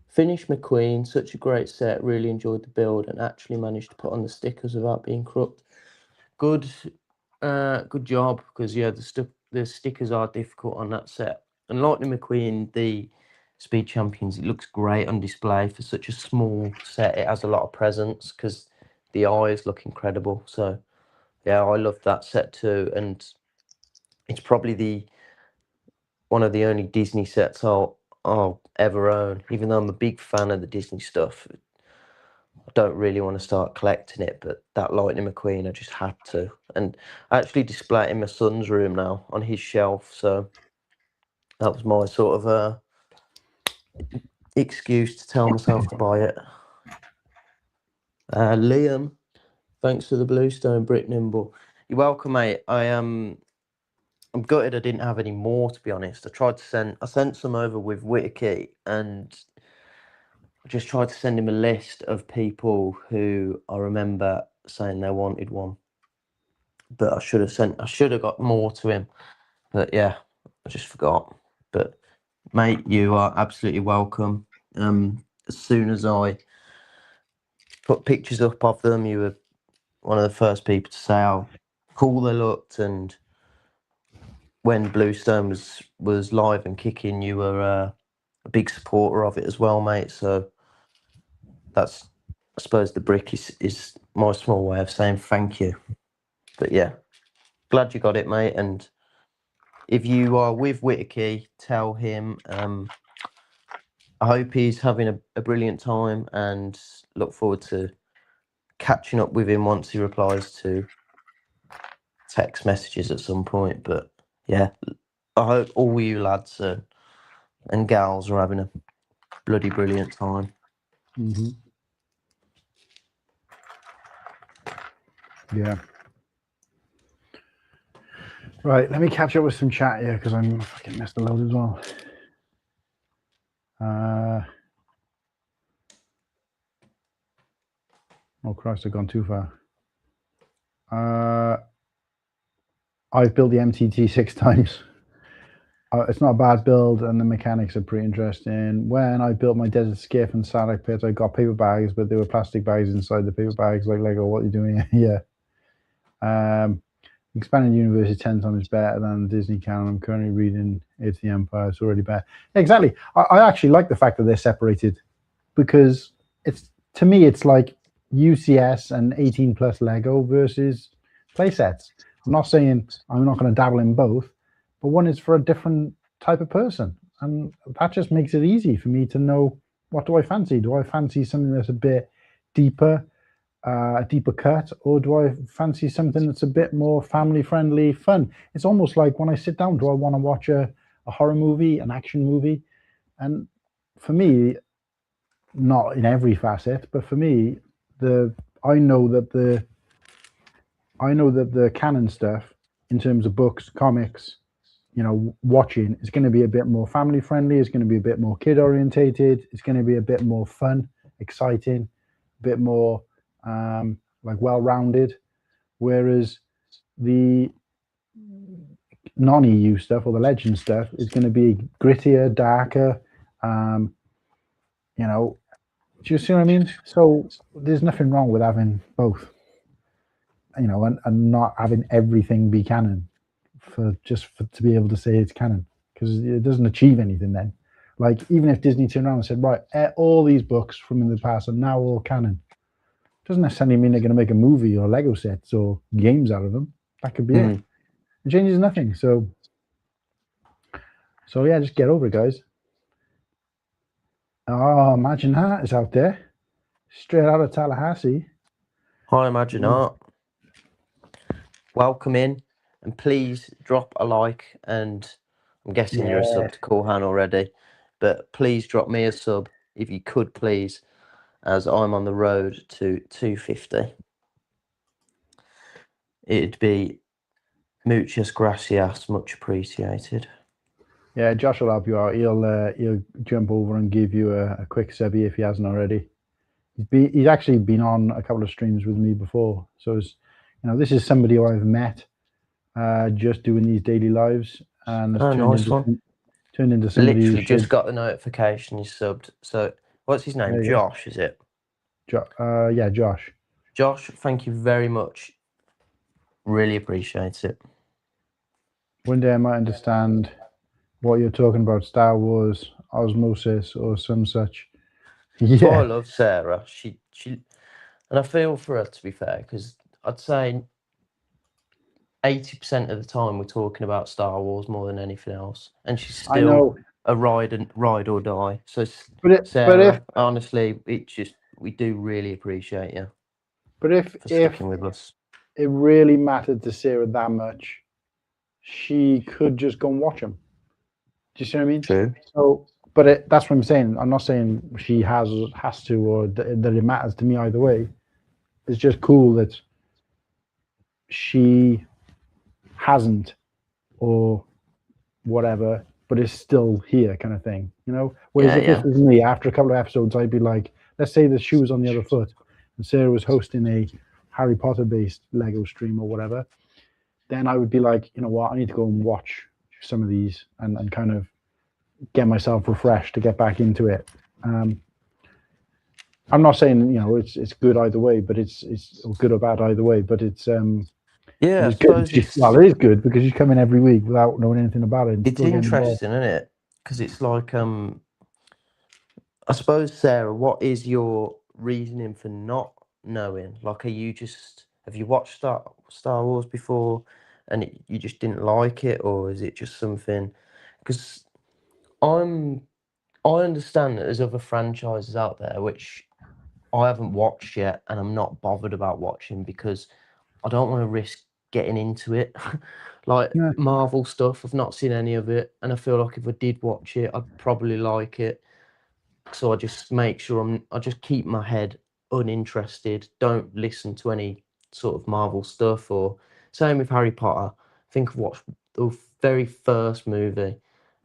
Finished McQueen, such a great set. Really enjoyed the build and actually managed to put on the stickers without being crooked. Good job, because the stickers are difficult on that set. And Lightning McQueen, the Speed Champions, it looks great on display for such a small set. It has a lot of presence because the eyes look incredible. So yeah, I love that set too, and it's probably one of the only Disney sets I'll ever own. Even though I'm a big fan of the Disney stuff, I don't really want to start collecting it, but that Lightning McQueen, I just had to. And I actually display it in my son's room now on his shelf. So that was my sort of excuse to tell myself to buy it. Liam, thanks for the Bluestone Brick Nimble. You're welcome, mate. I'm gutted I didn't have any more, to be honest. I sent some over with Whittaky, and I just tried to send him a list of people who I remember saying they wanted one. But I should have got more to him. But yeah, I just forgot. But mate, you are absolutely welcome. As soon as I put pictures up of them, you were one of the first people to say how cool they looked, and when Bluestone was live and kicking, you were a big supporter of it as well, mate. So that's, I suppose, the brick is my small way of saying thank you. But yeah, glad you got it, mate. And if you are with Whittaky, tell him I hope he's having a brilliant time, and look forward to catching up with him once he replies to text messages at some point. But yeah, I hope all you lads and gals are having a bloody brilliant time. Mm-hmm. Yeah. Right, let me catch up with some chat here because I'm fucking missed a load as well. Oh Christ, I've gone too far. I've built the MTT 6 times. It's not a bad build, and the mechanics are pretty interesting. When I built my Desert Skiff and Sarlacc Pit, I got paper bags, but there were plastic bags inside the paper bags. Like Lego, what are you doing here? Yeah. Expanded universe is 10 times better than Disney canon. I'm currently reading It's the Empire. It's already better. Exactly. I actually like the fact that they're separated, because to me it's like UCS and 18 plus Lego versus playsets. I'm not saying I'm not going to dabble in both, but one is for a different type of person, and that just makes it easy for me to know, what do I fancy? Do I fancy something that's a bit deeper, a deeper cut, or do I fancy something that's a bit more family friendly, fun? It's almost like when I sit down, do I want to watch a horror movie, an action movie? And for me, not in every facet, but for me, I know that the canon stuff, in terms of books, comics, watching, is going to be a bit more family friendly. It's going to be a bit more kid orientated. It's going to be a bit more fun, exciting, a bit more like well-rounded. Whereas the non-EU stuff, or the legend stuff, is going to be grittier, darker. Do you see what I mean? So there's nothing wrong with having both, and not having everything be canon to be able to say it's canon, because it doesn't achieve anything then. Like, even if Disney turned around and said, right, all these books from in the past are now all canon, doesn't necessarily mean they're going to make a movie or Lego sets or games out of them. That could be it. It changes nothing. So yeah, just get over it, guys. Oh, Imagine Art is out there, straight out of Tallahassee. Hi, Imagine Art. Welcome in, and please drop a like. And I'm guessing you're a sub to Corhan already, but please drop me a sub if you could, please, as I'm on the road to 250. It'd be muchas gracias, much appreciated. Yeah, Josh will help you out. He'll jump over and give you a quick subby if he hasn't already. He's actually been on a couple of streams with me before, so this is somebody who I've met just doing these daily lives, and it's turned into somebody. Literally just got the notification he's subbed. So what's his name? Josh, is it? Yeah, Josh. Josh, thank you very much. Really appreciate it. One day I might understand what you're talking about, Star Wars, osmosis, or some such. Yeah. So I love Sarah. She, and I feel for her, to be fair, because I'd say 80% of the time we're talking about Star Wars more than anything else, and she's still a ride or die. So Sarah, honestly, we do really appreciate you. But if sticking with us, it really mattered to Sarah that much, she could just go and watch them. Do you see what I mean? True. So, but that's what I'm saying. I'm not saying she has to, or that it matters to me either way. It's just cool that she hasn't, or whatever, but is still here, kind of thing. Whereas if this was me, after a couple of episodes, I'd be like, let's say the shoe was on the other foot, and Sarah was hosting a Harry Potter based Lego stream or whatever, then I would be like, you know what, I need to go and watch some of these and kind of get myself refreshed to get back into it. I'm not saying it's good either way, but it's good or bad either way. But it's yeah, it's good. Well, it is good because you come in every week without knowing anything about it. It's interesting, isn't it? Because it's like I suppose, Sarah, what is your reasoning for not knowing? Like, have you watched Star Wars before and you just didn't like it, or is it just something? Because I understand that there's other franchises out there which I haven't watched yet, and I'm not bothered about watching because I don't want to risk getting into it. Marvel stuff, I've not seen any of it, and I feel like if I did watch it, I'd probably like it. So I just make sure I just keep my head uninterested. Don't listen to any sort of Marvel stuff, or same with Harry Potter. I think I've watched the very first movie,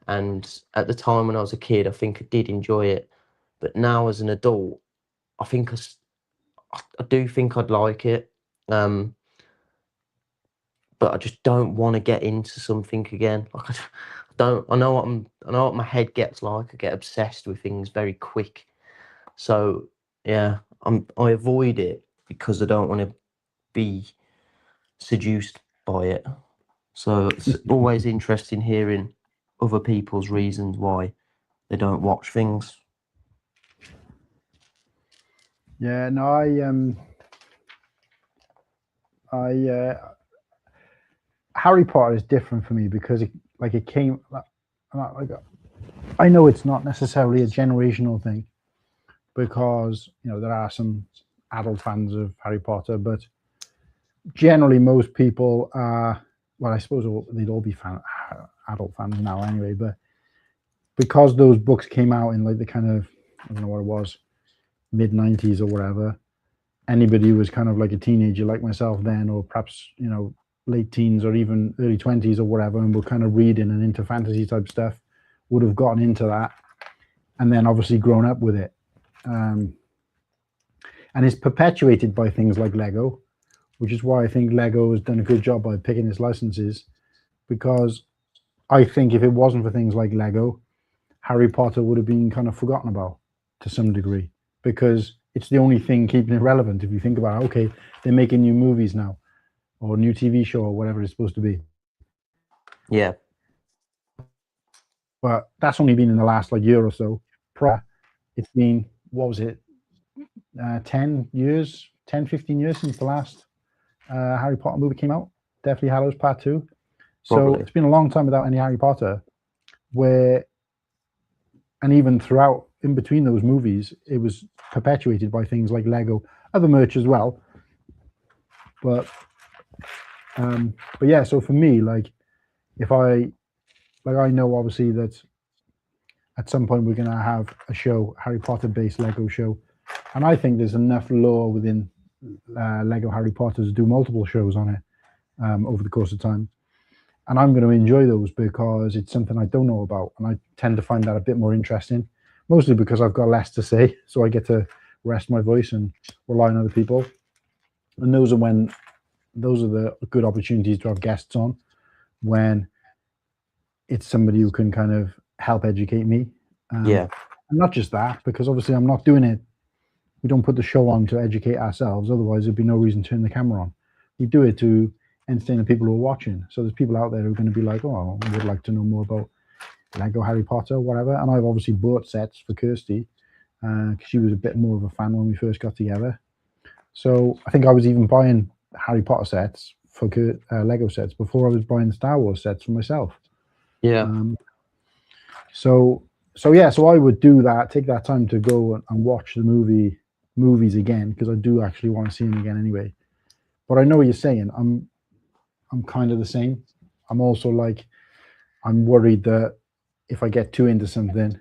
and at the time when I was a kid, I think I did enjoy it. But now as an adult, I think I do think I'd like it. But I just don't want to get into something again. Like I know what my head gets like. I get obsessed with things very quick. So yeah, I avoid it because I don't want to be seduced by it. So it's always interesting hearing other people's reasons why they don't watch things. Yeah, no, Harry Potter is different for me because it came like I know it's not necessarily a generational thing because there are some adult fans of Harry Potter, but generally most people are, well, I suppose they'd all be adult fans now anyway, but because those books came out in like the kind of, I don't know what it was, mid-90s or whatever, anybody who was kind of like a teenager like myself then, or perhaps late teens or even early 20s or whatever, and were kind of reading and into fantasy type stuff, would have gotten into that and then obviously grown up with it. And it's perpetuated by things like Lego, which is why I think Lego has done a good job by picking its licenses, because I think if it wasn't for things like Lego, Harry Potter would have been kind of forgotten about to some degree, because it's the only thing keeping it relevant. If you think about it, okay, they're making new movies now, or new TV show, or whatever it's supposed to be. Yeah. but that's only been in the last like year or so. It's been, what was it, 10 years, 10, 15 years since the last Harry Potter movie came out. Deathly Hallows Part 2. So Probably. it's been a long time without any Harry Potter, and even throughout, in between those movies, it was perpetuated by things like Lego, other merch as well. But yeah, so for me, like, if I know obviously that at some point we're going to have a show, Harry Potter based Lego show, and I think there's enough lore within Lego Harry Potter to do multiple shows on it over the course of time. And I'm going to enjoy those because it's something I don't know about, and I tend to find that a bit more interesting, mostly because I've got less to say, so I get to rest my voice and rely on other people. And those are the good opportunities to have guests on, when it's somebody who can kind of help educate me. Yeah. And not just that, because obviously I'm not doing it. We don't put the show on to educate ourselves. Otherwise, there'd be no reason to turn the camera on. We do it to entertain the people who are watching. So there's people out there who are going to be like, oh, I would like to know more about Lego Harry Potter, whatever. And I've obviously bought sets for Kirsty because she was a bit more of a fan when we first got together. So I think I was even buying Harry Potter sets for Lego sets before I was buying Star Wars sets for myself. Yeah. So I would do that, take that time to go and watch the movies again, because I do actually want to see them again anyway. But I know what you're saying. I'm kind of the same. I'm also like, I'm worried that if I get too into something,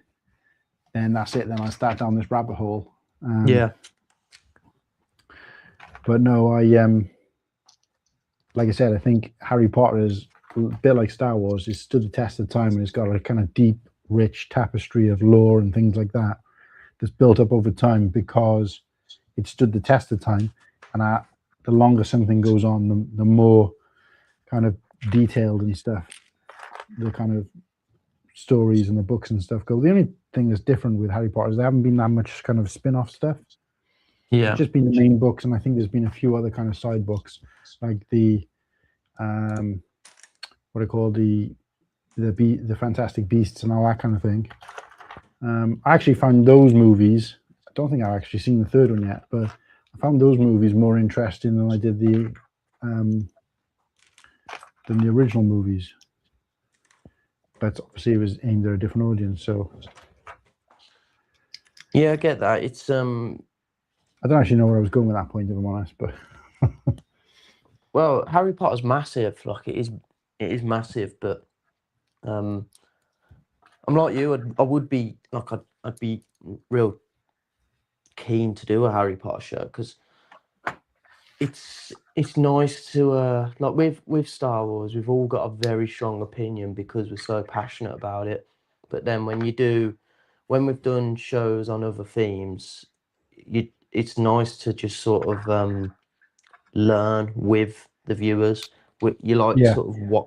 then that's it. Then I start down this rabbit hole. Yeah. But no, like I said, I think Harry Potter is a bit like Star Wars. It's stood the test of time, and it's got a kind of deep, rich tapestry of lore and things like that that's built up over time because it stood the test of time. And the longer something goes on, the more kind of detailed and stuff the kind of stories and the books and stuff go. The only thing that's different with Harry Potter is there haven't been that much kind of spin-off stuff. Yeah. It's just been the main books, and I think there's been a few other kind of side books, like the what I call the Fantastic Beasts and all that kind of thing. I actually found those movies. I don't think I've actually seen the third one yet, but I found those movies more interesting than I did the original movies. But obviously, it was aimed at a different audience. So yeah, I get that. It's I don't actually know where I was going with that point, if I'm honest. But well, Harry Potter's massive. Like, it is massive. But I'm like you. I would be like, I'd be real keen to do a Harry Potter show, because it's nice to like with Star Wars, we've all got a very strong opinion because we're so passionate about it. But then when we've done shows on other themes, it's nice to just sort of learn with the viewers. You like sort of what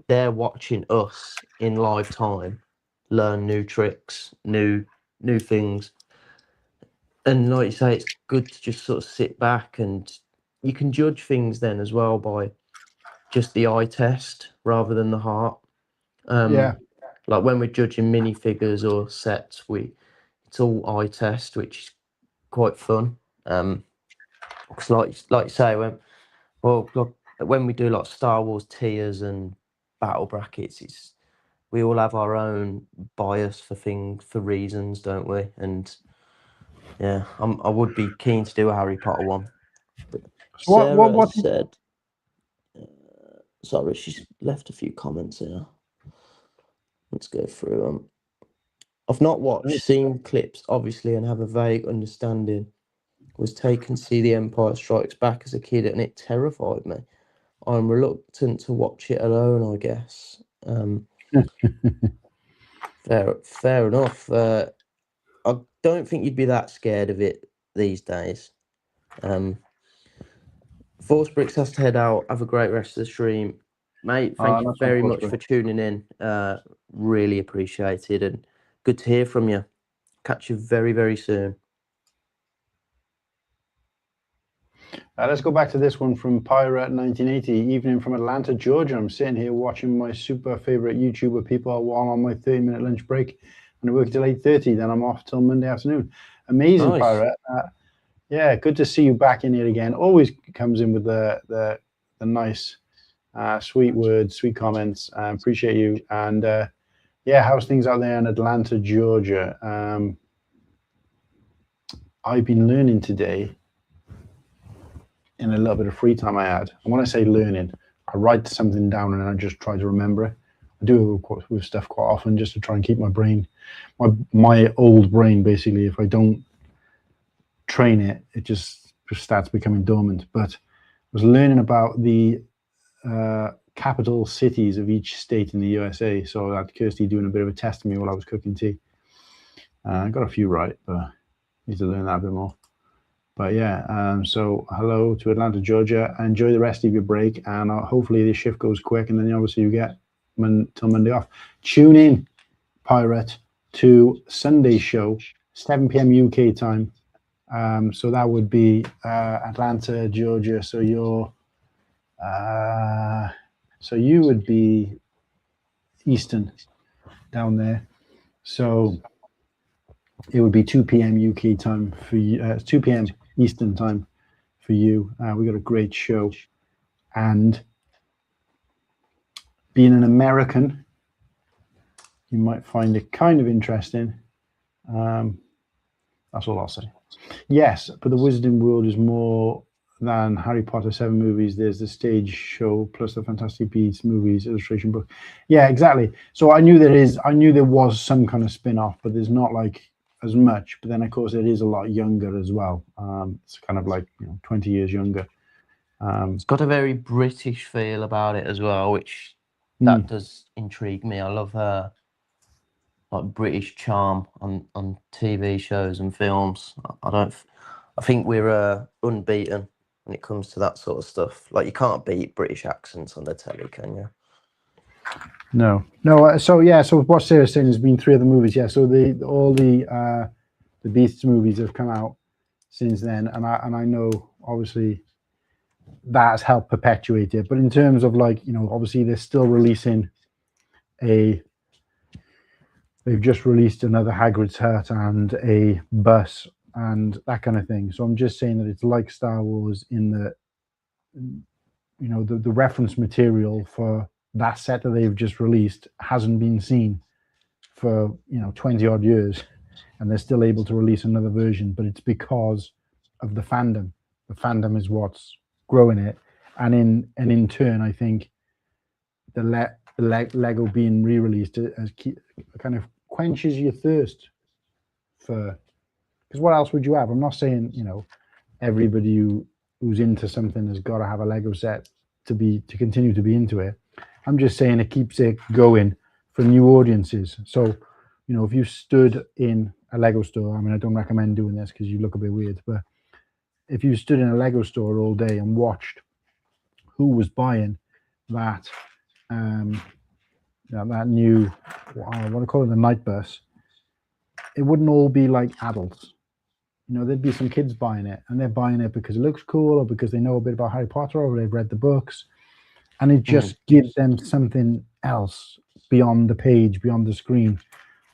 they're watching us in live time, learn new tricks, new things. And like you say, it's good to just sort of sit back, and you can judge things then as well by just the eye test rather than the heart. Like when we're judging minifigures or sets, it's all eye test, which is quite fun. Because like you say, when we do like Star Wars tiers and battle brackets, we all have our own bias for reasons, don't we? And yeah, I would be keen to do a Harry Potter one. But so Sarah said, sorry, she's left a few comments here. Let's go through them. I've not watched, seen clips, obviously, and have a vague understanding. Was taken to see The Empire Strikes Back as a kid, and it terrified me. I'm reluctant to watch it alone, I guess. Fair enough. I don't think you'd be that scared of it these days. Force Bricks has to head out. Have a great rest of the stream, mate. Thank you very much for tuning in. Really appreciated, and good to hear from you. Catch you very, very soon. Let's go back to this one from Pirate 1980. Evening from Atlanta, Georgia. I'm sitting here watching my super favorite YouTuber people while on my 30-minute lunch break. And I work till 8:30. Then I'm off till Monday afternoon. Amazing, nice. Pirate. Yeah, good to see you back in here again. Always comes in with the nice, sweet words, sweet comments. Appreciate you. And yeah, how's things out there in Atlanta, Georgia? I've been learning today in a little bit of free time I had. And when I say learning, I write something down and I just try to remember it. I do it with stuff quite often just to try and keep my brain, my old brain, basically. If I don't train it, it just starts becoming dormant. But I was learning about the capital cities of each state in the USA. So I had Kirsty doing a bit of a test of me while I was cooking tea. I got a few right, but I need to learn that a bit more. But yeah, so hello to Atlanta, Georgia. Enjoy the rest of your break, and hopefully this shift goes quick, and then obviously you get till Monday off. Tune in, Pirate, to Sunday's show, 7 p.m. UK time. So that would be Atlanta, Georgia. So you're, so you would be Eastern down there. So it would be 2 p.m. UK time for you, 2 p.m. Eastern time for you. We got a great show, and being an American, you might find it kind of interesting. That's all I'll say. Yes, but the Wizarding World is more than Harry Potter 7 movies. There's the stage show plus the Fantastic Beasts movies, illustration book. Yeah, exactly. So I knew there was some kind of spin-off, but there's not like as much. But then of course it is a lot younger as well. It's kind of like 20 years younger. It's got a very British feel about it as well, which that does intrigue me. I love her like British charm on TV shows and films. I think we're unbeaten when it comes to that sort of stuff. Like you can't beat British accents on the telly, can you? No. So yeah. So what Sarah's saying has been 3 other movies. Yeah. So all the Beasts movies have come out since then, and I know obviously that has helped perpetuate it. But in terms of like obviously they're still releasing they've just released another Hagrid's Hut and a bus and that kind of thing. So I'm just saying that it's like Star Wars in that the reference material for that set that they've just released hasn't been seen for 20 odd years, and they're still able to release another version. But it's because of the fandom. The fandom is what's growing it, and in turn, I think the Lego being re-released as kind of quenches your thirst for, because what else would you have? I'm not saying everybody who's into something has got to have a Lego set to continue to be into it. I'm just saying it keeps it going for new audiences. So if you stood in a Lego store, I mean, I don't recommend doing this because you look a bit weird, but if you stood in a Lego store all day and watched who was buying that that new, what do I call it, the night bus, it wouldn't all be like adults. There'd be some kids buying it, and they're buying it because it looks cool or because they know a bit about Harry Potter or they've read the books, and it just gives them something else beyond the page, beyond the screen,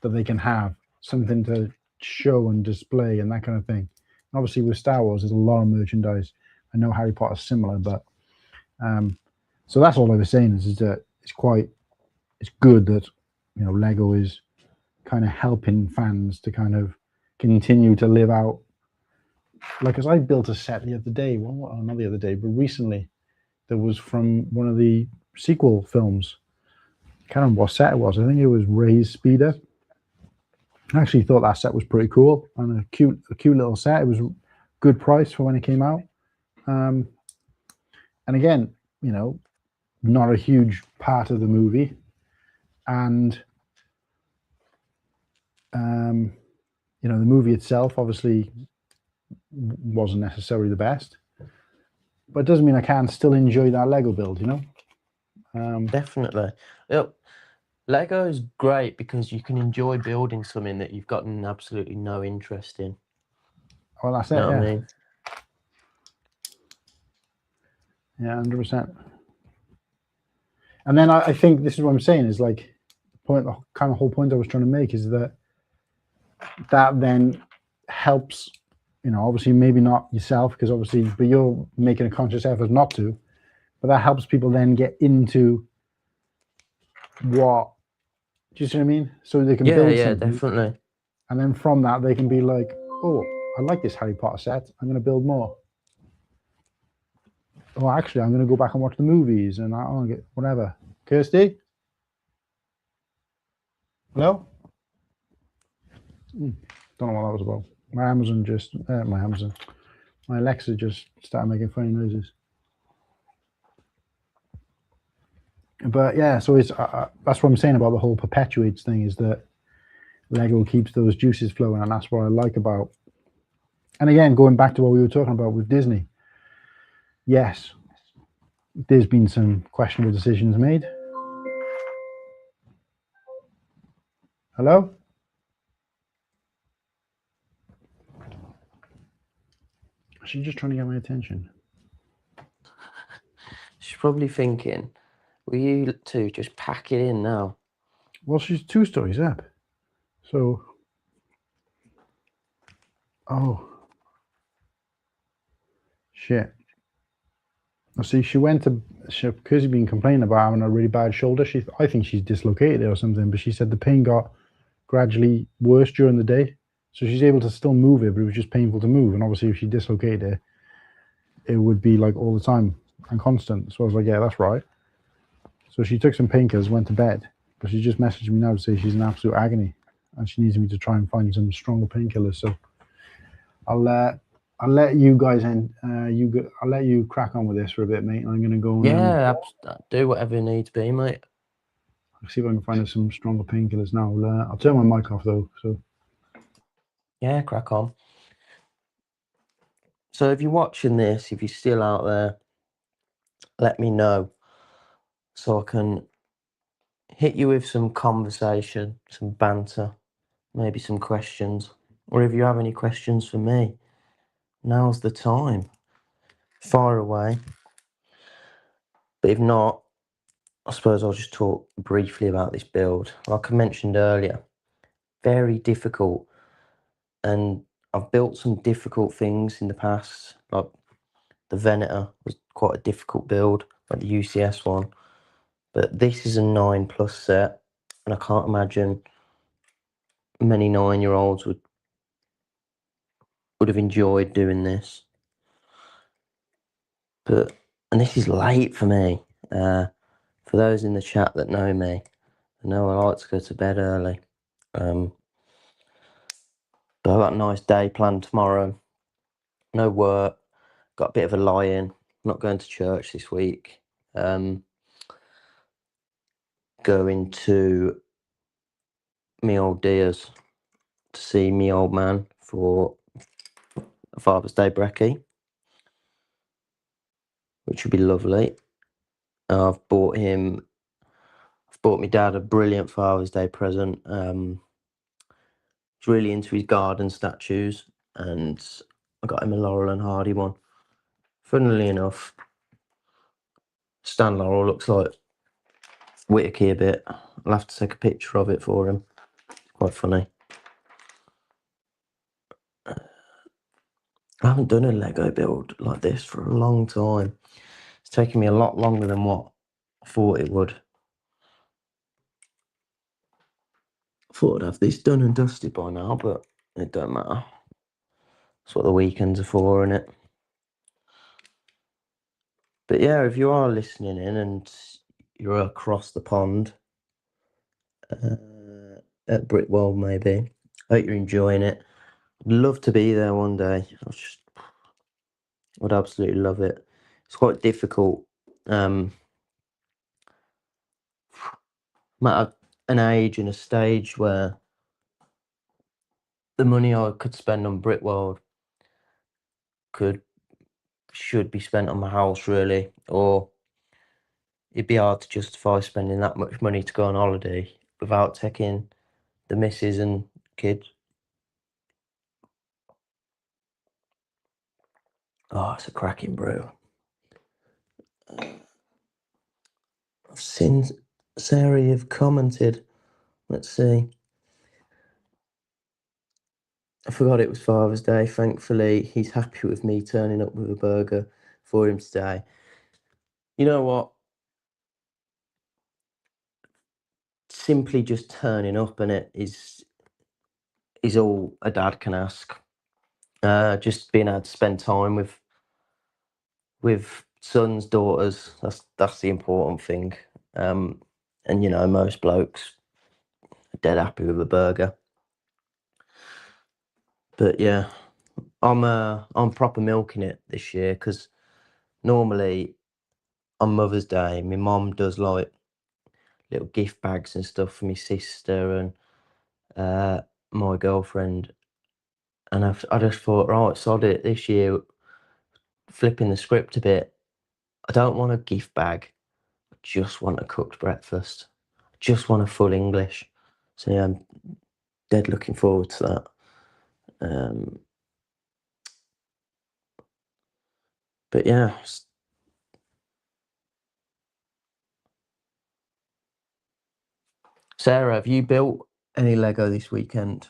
that they can have something to show and display and that kind of thing. And obviously with Star Wars, there's a lot of merchandise. I know Harry Potter's similar, but so that's all I was saying is that it's good that Lego is kind of helping fans to kind of continue to live out. Like, as I built a set the other day, well, not the other day, but recently, that was from one of the sequel films. I can't remember what set it was. I think it was Rey's Speeder. I actually thought that set was pretty cool and a cute little set. It was a good price for when it came out. And again, not a huge part of the movie. And the movie itself obviously wasn't necessarily the best, but it doesn't mean I can't still enjoy that Lego build. Definitely. Yep. Lego is great because you can enjoy building something that you've gotten absolutely no interest in. Well, that's it. What I mean? Yeah, 100%. And then I think this is what I'm saying is like the kind of whole point I was trying to make is that then helps, obviously maybe not yourself because obviously, but you're making a conscious effort not to, but that helps people then get into what, do you see what I mean? So they can build something. Definitely. And then from that, they can be like, oh, I like this Harry Potter set. I'm going to build more. Oh, actually, I'm going to go back and watch the movies and I'll get whatever. Kirsty? Hello? Don't know what that was about. My Alexa just started making funny noises. But yeah, so it's that's what I'm saying about the whole perpetuates thing is that Lego keeps those juices flowing, and that's what I like about. And again, going back to what we were talking about with Disney, yes, there's been some questionable decisions made. Hello? She's just trying to get my attention. She's probably thinking, will you two just pack it in now? Well, she's 2 stories up. So, oh, shit. See, she went to, because she's been complaining about having a really bad shoulder. I think she's dislocated it or something, but she said the pain got gradually worse during the day. So she's able to still move it, but it was just painful to move. And obviously, if she dislocated it, it would be like all the time and constant. So I was like, yeah, that's right. So she took some painkillers, went to bed, but she just messaged me now to say she's in absolute agony and she needs me to try and find some stronger painkillers. So I'll let you guys in. I'll let you crack on with this for a bit, mate. I'm gonna go. And, do whatever needs be, mate. I'll see if I can find some stronger painkillers now. I'll turn my mic off though. So yeah, crack on. So if you're watching this, if you're still out there, let me know so I can hit you with some conversation, some banter, maybe some questions. Or if you have any questions for me, now's the time. Fire away. But if not, I suppose I'll just talk briefly about this build. Like I mentioned earlier, very difficult. And I've built some difficult things in the past, like the Venator was quite a difficult build, like the UCS one. But this is a 9+ set, and I can't imagine many 9-year-olds would have enjoyed doing this. And this is late for me. For those in the chat that know me, I know I like to go to bed early. But I've got a nice day planned tomorrow. No work. Got a bit of a lie-in. Not going to church this week. Going to me old dears to see me old man for a Father's Day brekkie, which would be lovely. I've bought my dad a brilliant Father's Day present. He's really into his garden statues, and I got him a Laurel and Hardy one. Funnily enough, Stan Laurel looks like Whittaky a bit. I'll have to take a picture of it for him. It's quite funny. I haven't done a Lego build like this for a long time. It's taken me a lot longer than what I thought it would. I thought I'd have this done and dusted by now, but it don't matter. That's what the weekends are for, innit? But yeah, if you are listening in and you're across the pond at Brickwell, maybe, I hope you're enjoying it. I'd love to be there one day. Would absolutely love it. It's quite difficult. I'm at an age and a stage where the money I could spend on Brickworld should be spent on my house, really, or it'd be hard to justify spending that much money to go on holiday without taking the missus and kids. Oh, it's a cracking brew. I've seen Sarah, you've commented. Let's see. I forgot it was Father's Day. Thankfully, he's happy with me turning up with a burger for him today. You know what? Simply just turning up and it is all a dad can ask. Just being able to spend time with sons, daughters. That's the important thing. And you know, most blokes are dead happy with a burger. But yeah, I'm proper milking it this year because normally on Mother's Day, my mom does like little gift bags and stuff for my sister and my girlfriend. And I just thought, right, sod it this year, flipping the script a bit. I don't want a gift bag. I just want a cooked breakfast. I just want a full English. So yeah, I'm dead looking forward to that. But yeah. Sarah, have you built any Lego this weekend?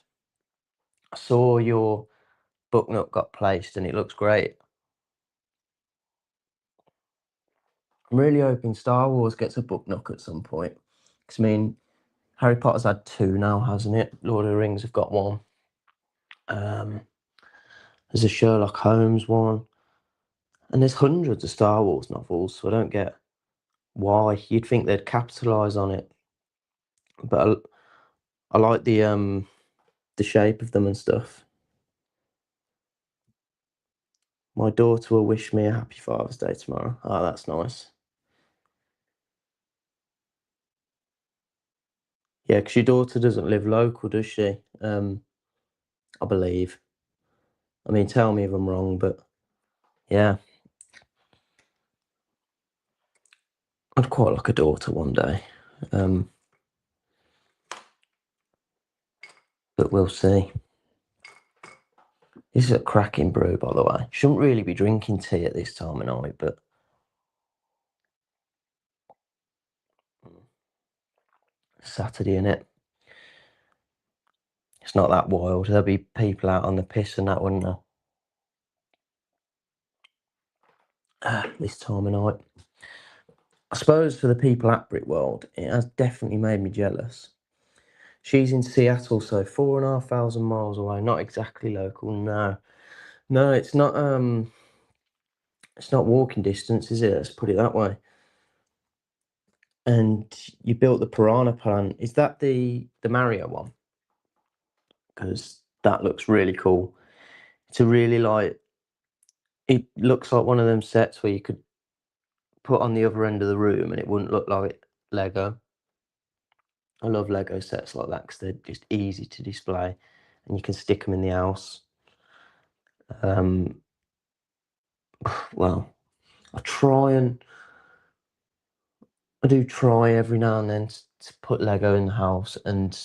I saw your book nut got placed and it looks great. I'm really hoping Star Wars gets a book nook at some point. Because, I mean, Harry Potter's had 2 now, hasn't it? Lord of the Rings have got 1. There's a Sherlock Holmes one. And there's hundreds of Star Wars novels, so I don't get why. You'd think they'd capitalise on it. But I like the shape of them and stuff. My daughter will wish me a happy Father's Day tomorrow. Oh, that's nice. Yeah, because your daughter doesn't live local, does she? I believe. I mean, tell me if I'm wrong, but yeah. I'd quite like a daughter one day. But we'll see. This is a cracking brew, by the way. Shouldn't really be drinking tea at this time of night, but Saturday, innit? It's not that wild. There'll be people out on the piss and that, wouldn't there? This time of night. I suppose for the people at Brickworld, it has definitely made me jealous. She's in Seattle, so 4,500 miles away. Not exactly local, no. No, it's not walking distance, is it? Let's put it that way. And you built the piranha plant. Is that the Mario one? Because that looks really cool. It's a really it looks like one of them sets where you could put on the other end of the room and it wouldn't look like Lego. I love Lego sets like that because they're just easy to display and you can stick them in the house. Well, I do try every now and then to put Lego in the house, and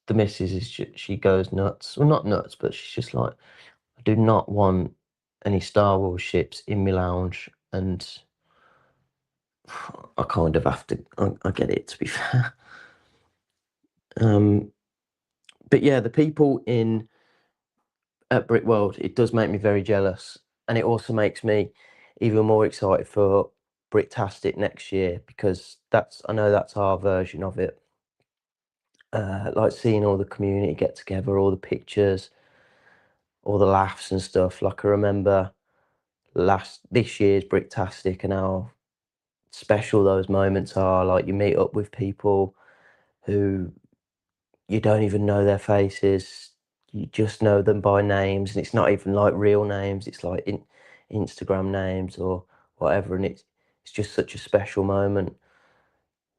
the missus she goes nuts. Well, not nuts, but she's just like, I do not want any Star Wars ships in my lounge, and I kind of have to. I get it, to be fair. But yeah, the people at Brickworld, it does make me very jealous, and it also makes me even more excited for Bricktastic next year because I know that's our version of it. Like seeing all the community get together, all the pictures, all the laughs and stuff. Like I remember this year's Bricktastic and how special those moments are. Like you meet up with people who you don't even know their faces. You just know them by names, and it's not even like real names. It's like Instagram names or whatever, and it's just such a special moment.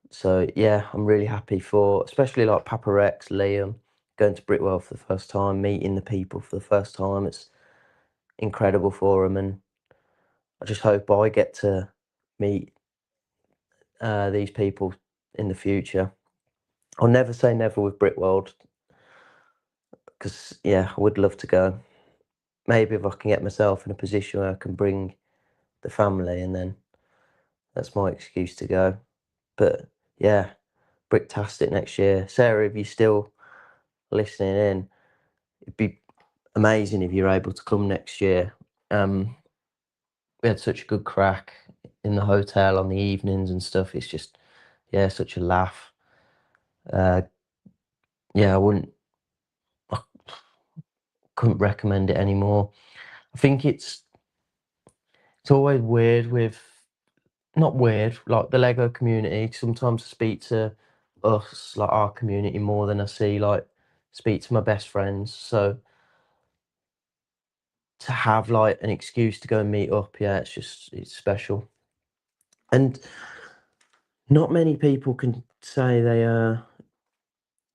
So yeah, I'm really happy for, especially like Papa Rex, Liam, going to Brickwell for the first time, meeting the people for the first time. It's incredible for them, and I just hope I get to meet these people in the future. I'll never say never with Brickworld, because yeah, I would love to go. Maybe if I can get myself in a position where I can bring the family, and then that's my excuse to go. But yeah, Bricktastic next year. Sarah, if you're still listening in, it'd be amazing if you're able to come next year. We had such a good crack in the hotel on the evenings and stuff. It's just, yeah, such a laugh. Yeah, I couldn't recommend it anymore. I think it's always weird with, not weird, like the Lego community. Sometimes I speak to us, like our community, more than I speak to my best friends. So to have like an excuse to go and meet up, yeah, it's special. And not many people can say they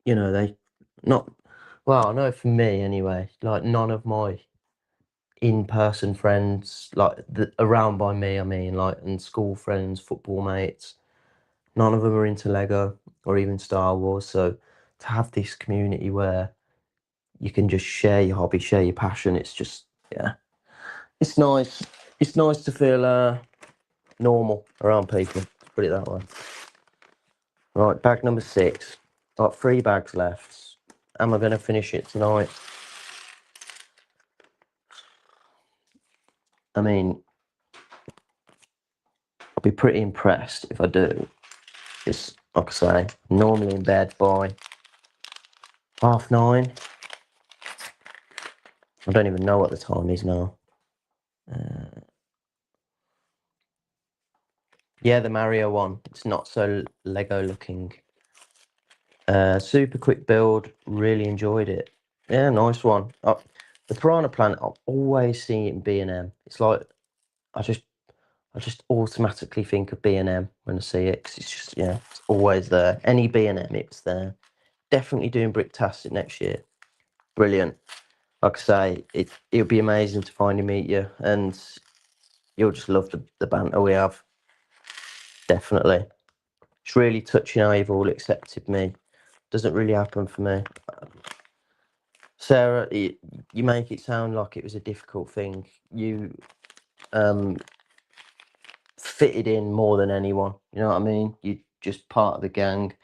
they not, well, I know for me anyway, like none of my in-person friends, like around by me, I mean, like, and school friends, football mates, none of them are into Lego or even Star Wars. So to have this community where you can just share your hobby, share your passion, it's just, yeah, it's nice. It's nice to feel normal around people, let's put it that way. Right, bag number 6. Got 3 bags left. Am I going to finish it tonight? I mean, I'll be pretty impressed if I do. It's, like I say, normally in bed by 9:30. I don't even know what the time is now. Yeah, the Mario one. It's not so Lego looking. Super quick build. Really enjoyed it. Yeah, nice one. The Piranha Plant, I always see it in B&M. It's like, I just automatically think of B&M when I see it, because it's just, yeah, it's always there. Any B&M, it's there. Definitely doing Bricktastic next year. Brilliant. Like I say, it'll be amazing to finally meet you, and you'll just love the banter we have. Definitely. It's really touching how you've all accepted me. Doesn't really happen for me. Sarah, you make it sound like it was a difficult thing. You fitted in more than anyone. You know what I mean? You're just part of the gang.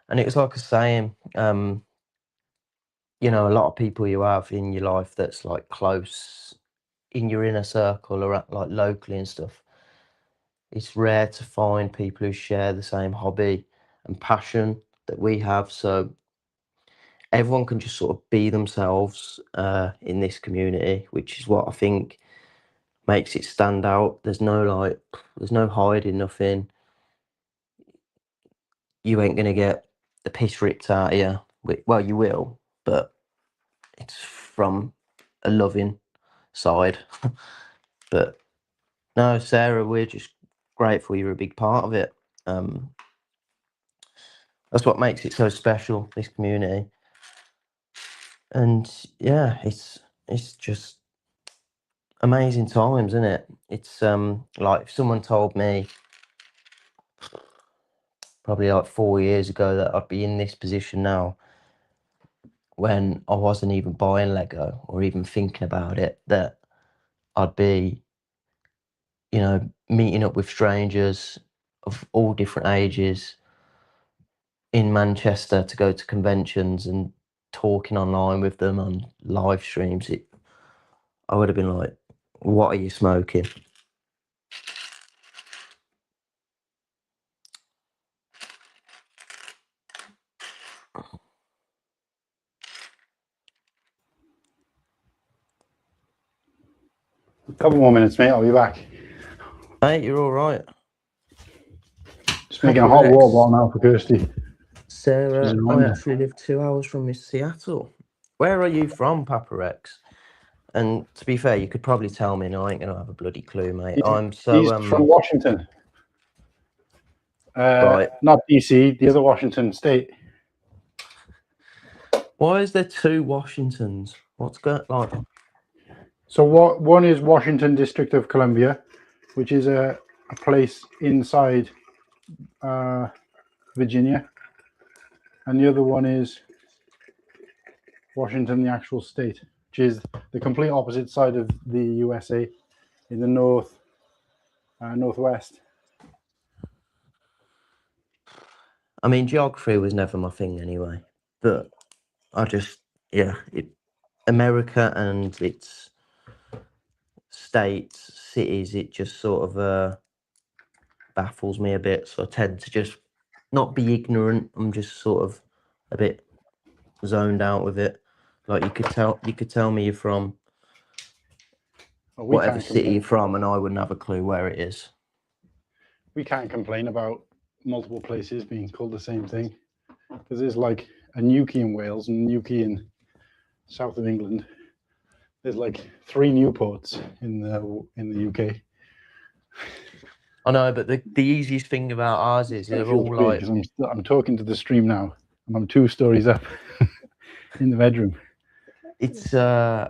And it was like I was saying, a lot of people you have in your life that's like close in your inner circle or like locally and stuff. It's rare to find people who share the same hobby and passion that we have. So everyone can just sort of be themselves in this community, which is what I think makes it stand out. There's no hiding nothing. You ain't gonna get the piss ripped out of you. Well, you will, but it's from a loving side. But no, Sarah, we're just grateful you're a big part of it. That's what makes it so special, this community. And yeah, it's just amazing times, isn't it? It's like if someone told me probably like 4 years ago that I'd be in this position now, when I wasn't even buying Lego or even thinking about it, that I'd be, meeting up with strangers of all different ages in Manchester to go to conventions and talking online with them on live streams, I would have been like, what are you smoking? A couple more minutes, mate. I'll be back. Hey, you're all right. Just making a hot water bottle now for Kirsty. Sarah, I actually live 2 hours from Seattle. Where are you from, Papa Rex? And to be fair, you could probably tell me, and I ain't going to have a bloody clue, mate. He's from Washington. Right. Not DC, the other Washington state. Why is there 2 Washingtons? What's going on? So one is Washington District of Columbia, which is a place inside Virginia. And the other one is Washington, the actual state, which is the complete opposite side of the USA. In the north, Northwest. I mean, geography was never my thing anyway, but I just, America and its states, cities, it just sort of baffles me a bit. So I tend to just not be ignorant. I'm just sort of a bit zoned out with it. Like you could tell me you're from whatever city you're from, and I wouldn't have a clue where it is. We can't complain about multiple places being called the same thing, because there's like a Newquay in Wales and Newquay in south of England. There's like 3 Newports in the UK. I know, but the easiest thing about ours is they're all like. I'm talking to the stream now, and I'm 2 stories up in the bedroom. It's Yeah.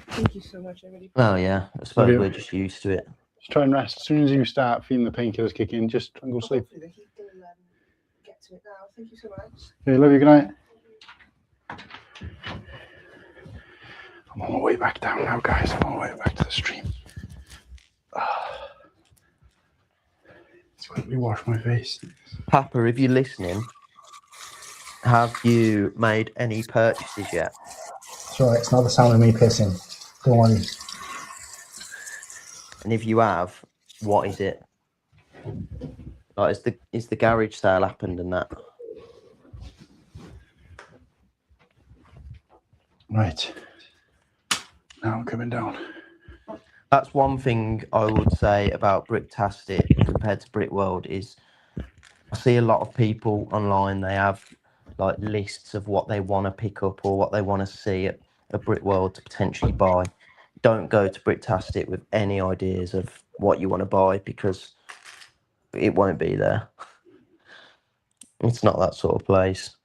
Thank you so much. Well, yeah. I suppose we're just used to it. Just try and rest. As soon as you start feeling the painkillers kick in, just try and go sleep. The heat will get to it now. Thank you so much. Okay, love you. Good night. I'm on my way back down now, guys. I'm on my way back to the stream. Let's quickly wash my face. Papa, if you're listening, have you made any purchases yet? Sorry, it's not the sound of me pissing. Don't worry. And if you have, what is it? Like, is the garage sale happened and that? Right. Now I'm coming down. That's one thing I would say about Bricktastic compared to Brickworld is I see a lot of people online, they have like lists of what they want to pick up or what they want to see at a Brickworld to potentially buy. Don't go to Bricktastic with any ideas of what you want to buy because it won't be there. It's not that sort of place.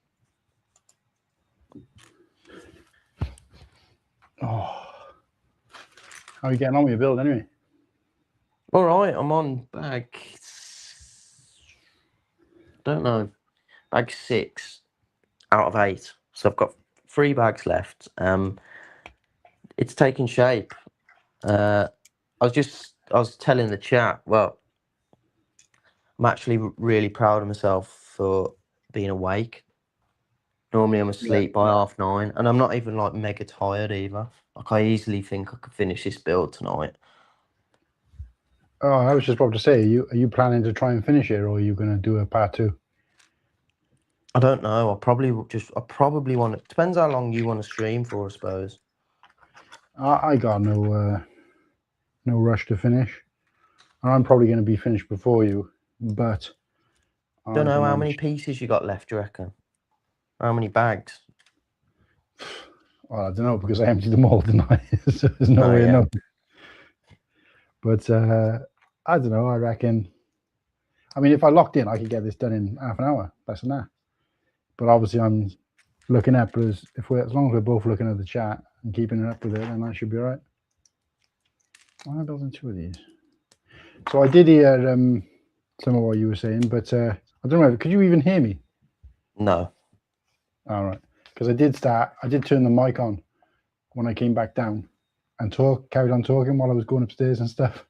Oh. How are you getting on with your build anyway? All right, I'm on bag, don't know, bag 6 out of 8. So I've got 3 bags left. It's taking shape. I was telling the chat, well, I'm actually really proud of myself for being awake. Normally I'm asleep by 9:30, and I'm not even like mega tired either. Like I easily think I could finish this build tonight. Oh, I was just about to say, are you planning to try and finish it, or are you going to do a part 2? I don't know. I probably want to. Depends how long you want to stream for, I suppose. I got no rush to finish. I'm probably going to be finished before you, but Don't know how many pieces you got left. Do you reckon? How many bags? Well, I don't know because I emptied them all, didn't I? So there's no way of knowing. But I don't know. I reckon. I mean, if I locked in, I could get this done in half an hour, less than that. But obviously, I'm looking at as long as we're both looking at the chat and keeping it up with it, then that should be all right. Why am I building 2 of these? So I did hear some of what you were saying, but I don't know. Could you even hear me? No. All right, because I did turn the mic on when I came back down and carried on talking while I was going upstairs and stuff.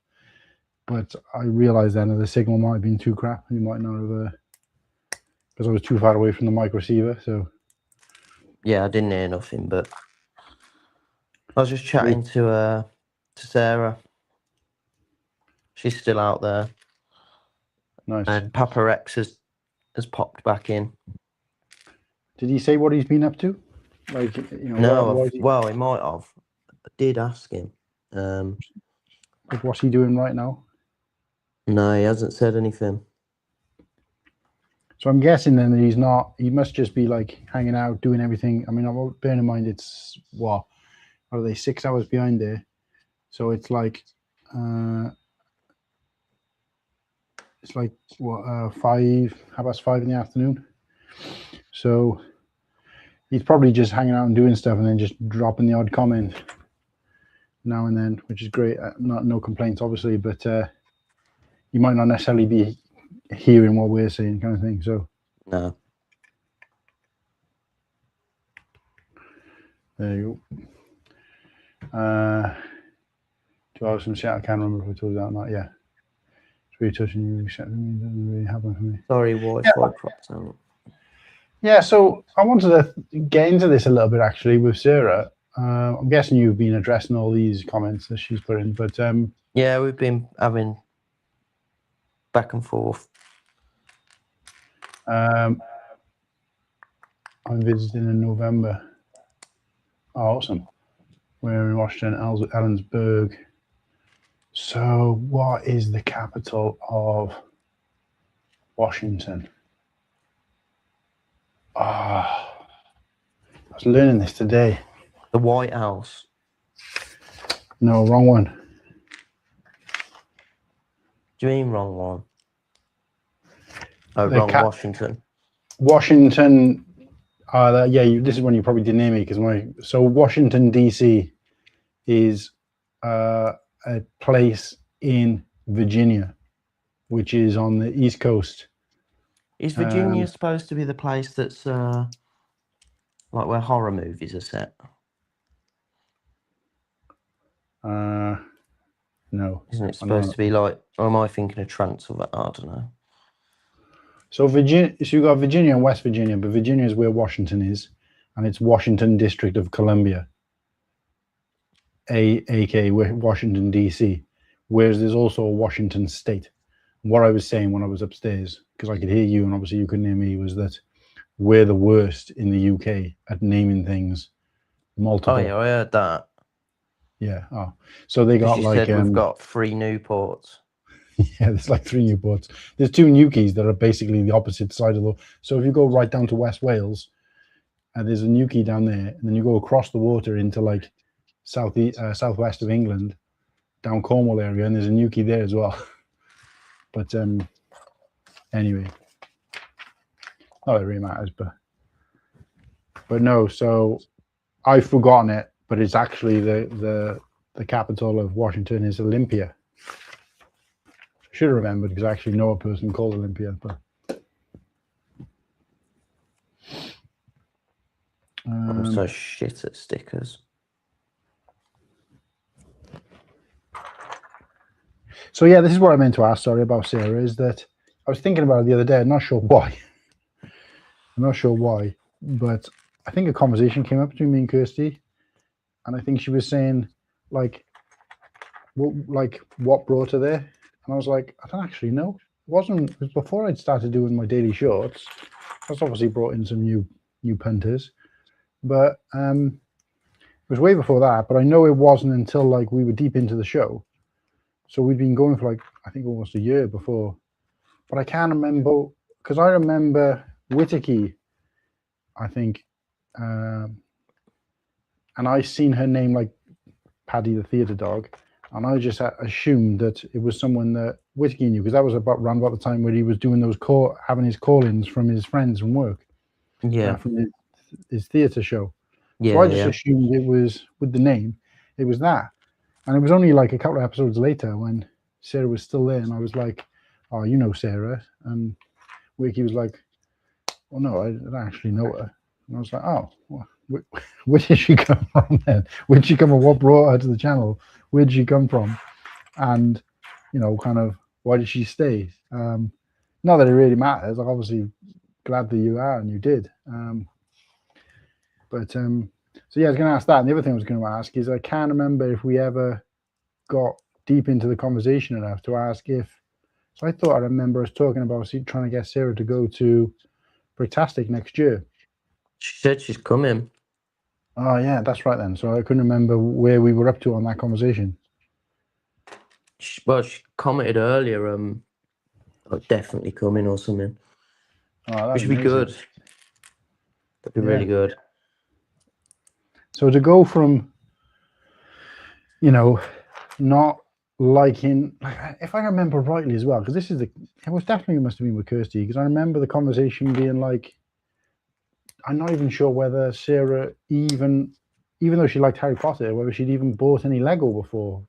But I realised then that the signal might have been too crap. You might not have, because I was too far away from the mic receiver. So yeah, I didn't hear nothing, but I was just chatting to Sarah. She's still out there. Nice. And Papa Rex has popped back in. Did he say what he's been up to? Like, you know, no, well, he might have. I did ask him. Like, what's he doing right now? No, he hasn't said anything. So I'm guessing then that he's not. He must just be like hanging out, doing everything. I mean, bearing in mind it's what are they 6 hours behind there? So it's like what 5:30 in the afternoon. So he's probably just hanging out and doing stuff, and then just dropping the odd comment now and then, which is great. No complaints, obviously, but you might not necessarily be hearing what we're saying, kind of thing. So no. There you go. Do you So some shit I can't remember if we told you that or not. Yeah, it's really touching. You accepting me doesn't really happen for me. Sorry, Wi-Fi cropped out. Yeah, so I wanted to get into this a little bit actually with Sarah. I'm guessing you've been addressing all these comments that she's put in, but yeah, we've been having back and forth. I'm visiting in November. Oh, awesome. We're in Washington, Ellensburg. So, what is the capital of Washington? I was learning this today. The White House. No, wrong one. Do you mean wrong one? Oh, wrong Washington. Washington. This is one you probably didn't hear me because so Washington D.C. is a place in Virginia, which is on the East Coast. Is Virginia supposed to be the place that's like where horror movies are set? No. Isn't it supposed to be like, or am I thinking of Transylvania? I don't know. So Virginia, so you've got Virginia and West Virginia, but Virginia is where Washington is, and it's Washington District of Columbia, aka Washington D.C. Whereas there's also a Washington State. What I was saying when I was upstairs, because I could hear you and obviously you couldn't hear me, was that we're the worst in the UK at naming things multiple. Oh yeah, I heard that. Yeah. Oh, so they got like we've got 3 Newports. Yeah, there's like 3 Newports. There's 2 Newquays that are basically the opposite side of the. So if you go right down to West Wales, there's a Newquay down there, and then you go across the water into like southwest of England, down Cornwall area, and there's a Newquay there as well. But anyway, not that it really matters, but no. So I've forgotten it, but it's actually the capital of Washington is Olympia. Should have remembered because I actually know a person called Olympia. But I'm so shit at stickers. So yeah, this is what I meant to ask. Sorry about Sarah. Is that I was thinking about it the other day. I'm not sure why. But I think a conversation came up between me and Kirsty, and I think she was saying what brought her there. And I was like, I don't actually know. It was before I'd started doing my daily shorts. That's obviously brought in some new punters. But it was way before that. But I know it wasn't until we were deep into the show. So we'd been going for I think almost a year before. But I can't remember, because I remember Whittaky, I think. And I seen her name Paddy the theatre dog. And I just assumed that it was someone that Whittaky knew, because that was around about the time where he was doing those having his call-ins from his friends from work. Yeah. From his theatre show. Yeah. So I just assumed it was, with the name, it was that. And it was only a couple of episodes later when Sarah was still there, and I was like, oh, you know Sarah. And Whittaky was like, well, no, I don't actually know her. And I was like, oh, well, where did she come from then? Where did she come from? What brought her to the channel? Where did she come from? And, kind of, why did she stay? Not that it really matters. I'm obviously glad that you are and you did. So yeah, I was going to ask that. And the other thing I was going to ask is I can't remember if we ever got deep into the conversation enough to ask if. So I thought I remember us talking about trying to get Sarah to go to Bricktastic next year. She said she's coming. Oh yeah, that's right then. So I couldn't remember where we were up to on that conversation. She commented earlier, definitely coming or something. Oh, which would be good. That'd be really good. So to go from, not liking, if I remember rightly as well, because it was definitely must have been with Kirsty, because I remember the conversation being I'm not even sure whether Sarah even though she liked Harry Potter, whether she'd even bought any Lego before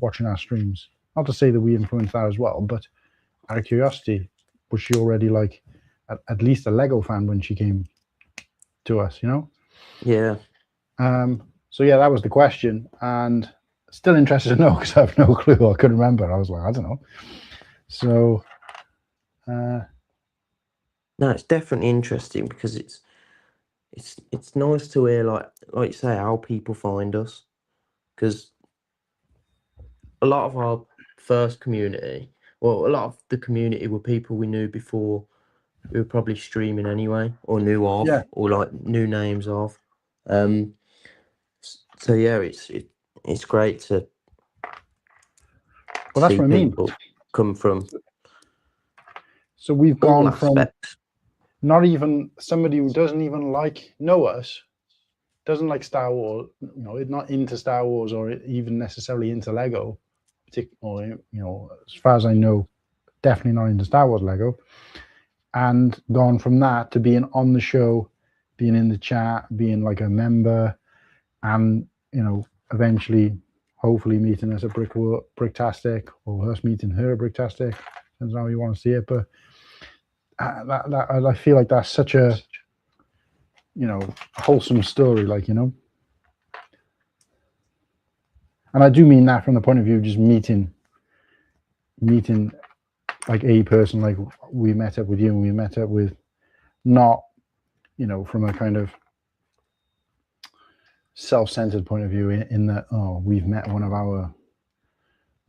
watching our streams. Not to say that we influenced that as well, but out of curiosity, was she already at least a Lego fan when she came to us, Yeah. So yeah, that was the question. And still interested to know because I have no clue. I couldn't remember. I was like, I don't know. So, no, it's definitely interesting because it's nice to hear, like you say, how people find us, because a lot of our first community, well, a lot of the community were people we knew before we were probably streaming anyway, or knew of, yeah. or like new names of. So yeah, it's great to Well, that's see what I mean. people come from. So we've all gone from aspects. not even somebody who doesn't even know us, doesn't like Star Wars, not into Star Wars or even necessarily into Lego, or as far as I know, definitely not into Star Wars Lego, and gone from that to being on the show, being in the chat, being like a member, and eventually, hopefully meeting us at Bricktastic, or us meeting her at Bricktastic, depends how you want to see it, but I feel like that's such a wholesome story, and I do mean that from the point of view of just meeting like a person, like we met up with you and we met up with, not from a kind of self-centered point of view in that, oh, we've met one of our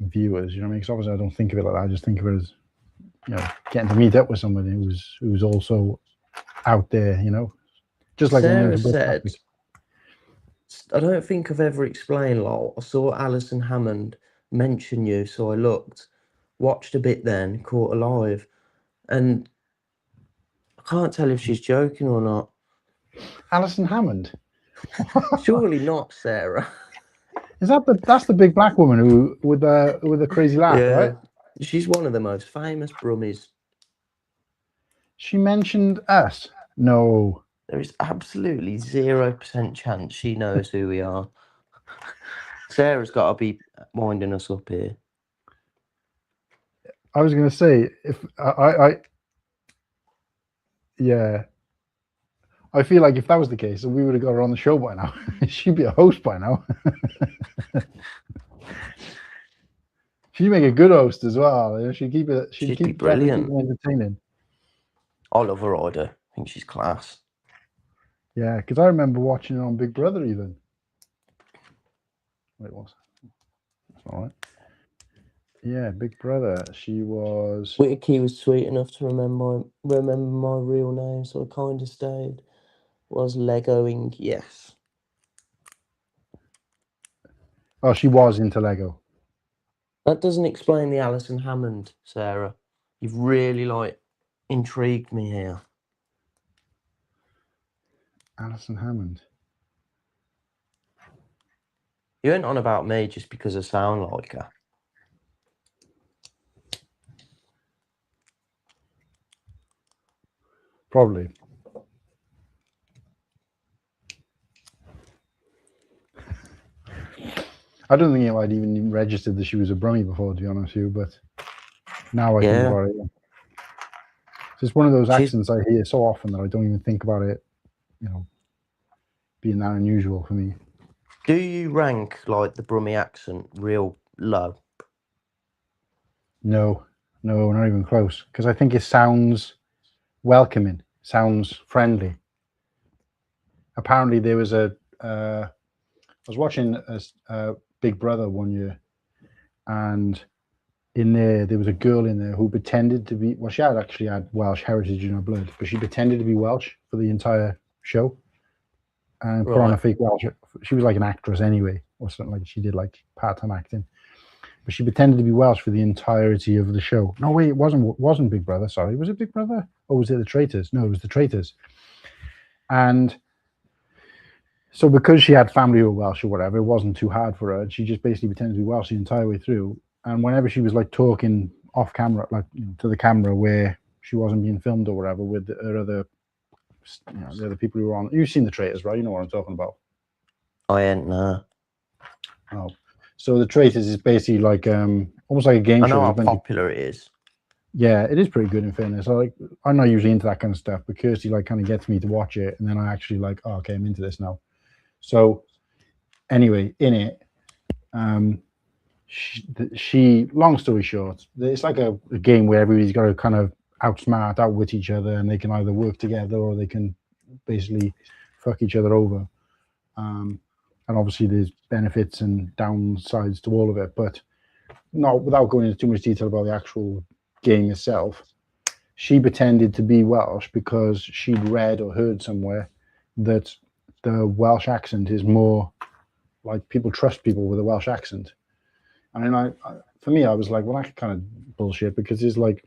viewers, you know what I mean? Because obviously I don't think of it like that. I just think of it as getting to meet up with somebody who's also out there, just like Sarah said, I don't think I've ever explained, like, I saw Alison Hammond mention you, so I looked, watched a bit, then caught a live, and I can't tell if she's joking or not. Alison Hammond? Surely not, Sarah. Is that's the big black woman who with the crazy laugh, right? She's one of the most famous Brummies. She mentioned us. No. There is absolutely 0% chance she knows who we are. Sarah's got to be winding us up here. I was going to say, if yeah, I feel like if that was the case, we would have got her on the show by now. She'd be a host by now. She'd make a good host as well. She'd keep be brilliant. People entertaining. I love her order. I think she's class. Yeah, because I remember watching it on Big Brother even. Wait, what's that? That's all right. Yeah, Big Brother. She was. Whittaky was sweet enough to remember my real name, so I kind of stayed. Was Legoing, yes. Oh, she was into Lego. That doesn't explain the Alison Hammond, Sarah. You've really intrigued me here. Alison Hammond. You went on about me just because I sound like her. Probably. I don't think I'd even registered that she was a Brummie before, to be honest with you, but now I think about it. It's just one of those accents I hear so often that I don't even think about it, being that unusual for me. Do you rank the Brummie accent real low? No, not even close. Because I think it sounds welcoming, sounds friendly. Apparently, there was I was watching a Big Brother one year, and in there was a girl in there who pretended to be, well, she actually had Welsh heritage in her blood, but she pretended to be Welsh for the entire show and put on a fake Welsh. She was like an actress anyway, or something, like she did like part-time acting, but she pretended to be Welsh for the entirety of the show. No, wait, it wasn't Big Brother. Sorry, was it Big Brother or was it The Traitors? No, it was The Traitors. And so because she had family who were Welsh or whatever, it wasn't too hard for her. She just basically pretended to be Welsh the entire way through. And whenever she was talking off camera, to the camera where she wasn't being filmed or whatever, with her other, the other people who were on. You've seen The Traitors, right? You know what I'm talking about. I ain't, no. Oh, so The Traitors is basically like almost like a game show. I know how popular it is. Yeah, it is pretty good in fairness. I'm not usually into that kind of stuff, but Kirsty kind of gets me to watch it, and then I actually okay, I'm into this now. So anyway, in it, She long story short, it's like a game where everybody's got to kind of outwit each other, and they can either work together or they can basically fuck each other over. And obviously there's benefits and downsides to all of it, but not without going into too much detail about the actual game itself. She pretended to be Welsh because she'd read or heard somewhere that the Welsh accent is more like people trust people with a Welsh accent. I mean, for me, I was like, well, that's kind of bullshit, because there's like,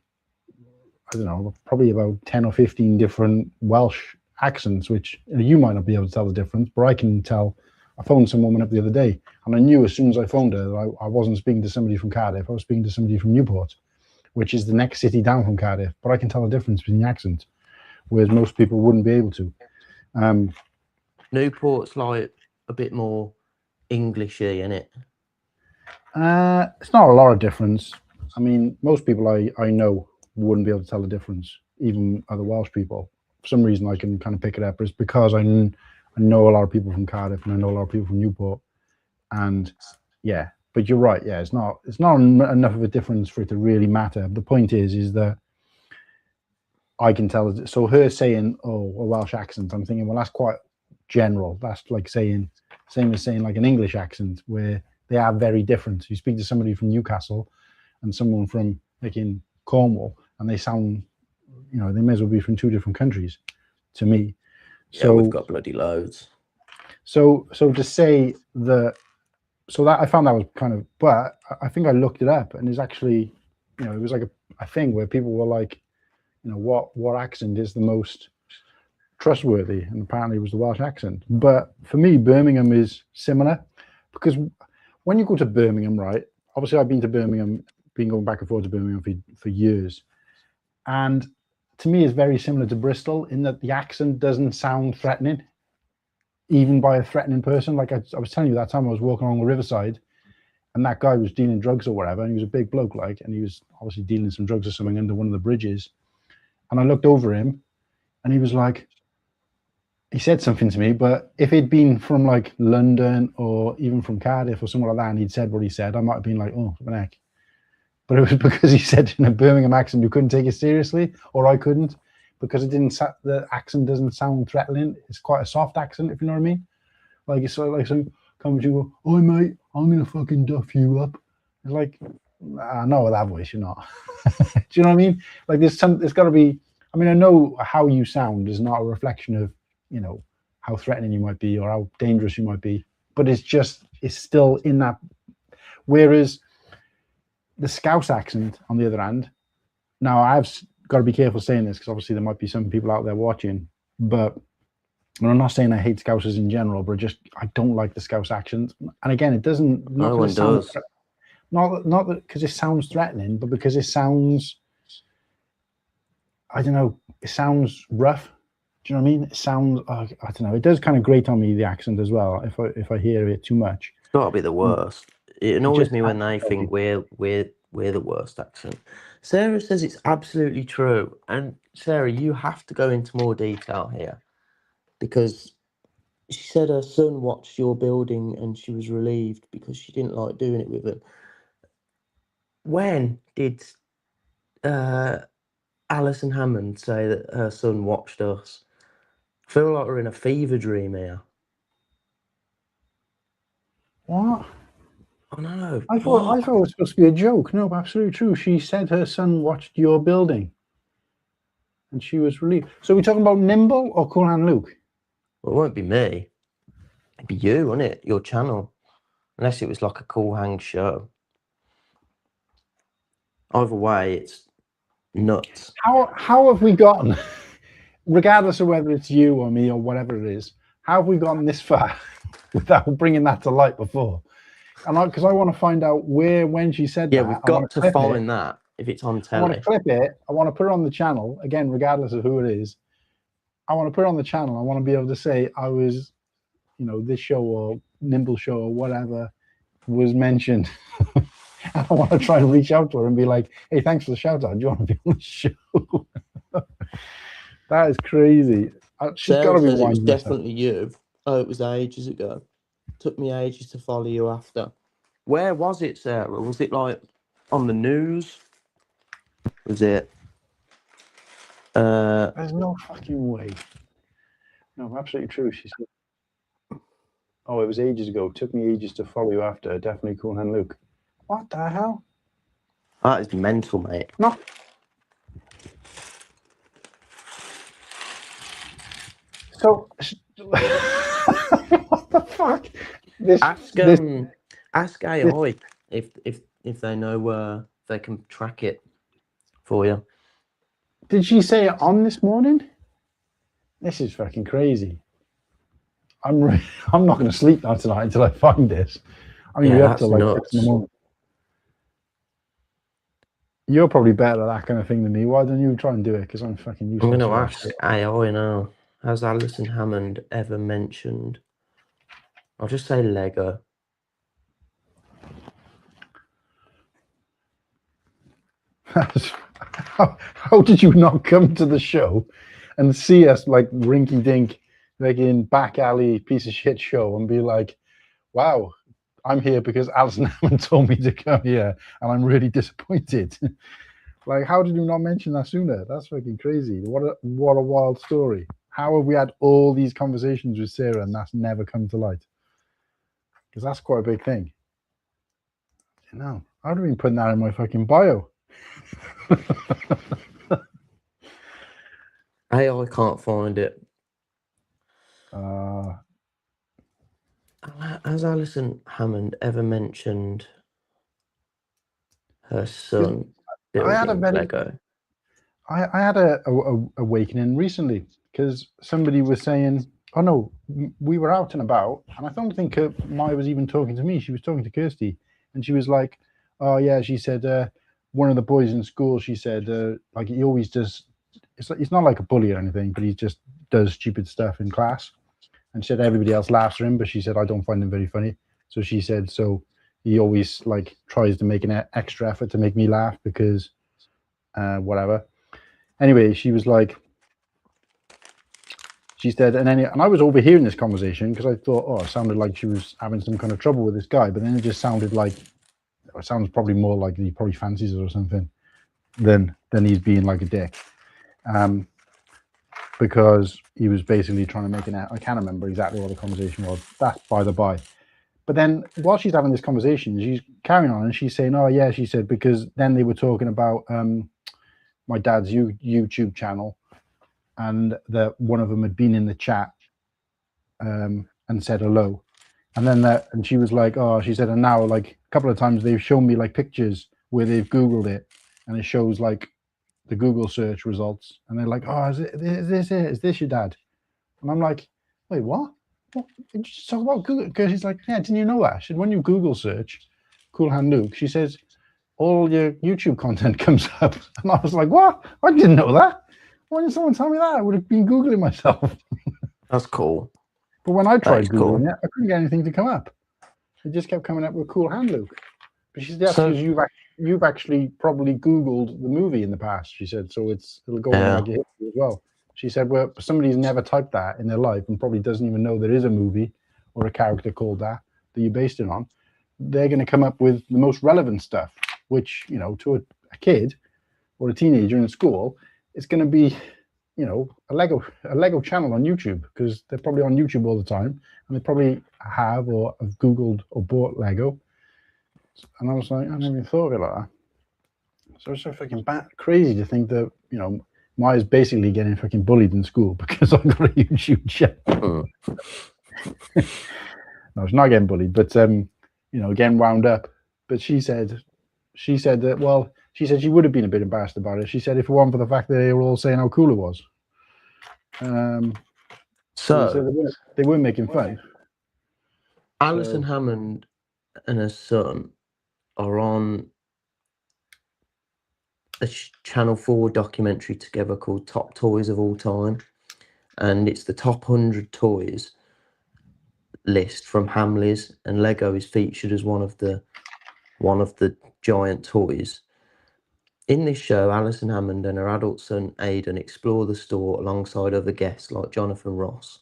I don't know, probably about 10 or 15 different Welsh accents, which you might not be able to tell the difference, but I can tell. I phoned some woman up the other day, and I knew as soon as I phoned her that I wasn't speaking to somebody from Cardiff. I was speaking to somebody from Newport, which is the next city down from Cardiff, but I can tell the difference between the accents, whereas most people wouldn't be able to. Newport's like a bit more Englishy, isn't it? It's not a lot of difference. I mean, most people I know wouldn't be able to tell the difference, even other Welsh people. For some reason, I can kind of pick it up. It's because I know a lot of people from Cardiff, and I know a lot of people from Newport, and yeah. But you're right. Yeah, it's not enough of a difference for it to really matter. The point is that I can tell. So her saying, "Oh, a Welsh accent," I'm thinking, well, that's quite general. That's like same as saying like an English accent, where they are very different. You speak to somebody from Newcastle and someone from like in Cornwall, and they sound, they may as well be from two different countries to me. So we've got bloody loads. So to say that, so that I found that was kind of, but I think I looked it up, and there's actually, it was like a thing where people were like, what accent is the most trustworthy, and apparently it was the Welsh accent. But for me, Birmingham is similar, because when you go to Birmingham, right, obviously I've been to Birmingham, been going back and forth to Birmingham for years, and to me it's very similar to Bristol in that the accent doesn't sound threatening, even by a threatening person. Like I was telling you, that time I was walking along the riverside, and that guy was dealing drugs or whatever, and he was a big bloke, like, and he was obviously dealing some drugs or something under one of the bridges, and I looked over him, and he was like, he said something to me, but if he'd been from like London or even from Cardiff or somewhere like that, and he'd said what he said, I might have been like, oh, what the heck. But it was because he said in a Birmingham accent, you couldn't take it seriously, or I couldn't, because the accent doesn't sound threatening. It's quite a soft accent, if you know what I mean. Like it's sort of like some come to you, oh mate, I'm gonna fucking duff you up. It's like, I know that voice, you're not. Do you know what I mean? Like there's got to be. I mean, I know how you sound is not a reflection of, how threatening you might be or how dangerous you might be, but it's still in that. Whereas the Scouse accent, on the other hand, now I've got to be careful saying this, because obviously there might be some people out there watching, but I'm not saying I hate Scousers in general, but I don't like the Scouse accent. And again, it doesn't. No one does. Not because it sounds threatening, but because it sounds, I don't know, it sounds rough. Do you know what I mean? It sounds, I don't know. It does kind of grate on me, the accent as well, if I hear it too much. It's got to be the worst. It annoys me when they think we're the worst accent. Sarah says it's absolutely true. And Sarah, you have to go into more detail here, because she said her son watched your building and she was relieved because she didn't like doing it with him. When did Alison Hammond say that her son watched us? I feel like we're in a fever dream here. What? Oh no! I thought it was supposed to be a joke. No, absolutely true. She said her son watched your building, and she was relieved. So we're talking about Nimble or Cool Hand Luke? Well, it won't be me. It'd be you, wouldn't it? Your channel, unless it was like a Cool Hang show. Either way, it's nuts. How have we gotten, regardless of whether it's you or me or whatever it is, how have we gotten this far without bringing that to light before? And because I want to find out when she said that. Yeah, we've got to find that if it's on telly. I want to clip it. I want to put it on the channel again, regardless of who it is. I want to put it on the channel. I want to be able to say I was, this show or Nimble show or whatever was mentioned. I want to try and reach out to her and be like, hey, thanks for the shout out. Do you want to be on the show? That is crazy. She's got to be. It was definitely you. Oh, it was ages ago. Took me ages to follow you after. Where was it, Sarah? Was it like on the news? Was it? There's no fucking way. No, absolutely true. She said, "Oh, it was ages ago. It took me ages to follow you after. Definitely Cool Hand Luke." What the hell? That is mental, mate. No. So, what the fuck? Ask AI if they know where they can track it for you. Did she say it on this morning? This is fucking crazy. I'm not going to sleep now tonight until I find this. I'm going to be up till like 6 in the morning. You're probably better at that kind of thing than me. Why don't you try and do it? Because I'm fucking useless. I'm going to ask AI now. Has Alison Hammond ever mentioned? I'll just say Lego. How did you not come to the show and see us like rinky dink, like in back alley piece of shit show and be like, wow, I'm here because Alison Hammond told me to come here and I'm really disappointed. Like, how did you not mention that sooner? That's fucking crazy. What a wild story. How have we had all these conversations with Sarah and that's never come to light? Because that's quite a big thing. You know, I would have been putting that in my fucking bio. AI can't find it. Has Alison Hammond ever mentioned her son building Lego? I had a awakening recently because somebody was saying, oh no, we were out and about, and I don't think Maya was even talking to me. She was talking to Kirsty, and she was like, oh yeah, she said, one of the boys in school, she said, like he always does, it's not like a bully or anything, but he just does stupid stuff in class. And she said everybody else laughs at him, but she said, I don't find him very funny. So she said, so he always like tries to make an extra effort to make me laugh because whatever. Anyway, she was like, she said, and I was overhearing this conversation because I thought, oh, it sounded like she was having some kind of trouble with this guy, but then it just sounded like, it sounds probably more like he probably fancies her or something than he's being like a dick. Because he was basically trying to make an, I can't remember exactly what the conversation was. That's by the by. But then while she's having this conversation, she's carrying on and she's saying, oh yeah, she said, because then they were talking about my dad's YouTube channel, and that one of them had been in the chat and said hello. And then and she was like, oh, she said, and now like a couple of times they've shown me like pictures where they've Googled it and it shows like the Google search results, and they're like, oh, is this your dad? And I'm like, wait, what? What did you just talk about Google? Because she's like, yeah, didn't you know that? She said, when you Google search Cool Hand Luke, she says all your YouTube content comes up. And I was like, what? I didn't know that. Why didn't someone tell me that? I would have been Googling myself. That's cool. But when I tried Googling it, I couldn't get anything to come up. It just kept coming up with Cool Hand Luke. But she said, that's because you've actually probably Googled the movie in the past, she said. So it'll go on like your history as well. She said, well, somebody's never typed that in their life and probably doesn't even know there is a movie or a character called that you based it on. They're going to come up with the most relevant stuff, which, you know, to a kid or a teenager in school, it's going to be, you know, a Lego channel on YouTube, because they're probably on YouTube all the time and they probably have or have Googled or bought Lego. And I was like, I never even thought of it like that. So it's so fucking crazy to think that, you know, Maya's basically getting fucking bullied in school because I've got a YouTube channel. No, she's not getting bullied, but you know, getting wound up. But she said that, well, she said she would have been a bit embarrassed about it. She said if it weren't for the fact that they were all saying how cool it was. So they weren't making fun. Alison Hammond and her son are on a Channel 4 documentary together called Top Toys of All Time, and it's the top 100 toys list from Hamleys, and Lego is featured as one of the giant toys. In this show, Alison Hammond and her adult son Aidan explore the store alongside other guests like Jonathan Ross.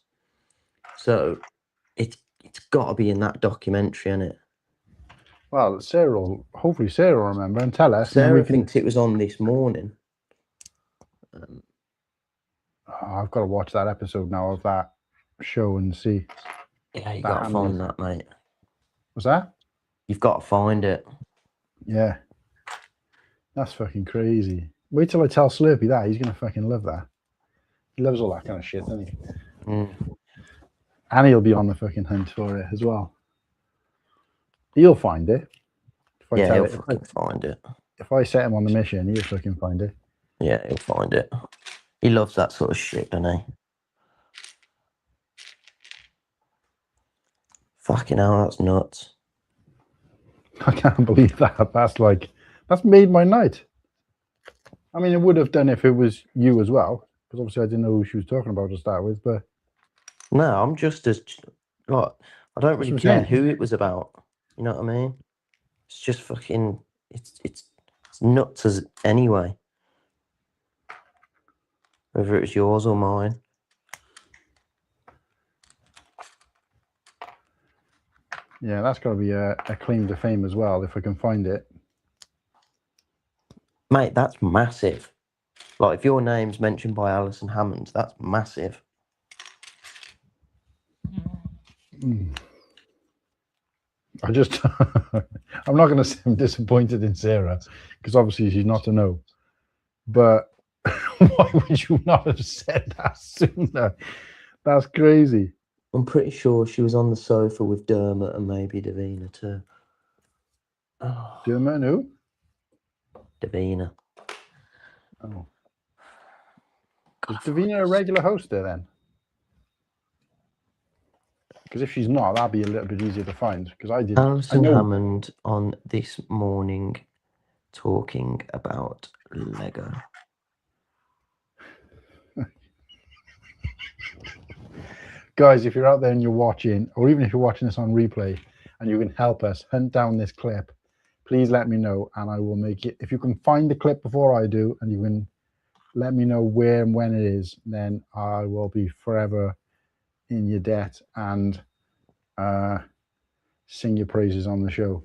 So it's got to be in that documentary, isn't it? Well, hopefully Sarah will remember and tell us. Sarah thinks it was on this morning. I've got to watch that episode now of that show and see. Yeah, you got to find that, mate. What's that? You've got to find it. Yeah. That's fucking crazy. Wait till I tell Slurpee that. He's going to fucking love that. He loves all that kind of shit, doesn't he? And he'll be on the fucking hunt for it as well. He'll find it. He'll fucking find it. If I set him on the mission, he'll fucking find it. Yeah, he'll find it. He loves that sort of shit, doesn't he? Fucking hell, that's nuts. I can't believe that. That's made my night. I mean, it would have done if it was you as well, because obviously I didn't know who she was talking about to start with, but... No, I'm just as... Like, I don't really care who it was about. You know what I mean? It's just fucking... It's nuts as anyway. Whether it was yours or mine. Yeah, that's got to be a claim to fame as well, if I can find it. Mate, that's massive. Like, if your name's mentioned by Alison Hammond, that's massive. I'm not going to say I'm disappointed in Sarah, because obviously she's not to know. But why would you not have said that sooner? That's crazy. I'm pretty sure she was on the sofa with Dermot and maybe Davina too. Oh. Dermot and who? Davina. Oh. Is Davina a regular host there then? Because if she's not, that'd be a little bit easier to find. Because Alison Hammond on This Morning talking about Lego. Guys, if you're out there and you're watching, or even if you're watching this on replay and you can help us hunt down this clip, please let me know and I will make it. If you can find the clip before I do and you can let me know where and when it is, then I will be forever in your debt and sing your praises on the show.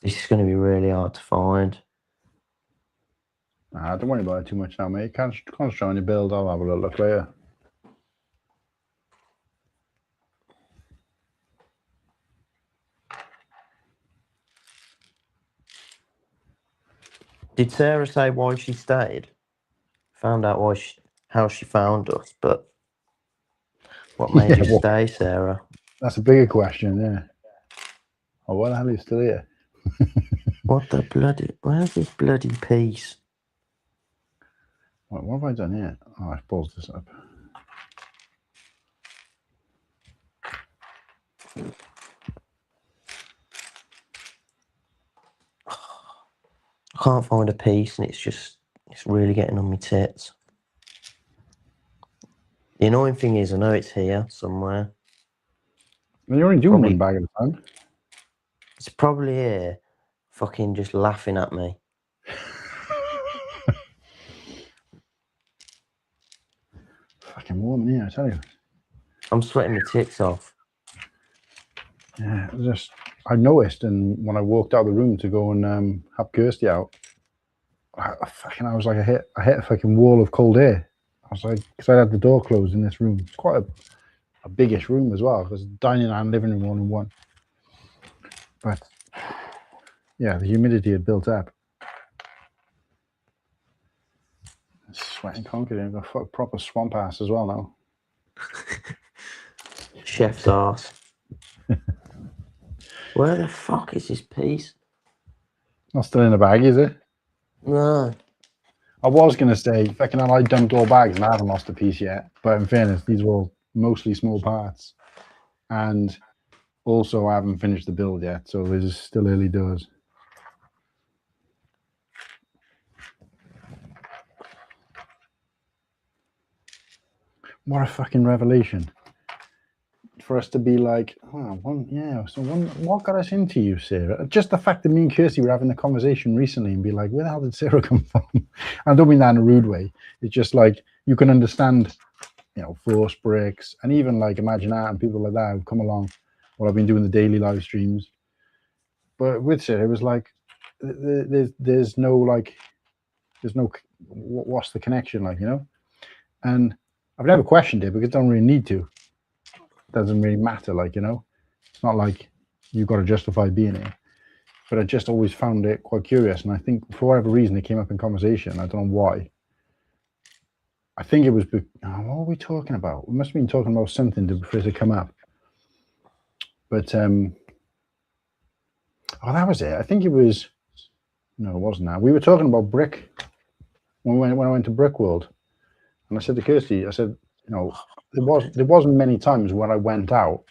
This is going to be really hard to find. Don't worry about it too much now, mate. Concentrate on your build. I'll have a little look later. Did Sarah say why she stayed? Found out how she found us, but what made you stay, Sarah? That's a bigger question, yeah. Oh, why the hell are you still here? What the bloody... Where's this bloody piece? What have I done here? Oh, I've paused this up. I can't find a piece and it's really getting on my tits. The annoying thing is I know it's here somewhere. Well, you're only doing one bag at a time. It's probably here fucking just laughing at me. Fucking warm in here, I tell you. I'm sweating my tits off. Yeah, I noticed, and when I walked out of the room to go and help Kirsty out, I was like, I hit a fucking wall of cold air. I was like, because I had the door closed in this room. It's quite a biggish room as well, because dining and living room all in one. But yeah, the humidity had built up. Sweating concrete, I've got a proper swamp ass as well now. Chef's ass. Where the fuck is this piece? Not still in the bag, is it? No. I was going to say, fucking hell, I dumped all bags and I haven't lost a piece yet. But in fairness, these were all mostly small parts. And also, I haven't finished the build yet, so it's still early doors. What a fucking revelation. for us to be like, what got us into you, Sarah? Just the fact that me and Kirsty were having a conversation recently and be like, where the hell did Sarah come from? I don't mean that in a rude way. It's just like, you can understand, Force Bricks and even like Imagine Art and people like that who've come along while I've been doing the daily live streams. But with Sarah, it was like, there's no, what's the connection like, And I've never questioned it because I don't really need to. It doesn't really matter, it's not like you've got to justify being here. But I just always found it quite curious, and I think for whatever reason it came up in conversation. I don't know why. I think it was what were we talking about? We must have been talking about something for it to come up. But that was it. I think it was. No, it wasn't that. We were talking about brick when I went to Brick World, and I said to Kirsty, I said, there wasn't many times when I went out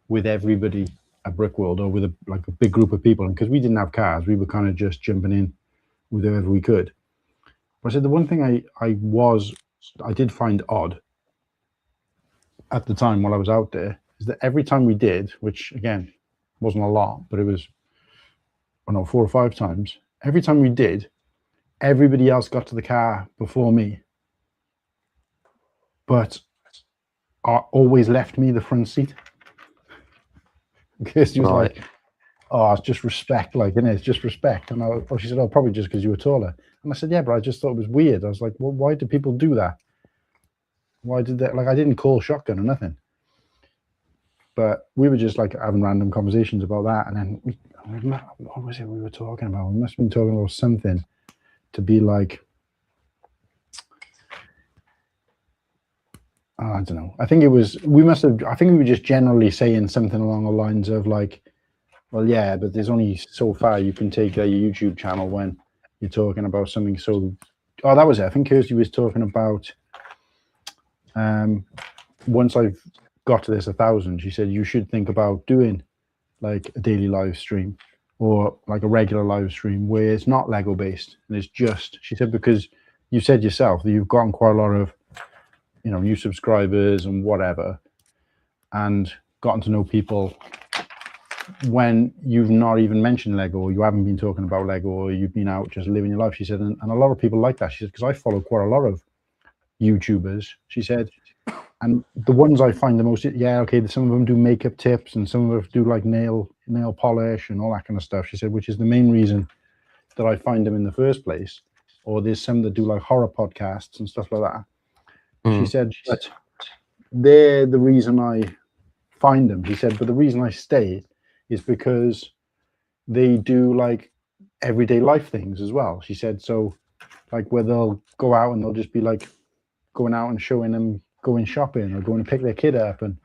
with everybody at Brick World or with a big group of people, and because we didn't have cars, we were kind of just jumping in with whoever we could. But I said the one thing I did find odd at the time while I was out there is that every time we did, which again wasn't a lot, but it was 4 or 5 times, every time we did, everybody else got to the car before me, but always left me the front seat. Kirsty was like, "Oh, it's just respect, it's just respect." And she said, "Oh, probably just because you were taller." And I said, "Yeah, but I just thought it was weird." I was like, "Well, why do people do that? Why did that?" I didn't call shotgun or nothing. But we were just having random conversations about that, and then what was it we were talking about? We must have been talking about something to be like, I don't know. I think we were just generally saying something along the lines of well, yeah, but there's only so far you can take your YouTube channel when you're talking about something so. Oh, that was it. I think Kirsty was talking about once I've got to this 1,000, she said you should think about doing a daily live stream or a regular live stream where it's not Lego based and it's just. She said because you said yourself that you've gotten quite a lot of new subscribers and whatever, and gotten to know people when you've not even mentioned Lego, or you haven't been talking about Lego, or you've been out just living your life. She said, and a lot of people like that. She said, because I follow quite a lot of YouTubers. She said, and the ones I find the most, some of them do makeup tips and some of them do nail polish and all that kind of stuff. She said, which is the main reason that I find them in the first place. Or there's some that do horror podcasts and stuff like that. She said, but they're the reason I find them. She said, but the reason I stay is because they do everyday life things as well. She said, so where they'll go out and they'll just be going out and showing them going shopping or going to pick their kid up and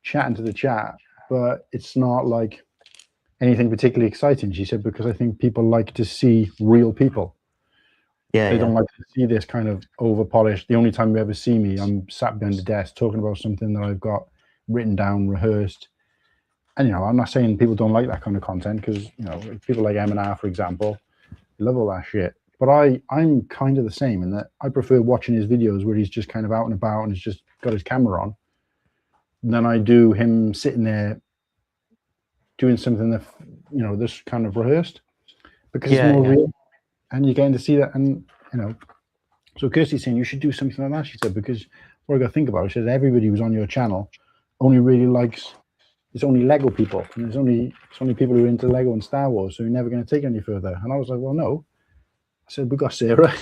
chatting to the chat. But it's not anything particularly exciting. She said, because I think people like to see real people. They don't like to see this kind of over polished. The only time you ever see me, I'm sat behind the desk talking about something that I've got written down, rehearsed. And I'm not saying people don't like that kind of content, because people like M&R, for example, love all that shit. But I'm kind of the same in that I prefer watching his videos where he's just kind of out and about and he's just got his camera on, than I do him sitting there doing something that this kind of rehearsed, because it's more real. And you're getting to see that, and so Kirsty's saying you should do something like that. She said, because what I got to think about, she said, everybody who's on your channel only really likes, it's only Lego people, and it's only people who are into Lego and Star Wars, so you're never going to take it any further. And I was like, well, no. I said, we got Sarah.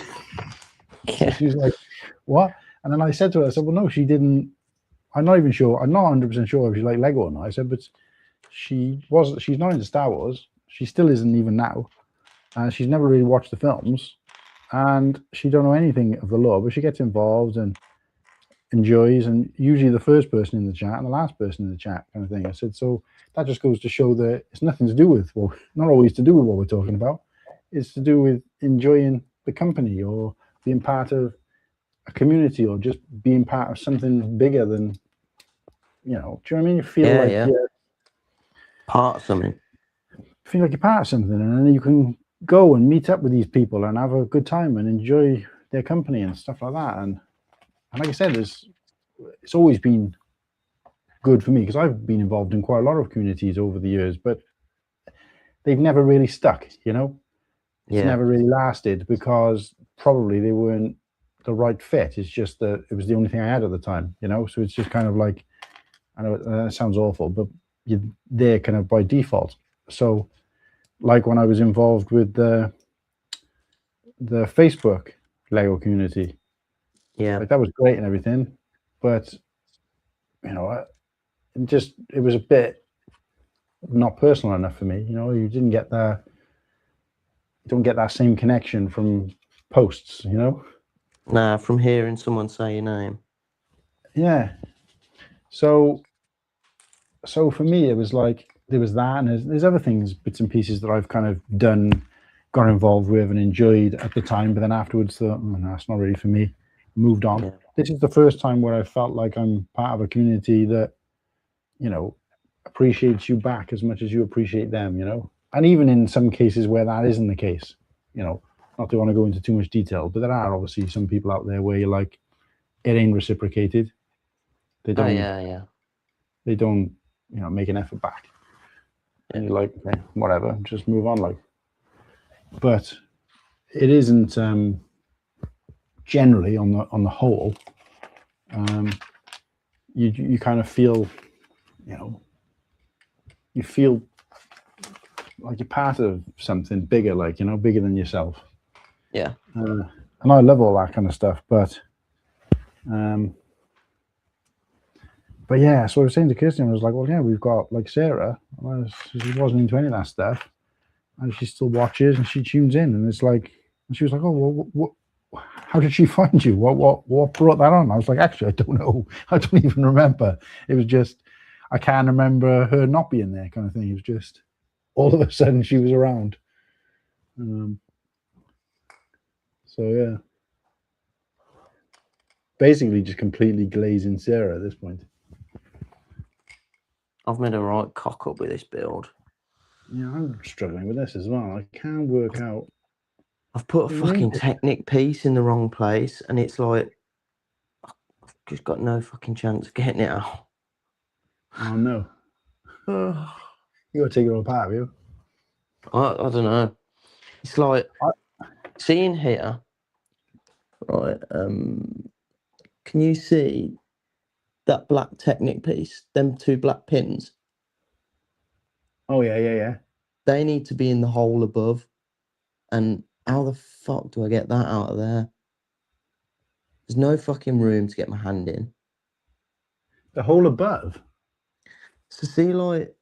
So she was like, what? And then I said to her, I said, well, no, she didn't. I'm not even sure. I'm not 100% sure if she liked Lego or not. I said, but she's not into Star Wars. She still isn't even now. She's never really watched the films, and she don't know anything of the lore, but she gets involved and enjoys, and usually the first person in the chat and the last person in the chat kind of thing. I said, so that just goes to show that it's nothing to do with, well, not always to do with what we're talking about. It's to do with enjoying the company or being part of a community or just being part of something bigger than, do you know what I mean? You feel you're part of something. Feel like you're part of something, and then you can go and meet up with these people and have a good time and enjoy their company and stuff like that. And like I said, it's always been good for me because I've been involved in quite a lot of communities over the years, but they've never really stuck, you know? It's never really lasted because probably they weren't the right fit. It's just that it was the only thing I had at the time, you know? So it's just kind of like, I know it sounds awful, but you're there kind of by default. So like when I was involved with the Facebook Lego community, like that was great and everything, but you know, it was a bit not personal enough for me. You know, you don't get that same connection from posts, you know. Nah, from hearing someone say your name. Yeah. So for me, it was like there was that, and there's other things, bits and pieces that I've kind of done, got involved with, and enjoyed at the time. But then afterwards, thought, no, it's not really for me. Moved on. Yeah. This is the first time where I felt like I'm part of a community that, you know, appreciates you back as much as you appreciate them. You know, and even in some cases where that isn't the case, you know, not to want to go into too much detail, but there are obviously some people out there where you're like, it ain't reciprocated. They don't. Oh, yeah. They don't, you know, make an effort back. And you're like, okay, whatever, just move on. Like, but it isn't generally on the whole. You kind of feel, you know, you feel like you're part of something bigger, like, you know, bigger than yourself. Yeah. And I love all that kind of stuff, but yeah, so I was saying to Kirsten, I was like, well, yeah, we've got like Sarah. She wasn't into any of that stuff, and she still watches and she tunes in, and it's like, and she was like, oh, well, how did she find you? What brought that on? I was like, actually, I don't know. I don't even remember. It was just, I can't remember her not being there, kind of thing. It was just all of a sudden she was around. So yeah, basically just completely glazing Sarah at this point. I've made a right cock up with this build. Yeah, I'm struggling with this as well. I can't work out. I've put a fucking Technic piece in the wrong place, and it's like, I've just got no fucking chance of getting it out. Oh no. You gotta take it all apart, have you? I don't know. It's like, seeing here, right, can you see that black Technic piece, them two black pins? Oh yeah. They need to be in the hole above. And how the fuck do I get that out of there? There's no fucking room to get my hand in. The hole above? So see, like,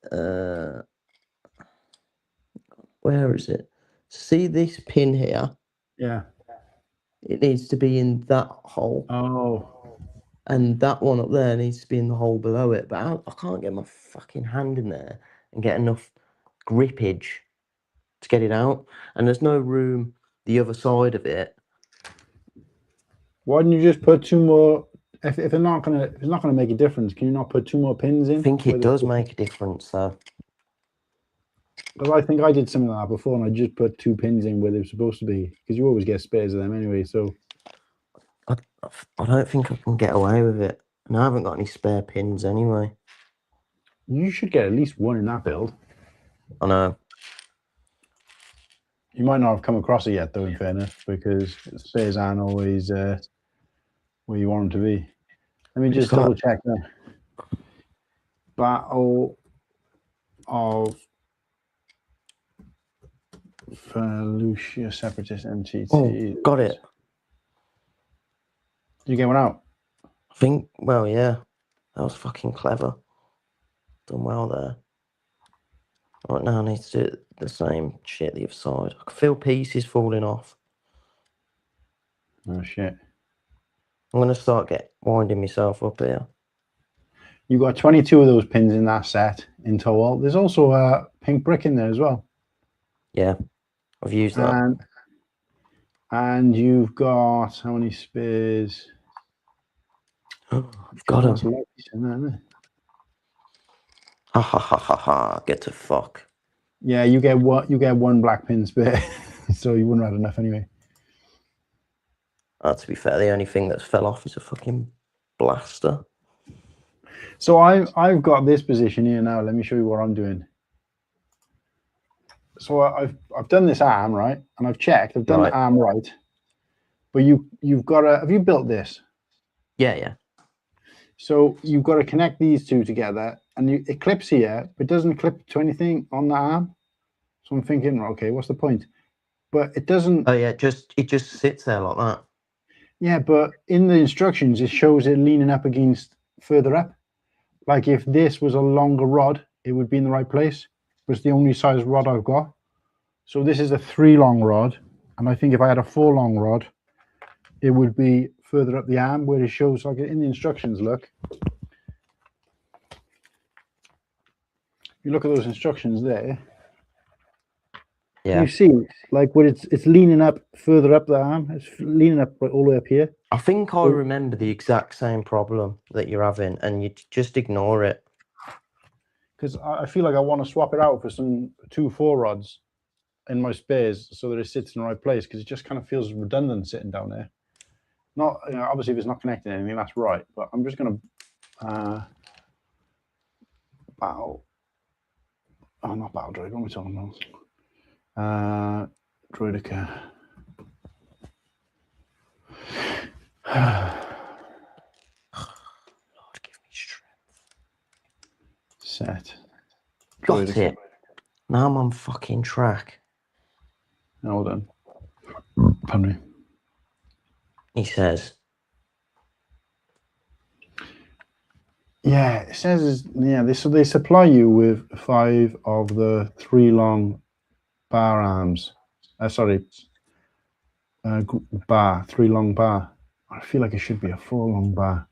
where is it? See this pin here? Yeah. It needs to be in that hole. Oh. And that one up there needs to be in the hole below it. But I can't get my fucking hand in there and get enough grippage to get it out. And there's no room the other side of it. Why don't you just put two more? If it's not gonna make a difference, can you not put two more pins in? I think it does make a difference, though. Because I think I did something like that before, and I just put two pins in where they're supposed to be. Because you always get spares of them anyway. So I don't think I can get away with it, and I haven't got any spare pins anyway. You should get at least one in that build. I know. You might not have come across it yet, though, in fairness, because spares aren't always where you want them to be. Let me just double check that. Battle of Felucia Separatist MTT. Oh, got it. Did you get one out? I think, well, yeah. That was fucking clever. Done well there. Right now I need to do the same shit the other side. I can feel pieces falling off. Oh, shit. I'm going to start winding myself up here. You got 22 of those pins in that set in total. There's also a pink brick in there as well. Yeah, I've used that. And you've got how many spares? I've got them. Ha ha ha ha ha! Get to fuck. Yeah, you get one black pin spare, so you wouldn't have enough anyway. To be fair, the only thing that's fell off is a fucking blaster. So I've got this position here now. Let me show you what I'm doing. So I've done this arm right, and I've checked. I've done the arm right, but you've got to. Have you built this? Yeah. So you've got to connect these two together, and it clips here, but it doesn't clip to anything on the arm. So I'm thinking, okay, what's the point? But it doesn't. Oh yeah, it just sits there like that. Yeah, but in the instructions, it shows it leaning up against further up. Like if this was a longer rod, it would be in the right place. But it's the only size rod I've got. So this is a 3 long rod, and I think if I had a 4 long rod, it would be further up the arm where it shows like in the instructions. Look, if you look at those instructions there, yeah, you see like where it's leaning up further up the arm. It's leaning up right all the way up here. I think I remember the exact same problem that you're having, and you just ignore it. Because I feel like I want to swap it out for some 2 4 rods in my spares so that it sits in the right place, because it just kind of feels redundant sitting down there. Not, obviously if it's not connecting anything, that's right, but I'm just going to battle. Oh, not battle droid. What am I talking about? Droidica. Lord, give me strength. Set. Got it. Now I'm on fucking track. Hold on. Pardon me. He says. Yeah, it says, so they supply you with 5 of the 3 long bar arms. Bar, 3 long bar. I feel like it should be a 4 long bar,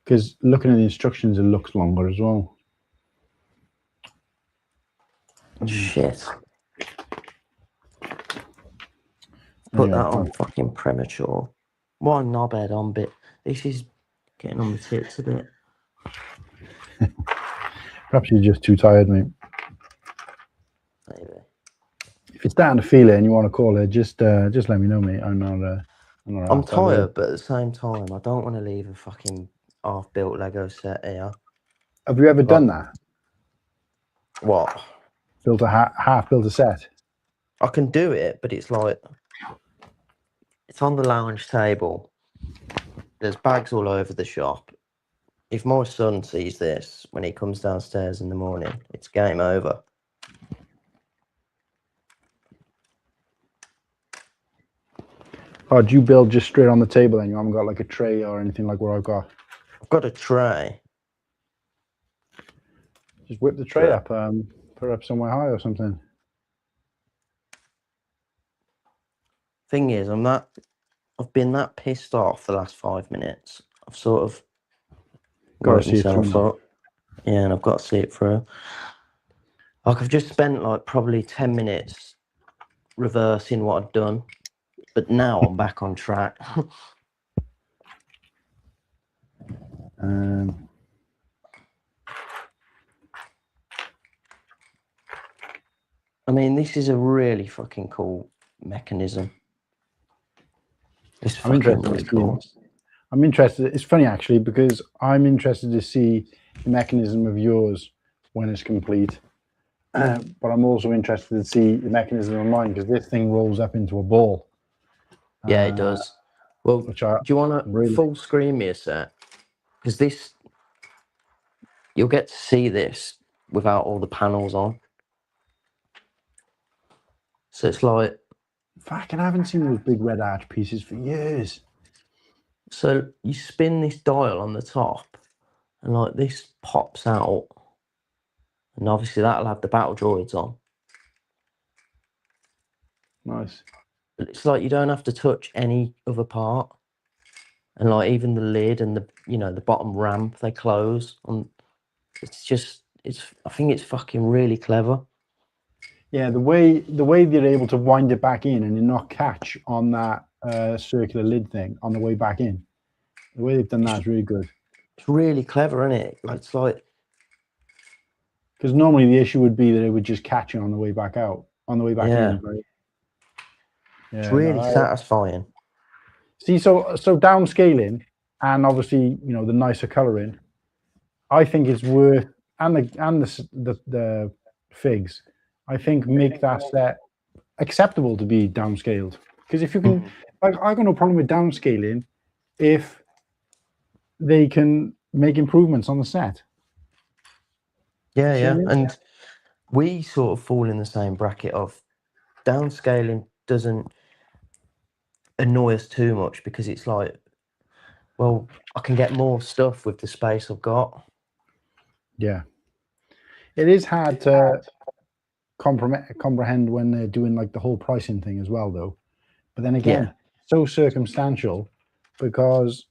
because looking at the instructions, it looks longer as well. Shit. Put that on fucking premature. What a knobhead on bit. This is getting on the tits a bit. Perhaps you're just too tired, mate. Maybe. If you're starting to feel it and you want to call it, just let me know, mate. I'm tired, but at the same time, I don't want to leave a fucking half-built Lego set here. Have you ever done that? What? Built a half-built a set? I can do it, but it's like it's on the lounge table. There's bags all over the shop. If my son sees this when he comes downstairs in the morning, it's game over. Oh, do you build just straight on the table then? You haven't got like a tray or anything like what I've got? I've got a tray. Just whip the tray up, put it up somewhere high or something. Thing is, I've been that pissed off the last 5 minutes. I've sort of got myself up. Yeah, and I've got to see it through. Like I've just spent like probably 10 minutes reversing what I've done, but now I'm back on track. I mean, this is a really fucking cool mechanism. I'm interested. Really cool. I'm interested. It's funny actually, because I'm interested to see the mechanism of yours when it's complete. But I'm also interested to see the mechanism of mine, because this thing rolls up into a ball. Yeah, it does. Well, do you want to full screen me a set? Because this, you'll get to see this without all the panels on. So it's like... Fucking, I haven't seen those big red arch pieces for years. So you spin this dial on the top, and like this pops out. And obviously that'll have the battle droids on. Nice. But it's like you don't have to touch any other part. And like even the lid and the bottom ramp, they close on. I think it's fucking really clever. Yeah, the way they're able to wind it back in and not catch on that circular lid thing on the way back in. The way they've done that is really good. It's really clever, isn't it? It's like, because normally the issue would be that it would just catch you on the way back out, on the way back in. Right? Yeah, it's really satisfying. See, so downscaling, and obviously the nicer colouring, I think it's worth, and the figs, I think make that set acceptable to be downscaled. Because if you can, like, I got no problem with downscaling if they can make improvements on the set. Yeah, See yeah, what I mean? and we sort of fall in the same bracket of downscaling doesn't annoy us too much because it's like, well, I can get more stuff with the space I've got. Yeah, it is hard to comprehend when they're doing like the whole pricing thing as well, though. But then again, so circumstantial, because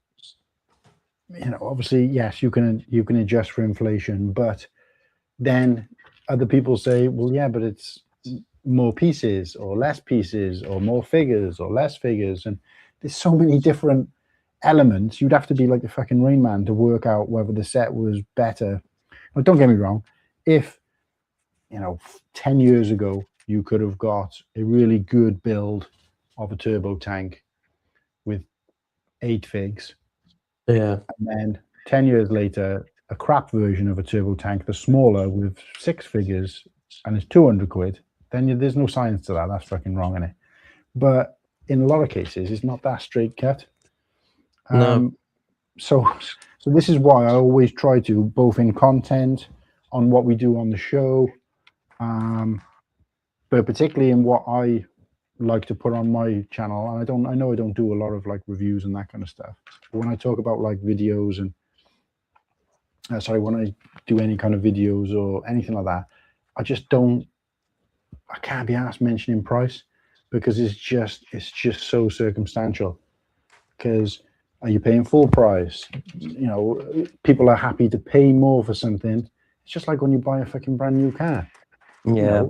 obviously, yes, you can adjust for inflation, but then other people say, well, yeah, but it's more pieces or less pieces or more figures or less figures, and there's so many different elements. You'd have to be like the fucking Rain Man to work out whether the set was better. Now, don't get me wrong, if 10 years ago you could have got a really good build of a turbo tank with 8 figs, Yeah, and then 10 years later a crap version of a turbo tank, the smaller, with 6 figures, and it's 200 quid, then there's no science to that. That's fucking wrong, isn't it? But in a lot of cases it's not that straight cut. No. So this is why I always try to, both in content, on what we do on the show, but particularly in what I like to put on my channel. And I know I don't do a lot of like reviews and that kind of stuff, but when I talk about like videos and when I do any kind of videos or anything like that, I can't be asked mentioning price, because it's just so circumstantial. Because are you paying full price? People are happy to pay more for something. It's just like when you buy a fucking brand new car. Yeah.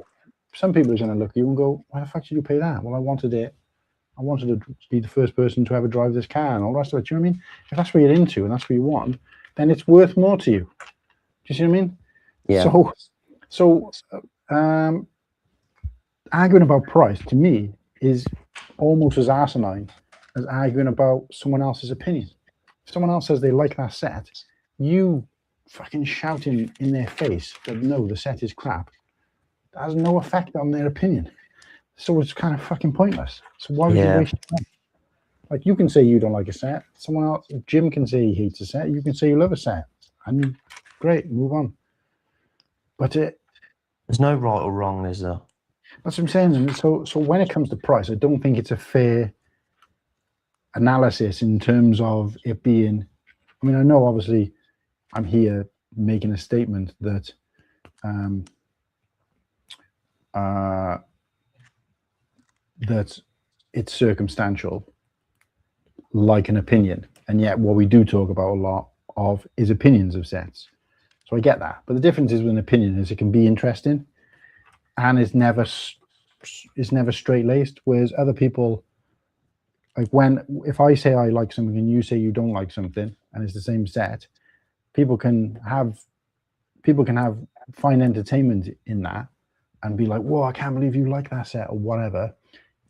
Some people are going to look at you and go, why the fuck did you pay that? Well, I wanted to be the first person to ever drive this car and all the rest of it. Do you know what I mean? If that's what you're into and that's what you want, then it's worth more to you. Do you see what I mean? Yeah. So arguing about price, to me, is almost as asinine as arguing about someone else's opinion. If someone else says they like that set, you fucking shouting in their face that no, the set is crap, that has no effect on their opinion. So it's kind of fucking pointless. So why would you waste your time? Like, you can say you don't like a set. Someone else, Jim, can say he hates a set. You can say you love a set. And great, move on. But there's no right or wrong, is there? That's what I'm saying. And so when it comes to price, I don't think it's a fair analysis in terms of it being, I mean, I know obviously I'm here making a statement that that it's circumstantial, like an opinion, and yet what we do talk about a lot of is opinions of sets. So I get that, but the difference is with an opinion is it can be interesting, and it's never straight-laced. Whereas other people, like if I say I like something and you say you don't like something, and it's the same set, people can find entertainment in that and be like, whoa, I can't believe you like that set or whatever,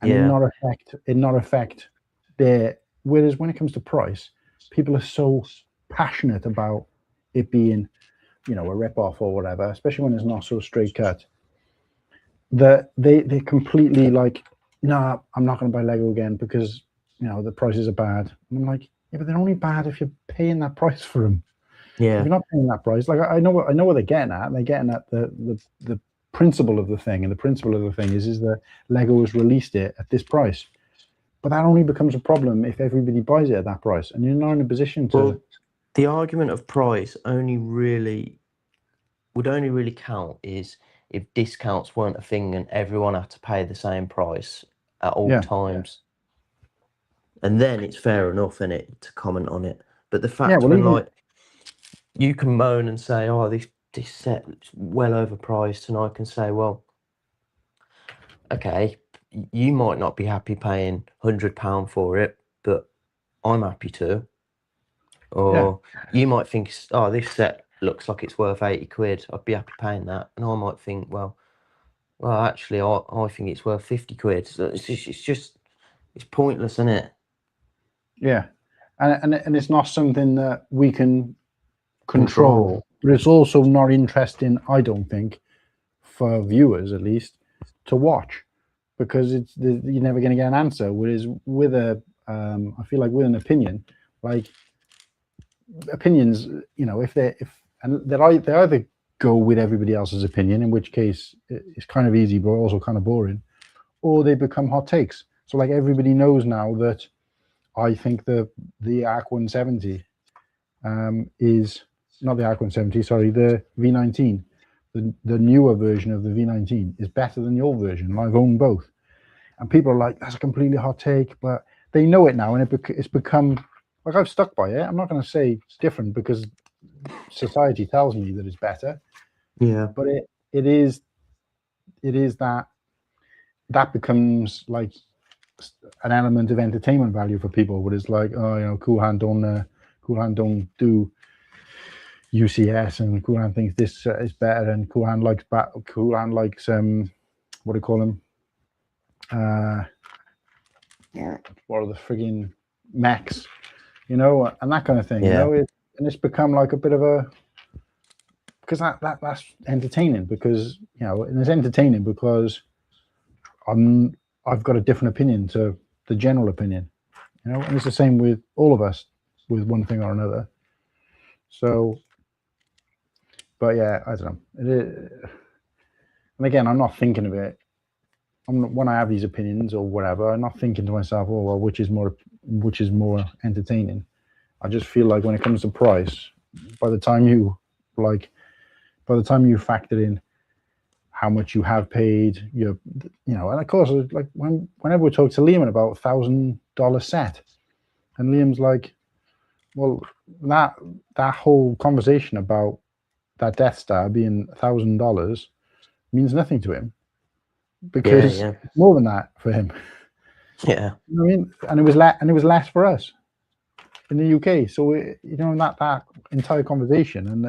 and it not affect their. Whereas when it comes to price, people are so passionate about it being, a rip-off or whatever, especially when it's not so straight cut, that they completely like, nah, I'm not going to buy Lego again because the prices are bad. And I'm like, yeah, but they're only bad if you're paying that price for them. Yeah. If you're not paying that price, like I know what they're getting at. They're getting at the principle of the thing, and the principle of the thing is that Lego has released it at this price. But that only becomes a problem if everybody buys it at that price, and you're not in a position to. Well, the argument of price would only really count is if discounts weren't a thing and everyone had to pay the same price at all times. And then it's fair enough, isn't it, to comment on it. But the fact when you can moan and say, oh, this set's well overpriced, and I can say, well, okay, you might not be happy paying £100 for it, but I'm happy to. Or you might think, oh, this set looks like it's worth 80 quid. I'd be happy paying that. And I might think, well, actually, I think it's worth 50 quid. So it's pointless, isn't it? Yeah. And it's not something that we can control But it's also not interesting, I don't think, for viewers at least, to watch, because you're never going to get an answer. Whereas with I feel like with an opinion, like opinions, if they either go with everybody else's opinion, in which case it's kind of easy but also kind of boring, or they become hot takes. So like everybody knows now that I think the Arc 170 is not the Arc 170, sorry, the V19, the newer version of the V19 is better than the old version, and I've owned both. And people are like, that's a completely hot take, but they know it now, and it's become, like, I've stuck by it. I'm not going to say it's different because society tells me that it's better. Yeah. But it is that becomes like an element of entertainment value for people, where it's like, oh, Cool Hand don't do UCS, and Cool Hand thinks this is better, and Cool Hand likes what do you call them? What are the frigging mechs, and that kind of thing. Yeah. And it's become like a bit of a, because that's entertaining, because and it's entertaining because I've got a different opinion to the general opinion, and it's the same with all of us with one thing or another. So, but yeah, I don't know. And again, I'm not thinking of it. When I have these opinions or whatever, I'm not thinking to myself, oh well, which is more entertaining. I just feel like when it comes to price, by the time you factor in how much you have paid, and of course, like whenever we talk to Liam about $1,000 set, and Liam's like, well, that whole conversation about that Death Star being $1,000 means nothing to him, because it's more than that for him. Yeah. I mean, and it was less for us in the UK. So that entire conversation, and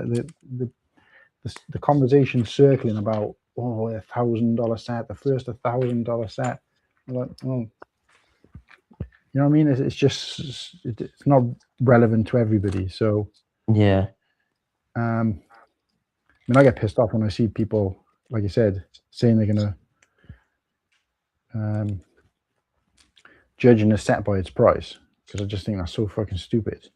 the conversation circling about, oh, $1,000 set, the first $1,000 set. I'm like, oh, what I mean? It's just it's not relevant to everybody. So yeah. I mean, I get pissed off when I see people, like you said, saying they're gonna judging a set by its price, because I just think that's so fucking stupid.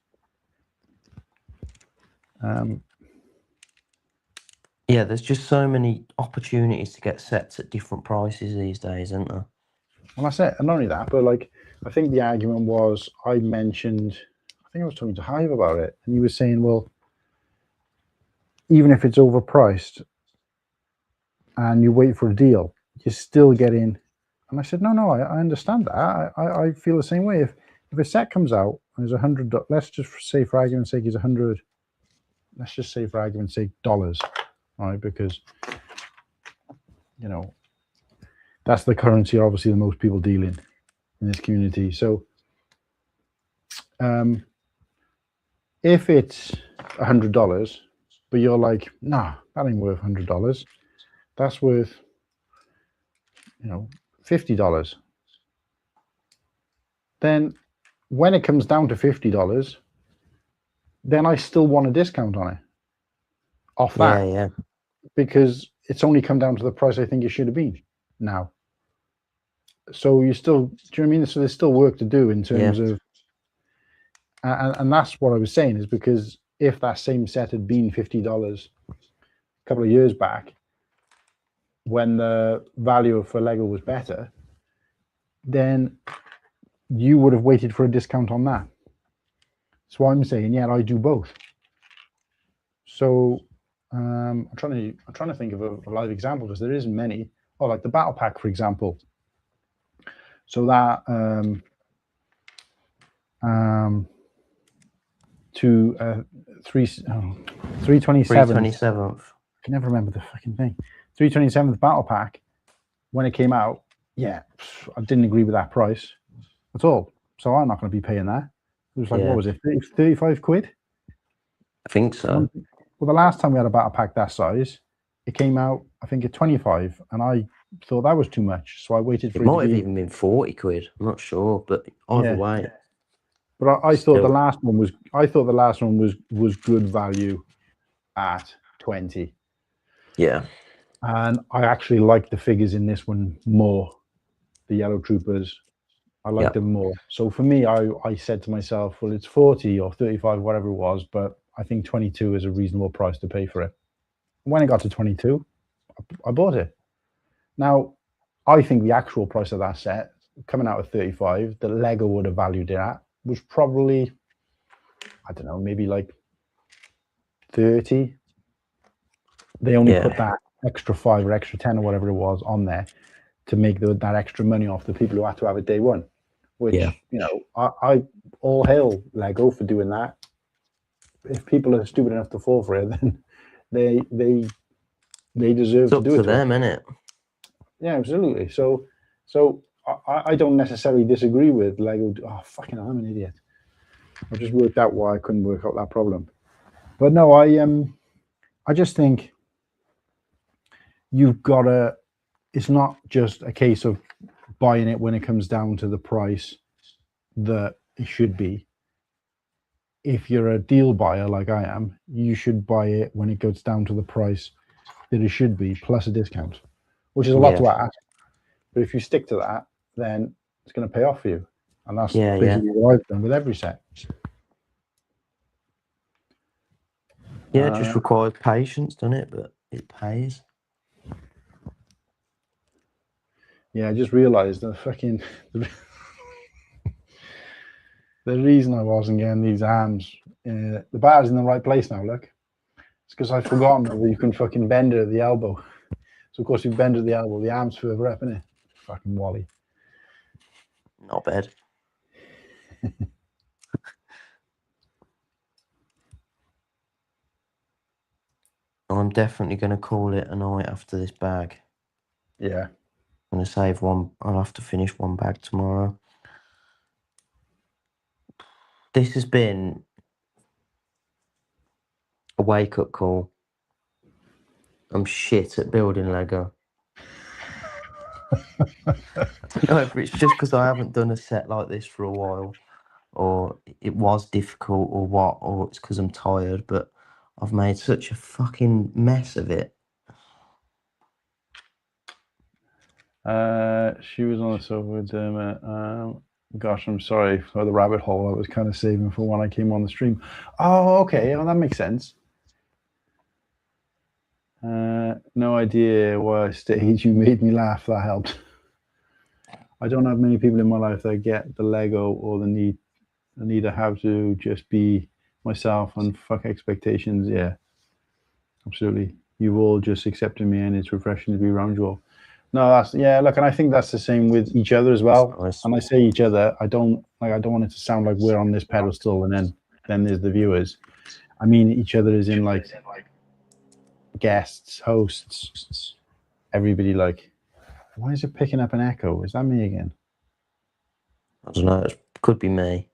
Yeah, there's just so many opportunities to get sets at different prices these days, isn't there? Well, that's it. And not only that, but like, I think the argument was, I think I was talking to Hive about it, and he was saying, well, even if it's overpriced and you wait for a deal, you're still getting. And I said, no, I understand that. I feel the same way. If a set comes out and there's $100, let's just say for argument's sake is $100. Let's just say for argument's sake dollars, right? Because that's the currency obviously that most people deal in this community. So if it's $100, but you're like, nah, that ain't worth $100. That's worth $50. Then when it comes down to $50, then I still want a discount on it off that. Yeah. Because it's only come down to the price I think it should have been now. So you still, do you know what I mean? So there's still work to do in terms of, and that's what I was saying, is because if that same set had been $50 a couple of years back, when the value for Lego was better, then you would have waited for a discount on that. That's why I'm saying, I do both. So I'm trying to think of a live example, because there isn't many. Oh, like the battle pack, for example. So that 327th. I can never remember the fucking thing. 327th battle pack, when it came out, I didn't agree with that price at all. So I'm not going to be paying that. It was like, what was it, 35 quid? I think so. Well, the last time we had a battle pack that size, it came out, I think, at 25, and I thought that was too much. So I waited for it. It might have even been 40 quid. I'm not sure, but either way. But I thought the last one was good value at 20. Yeah. And I actually like the figures in this one more. The Yellow Troopers, I like them more. So for me, I said to myself, well, it's 40 or 35, whatever it was, but I think 22 is a reasonable price to pay for it. When it got to 22, I bought it. Now, I think the actual price of that set, coming out of 35, that Lego would have valued it at, was probably, I don't know, maybe like 30. They only put that extra 5 or extra 10 or whatever it was on there to make that extra money off the people who had to have it day one. Which, you know, I all hail Lego for doing that. If people are stupid enough to fall for it, then they deserve to do it. It's up to them, isn't it? Yeah, absolutely. So I don't necessarily disagree with Lego. Oh, fucking hell, I'm an idiot. I just worked out why I couldn't work out that problem. But no, I just think you've got to. It's not just a case of buying it when it comes down to the price that it should be. If you're a deal buyer like I am, you should buy it when it goes down to the price that it should be, plus a discount, which is a lot to ask. But if you stick to that, then it's going to pay off for you. And that's basically what I've done with every set. Yeah, it just requires patience, doesn't it? But it pays. Yeah, I just realised the reason I wasn't getting these arms, the bar's in the right place now, look. It's because I've forgotten that you can fucking bend it at the elbow. So, of course, you bend it at the elbow, the arm's further up, innit? Fucking Wally. Not bad. I'm definitely going to call it a night after this bag. Yeah. I'm going to save one. I'll have to finish one bag tomorrow. This has been a wake-up call. I'm shit at building Lego. I don't know if it's just because I haven't done a set like this for a while, or it was difficult, or what, or it's because I'm tired, but I've made such a fucking mess of it. She was on the sofa with them. Gosh, I'm sorry for the rabbit hole. I was kind of saving for when I came on the stream. Oh, okay. Oh, that makes sense. No idea what stage you made me laugh. That helped. I don't have many people in my life that get the Lego or the need to have to just be myself and fuck expectations. Yeah, absolutely. You've all just accepted me, and it's refreshing to be around you all. No, that's look, and I think that's the same with each other as well. Nice. And I say each other, I don't want it to sound like we're on this pedestal and then there's the viewers. I mean each other is in like guests, hosts, everybody. Like, why is it picking up an echo? Is that me again? I don't know. It could be me.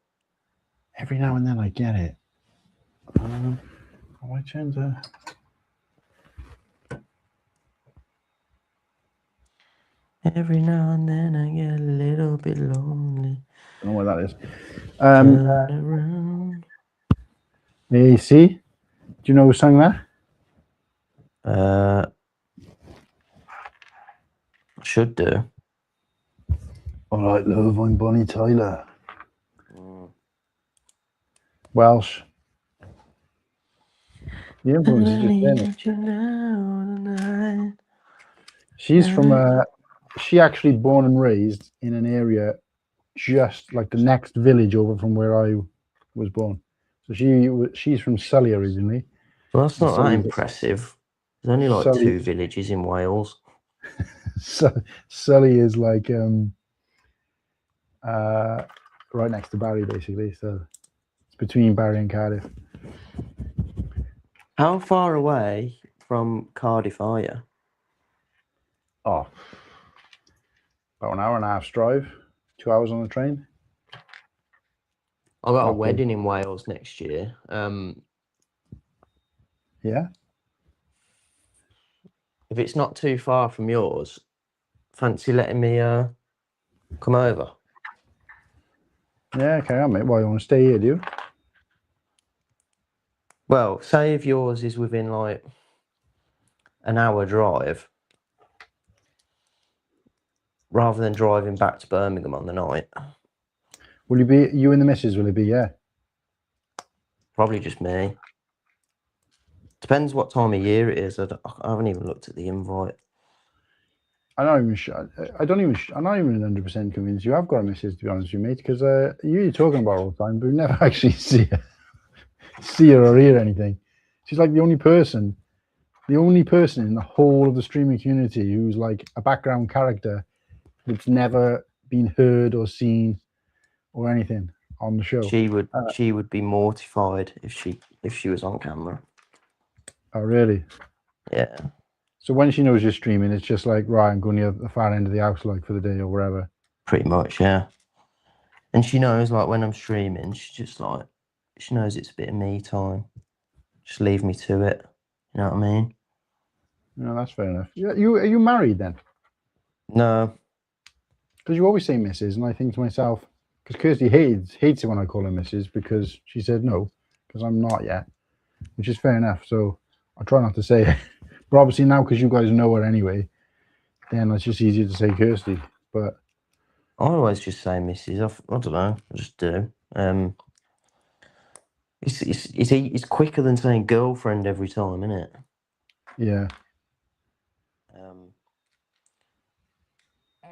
Every now and then I get it. I change the. Every now and then I get a little bit lonely. I don't know what that is. Turn around. AC? Do you know who sang that? I should do. All right, love, I'm Bonnie Tyler. Welsh. The influence is just there. She's from she actually born and raised in an area just like the next village over from where I was born. So she's from Sully originally. Well, that's not that impressive. There's only like Sully, 2 villages in Wales. Sully is like right next to Barry, basically. So it's between Barry and Cardiff. How far away from Cardiff are you? Oh, about an hour and a half's drive, 2 hours on the train. I got a wedding in Wales next year. Yeah. If it's not too far from yours, fancy letting me come over? Yeah, okay, mate. Well, you want to stay here, do you? Well, say if yours is within like an hour drive, rather than driving back to Birmingham on the night. Will you be, you and the missus, will it be, yeah? Probably just me. Depends what time of year it is. I haven't even looked at the invite. I'm not even 100% convinced you have got a missus, to be honest with you, mate, because you're talking about her all the time, but we never actually see her or hear anything. She's like the only person in the whole of the streaming community who's like a background character that's never been heard or seen or anything on the show. She would be mortified if she was on camera. Oh, really? Yeah. So when she knows you're streaming, it's just like, right, I'm going to the far end of the house, like for the day or wherever. Pretty much, yeah. And she knows, like, when I'm streaming, she knows it's a bit of me time. Just leave me to it. You know what I mean? No, that's fair enough. Are you married then? No. Because you always say missus, and I think to myself, because Kirsty hates it when I call her missus because she said no, because I'm not yet, which is fair enough. So I try not to say it. But obviously now, because you guys know her anyway, then it's just easier to say Kirsty. But I always just say Mrs. I don't know. I just do. It's quicker than saying girlfriend every time, isn't it? yeah.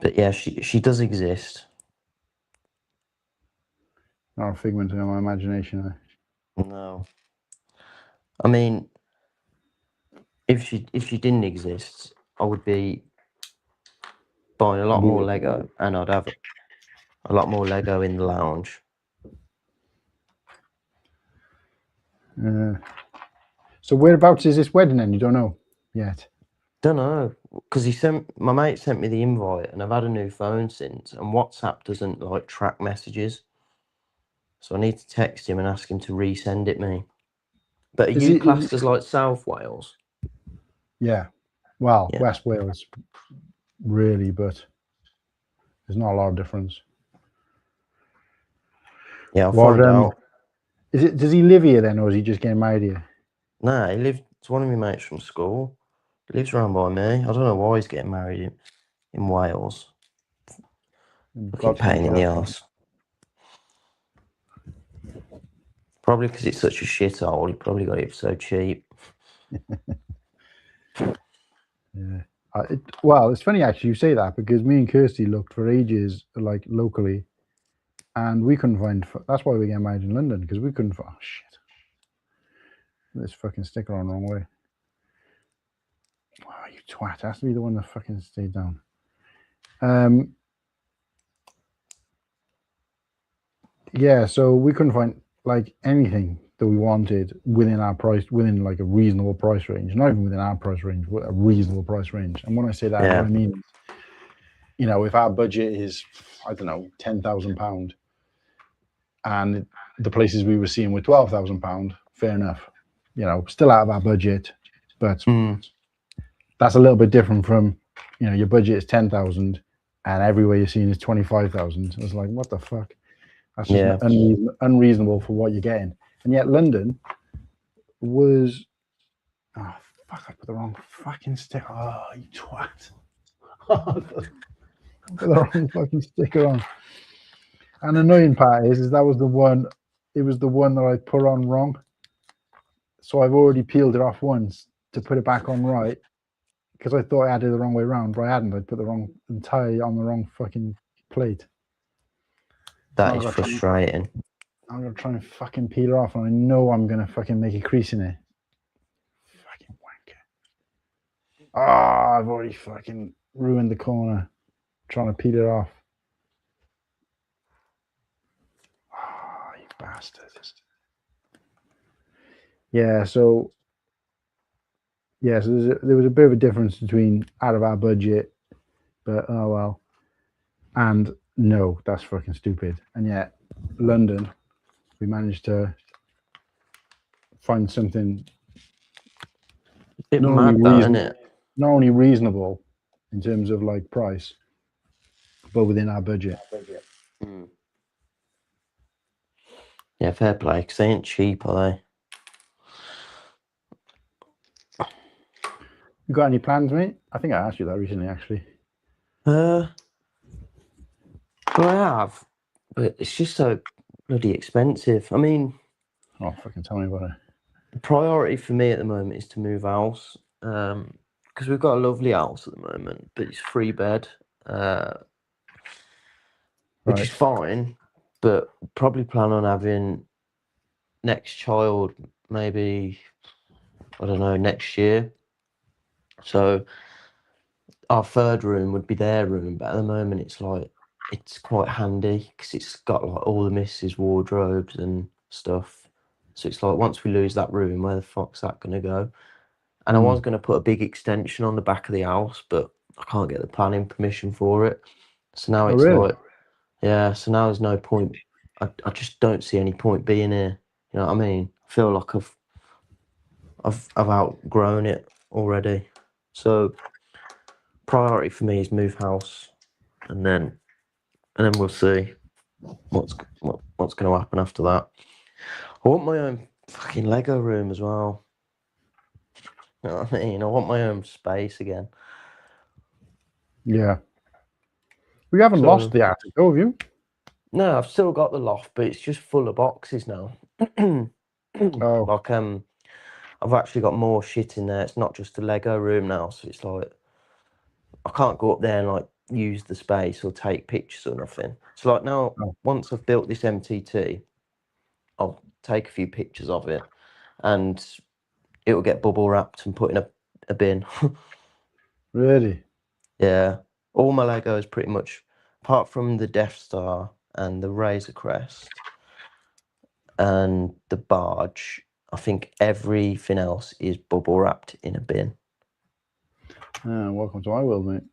But yeah, she does exist. Not a figment of my imagination. No. I mean, if she didn't exist, I would be buying a lot more Lego, and I'd have a lot more Lego in the lounge. So whereabouts is this wedding then? You don't know yet? Don't know, because my mate sent me the invite, and I've had a new phone since, and WhatsApp doesn't like track messages, so I need to text him and ask him to resend it me. But are you classed as like South Wales? Yeah. Well, yeah. West Wales, really, but there's not a lot of difference. Yeah, I'll find out. Does he live here then, or is he just getting married here? No, it's one of my mates from school. He lives around by me. I don't know why he's getting married in Wales. Fucking pain in the arse. Probably because it's such a shithole. He probably got it so cheap. Yeah. Well, it's funny actually you say that, because me and Kirsty looked for ages, like locally, and we couldn't find. That's why we get married in London, because we couldn't find. Oh shit! This fucking sticker on the wrong way. Oh, you twat! It has to be the one that fucking stayed down. Yeah, so we couldn't find like anything that we wanted within like a reasonable price range. Not even within our price range, but a reasonable price range. And when I say that, what I mean is, you know, if our budget is, I don't know, £10,000, and the places we were seeing were £12,000, fair enough. You know, still out of our budget, but that's a little bit different from, you know, your budget is 10,000 and everywhere you're seeing is 25,000. It's like, what the fuck? That's just unreasonable for what you're getting. And yet London was, oh fuck, I put the wrong fucking sticker. Oh, you twat. I put the wrong fucking sticker on. And the annoying part is that was the one, it was the one that I put on wrong. So I've already peeled it off once to put it back on right, because I thought I had it the wrong way around, but I hadn't. I put the wrong tie on the wrong fucking plate. That is frustrating. I'm going to try and fucking peel it off, and I know I'm going to fucking make a crease in it. Fucking wanker. Ah, I've already fucking ruined the corner trying to peel it off. Ah, you bastard. Yeah, so there was a bit of a difference between out of our budget, but oh well. And no, that's fucking stupid. And yet, London, we managed to find something not only reasonable in terms of like price, but within our budget. Yeah, fair play, because they ain't cheap, are they? You got any plans, mate? I think I asked you that recently, actually. Well, I have, but it's just so bloody expensive. I mean, Oh, fucking tell me about it. the priority for me at the moment is to move house. Because we've got a lovely house at the moment, but it's 3 bed, which is fine. But probably plan on having next child maybe, I don't know, next year. So our third room would be their room, but at the moment it's quite handy because it's got like all the missus' wardrobes and stuff. So it's like once we lose that room, where the fuck's that gonna go? And I was gonna put a big extension on the back of the house, but I can't get the planning permission for it. So now it's like, yeah. So now there's no point. I just don't see any point being here. You know what I mean? I feel like I've outgrown it already. So priority for me is move house, and then we'll see what's going to happen after that. I want my own fucking Lego room as well. You know what I mean? I want my own space again. Yeah. We haven't lost the attic, have you? No, I've still got the loft, but it's just full of boxes now. Like I've actually got more shit in there. It's not just a Lego room now, so it's like I can't go up there and like use the space or take pictures or nothing. So like now, once I've built this MTT, I'll take a few pictures of it, and it will get bubble wrapped and put in a bin. Really? Yeah, all my Legos pretty much, apart from the Death Star and the Razor Crest and the barge, I think everything else is bubble wrapped in a bin. Welcome to my world, mate.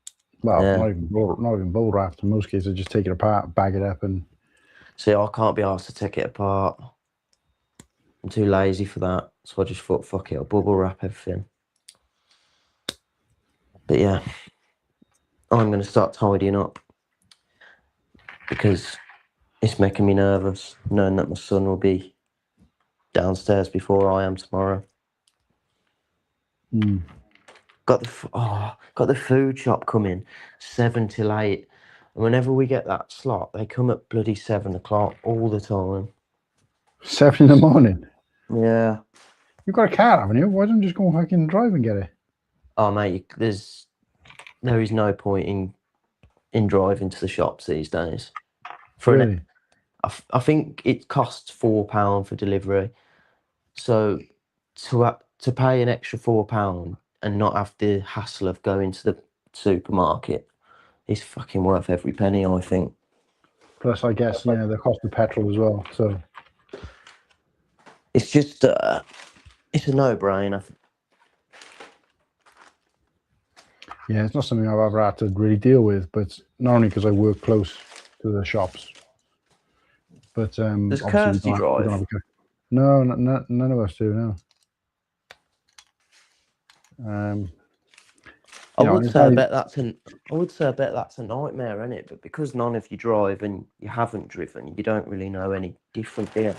Well, Yeah. not even bubble wrapped. In most cases, just take it apart, bag it up, and See, I can't be asked to take it apart. I'm too lazy for that, so I just thought, fuck it, I'll bubble wrap everything. But yeah, I'm going to start tidying up because it's making me nervous knowing that my son will be downstairs before I am tomorrow. Got the food shop coming 7 till 8, and whenever we get that slot, they come at bloody 7 o'clock all the time. 7 in the morning. Yeah. You've got a car, haven't you? Why don't you just go fucking drive and get it? Oh mate, there is no point in driving to the shops these days. Really? I think it costs £4 for delivery. So to pay an extra £4 and not have the hassle of going to the supermarket is fucking worth every penny, I think. Plus, I guess, the cost of petrol as well. So it's just it's a no-brainer. Yeah, it's not something I've ever had to really deal with, but not only because I work close to the shops, but Does obviously Kirsty we don't have drive? a car. No, none of us do. No. I would say I bet that's a nightmare, isn't it? But because none of you drive and you haven't driven, you don't really know any different, do you?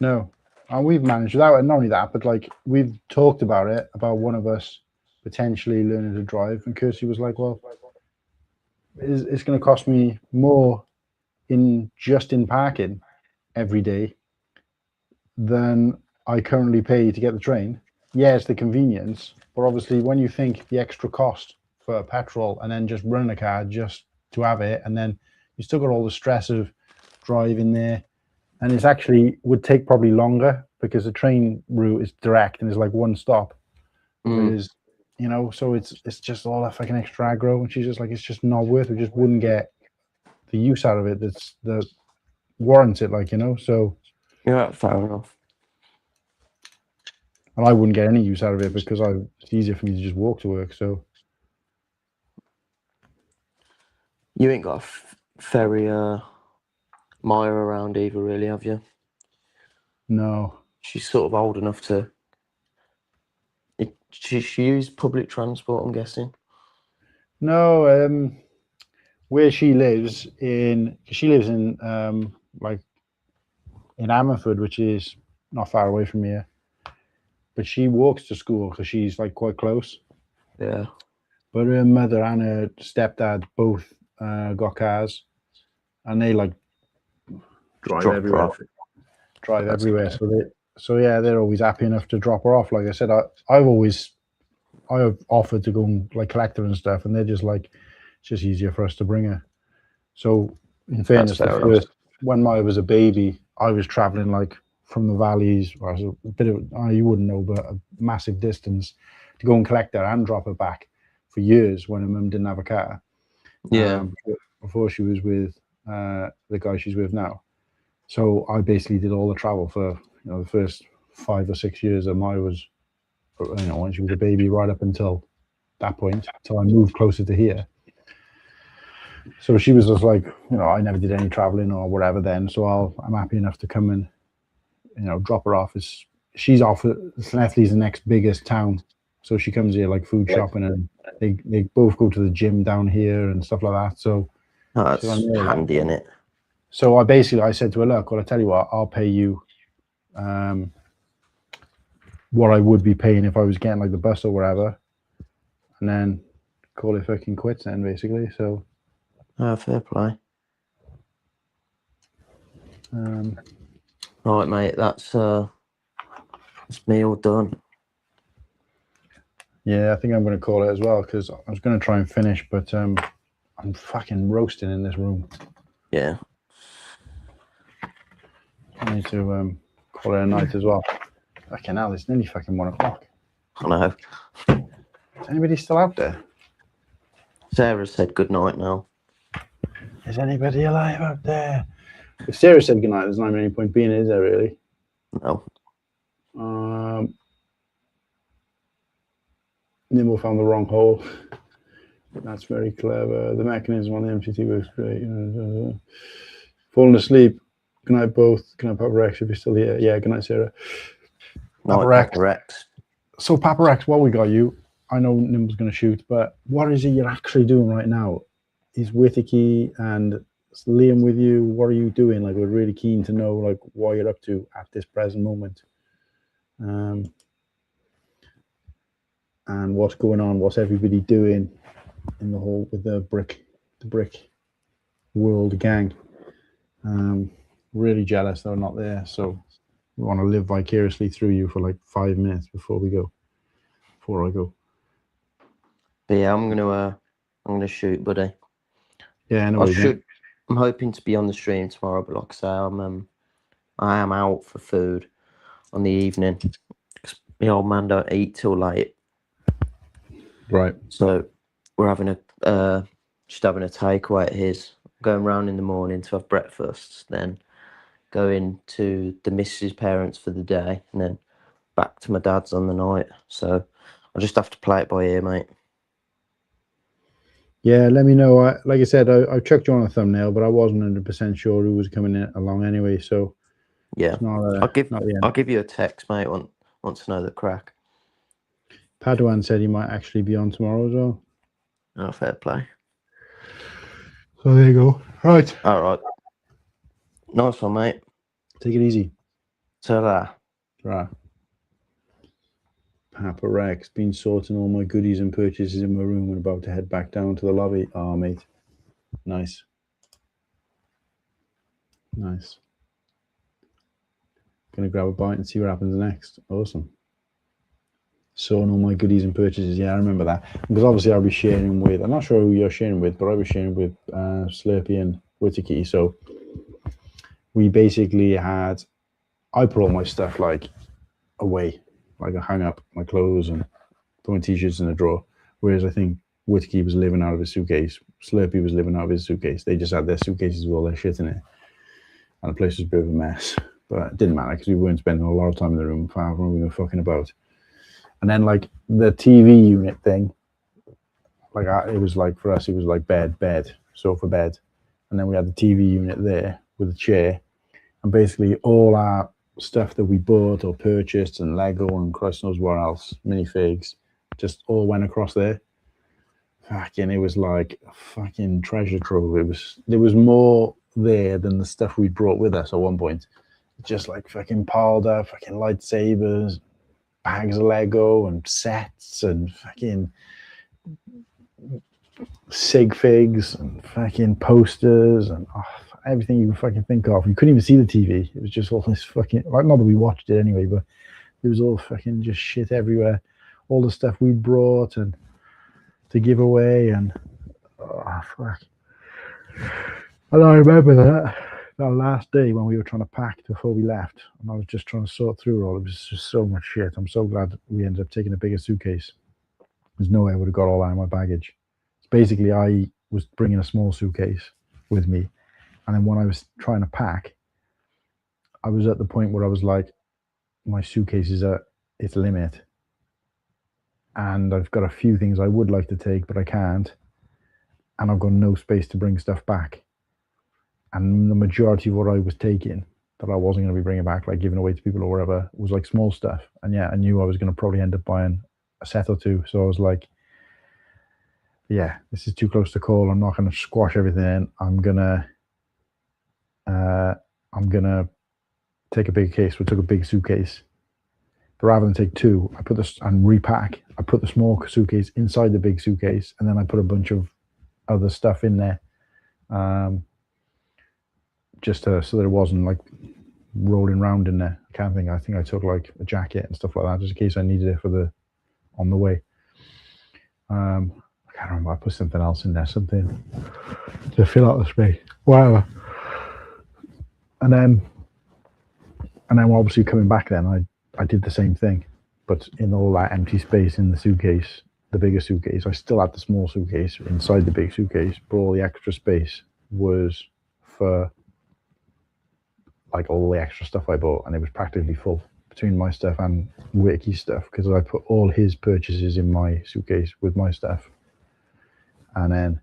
No, and we've managed without it. Not only that, but like we've talked about it, about one of us potentially learning to drive, and Kirsty was like, "Well, it's going to cost me more in parking every day than I currently pay to get the train. Yeah, it's the convenience, but obviously when you think the extra cost for petrol and then just running a car just to have it, and then you still got all the stress of driving there, and it's actually would take probably longer because the train route is direct and it's like one stop. Whereas, so it's just all that fucking extra aggro, and she's just like, it's just not worth it. We just wouldn't get the use out of it that warrants it, so Yeah, fair enough. and I wouldn't get any use out of it because it's easier for me to just walk to work. So You ain't got a ferry Maya around either, really, have you? no. She's sort of old enough to. She used public transport, I'm guessing. No, where she lives in like in Ammerford, which is not far away from here, but she walks to school because she's like quite close. Yeah. But her mother and her stepdad both got cars, and they like drive Drop her everywhere. off. Drive That's everywhere. okay. So yeah, they're always happy enough to drop her off. Like I said, I've offered to go and like collect her and stuff, and they're just like, it's just easier for us to bring her. So in fairness, when I was a baby, I was traveling like from the valleys, or a bit of you wouldn't know, but a massive distance to go and collect her and drop her back for years when her mum didn't have a car. Yeah. Before she was with the guy she's with now. So I basically did all the travel for the first 5 or 6 years of when she was a baby, right up until that point, until I moved closer to here. So she was just like, I never did any traveling or whatever then. So I'm happy enough to come and, drop her off. She's off. Llanelli's the next biggest town. So she comes here like food shopping, and they both go to the gym down here and stuff like that. So that's handy, isn't it? So I said to her, look, well, I tell you what, I'll pay you what I would be paying if I was getting like the bus or whatever, and then call it fucking quits then, basically. So fair play. Right, mate, that's me all done. Yeah, I think I'm going to call it as well, because I was going to try and finish, but I'm fucking roasting in this room. Yeah. I need to call it a night as well. Fucking hell, it's nearly fucking 1 o'clock. I know. Is anybody still out there? Sarah said good night now. Is anybody alive up there? If Sarah said good night, there's not any point being, is there really? No. Nimble found the wrong hole. That's very clever. The mechanism on the MCT works great. Falling asleep. Good night, both. Good night, Papa Rex, if you're still here. Yeah, good night, Sarah. Papa Rex. So, Papa Rex, what we got you? I know Nimble's going to shoot, but what is it you're actually doing right now? Is Withicky and Liam with you? What are you doing? Like, we're really keen to know, like, what you're up to at this present moment. And what's going on? What's everybody doing in the whole with the brick world gang? Really jealous they're not there, so we want to live vicariously through you for like 5 minutes before I go. But yeah, I'm gonna shoot, buddy. Yeah, I'm hoping to be on the stream tomorrow, but like I say, I am out for food on the evening. My old man don't eat till late. Right. So we're having just having a takeaway at his. Going round in the morning to have breakfast, then going to the missus' parents for the day, and then back to my dad's on the night. So I'll just have to play it by ear, mate. Yeah, let me know. Like I said, I chucked you on a thumbnail, but I wasn't 100% sure who was coming along anyway. So yeah, I'll give you a text, mate. Want to know the crack. Padawan said he might actually be on tomorrow as well. Oh, fair play. So there you go. Right. All right. Nice one, mate. Take it easy. Ta-ra. Right. Papa Rex, been sorting all my goodies and purchases in my room and about to head back down to the lobby. Oh, mate. Nice. Nice. Gonna grab a bite and see what happens next. Awesome. Sorting all my goodies and purchases. Yeah, I remember that. Because obviously I'll be sharing with, I'm not sure who you're sharing with, but I'll be sharing with Slurpee and Witticky. So we basically I put all my stuff like away. Like I hung up my clothes and put my t-shirts in a drawer. Whereas I think Witticky was living out of his suitcase. Slurpee was living out of his suitcase. They just had their suitcases with all their shit in it. And the place was a bit of a mess. But it didn't matter because we weren't spending a lot of time in the room, far from we were fucking about. And then like the TV unit thing, like it was like for us, it was like bed, sofa bed. And then we had the TV unit there with a chair. And basically all our stuff that we bought or purchased and Lego and Christ knows what else, minifigs, just all went across there. Fucking, it was like a fucking treasure trove. There was more there than the stuff we brought with us at one point. Just like fucking piled up, fucking lightsabers, bags of Lego and sets and fucking sig figs and fucking posters and everything you can fucking think of. You couldn't even see the TV. It was just all this fucking, like, not that we watched it anyway, but it was all fucking just shit everywhere. All the stuff we'd brought and to give away, and fuck. And I remember that last day when we were trying to pack before we left, and I was just trying to sort through it all. It was just so much shit. I'm so glad we ended up taking a bigger suitcase. There's no way I would have got all that in my baggage. Basically, I was bringing a small suitcase with me, and then when I was trying to pack, I was at the point where I was like, my suitcase is at its limit, and I've got a few things I would like to take, but I can't, and I've got no space to bring stuff back. And the majority of what I was taking that I wasn't going to be bringing back, like giving away to people or whatever, was like small stuff. And yeah, I knew I was going to probably end up buying a set or two. So I was like, yeah, this is too close to call. I'm not going to squash everything in. I'm gonna take a big case. We took a big suitcase, but rather than take two, I put this and repack. I put the small suitcase inside the big suitcase, and then I put a bunch of other stuff in there, just so that it wasn't like rolling around in there. I think I took like a jacket and stuff like that, just in case I needed it for on the way. I can't remember. I put something else in there, something to fill out the space, whatever. And then obviously coming back, then I did the same thing, but in all that empty space in the suitcase, the bigger suitcase, I still had the small suitcase inside the big suitcase, but all the extra space was for like all the extra stuff I bought, and it was practically full between my stuff and Wicky's stuff, because I put all his purchases in my suitcase with my stuff, and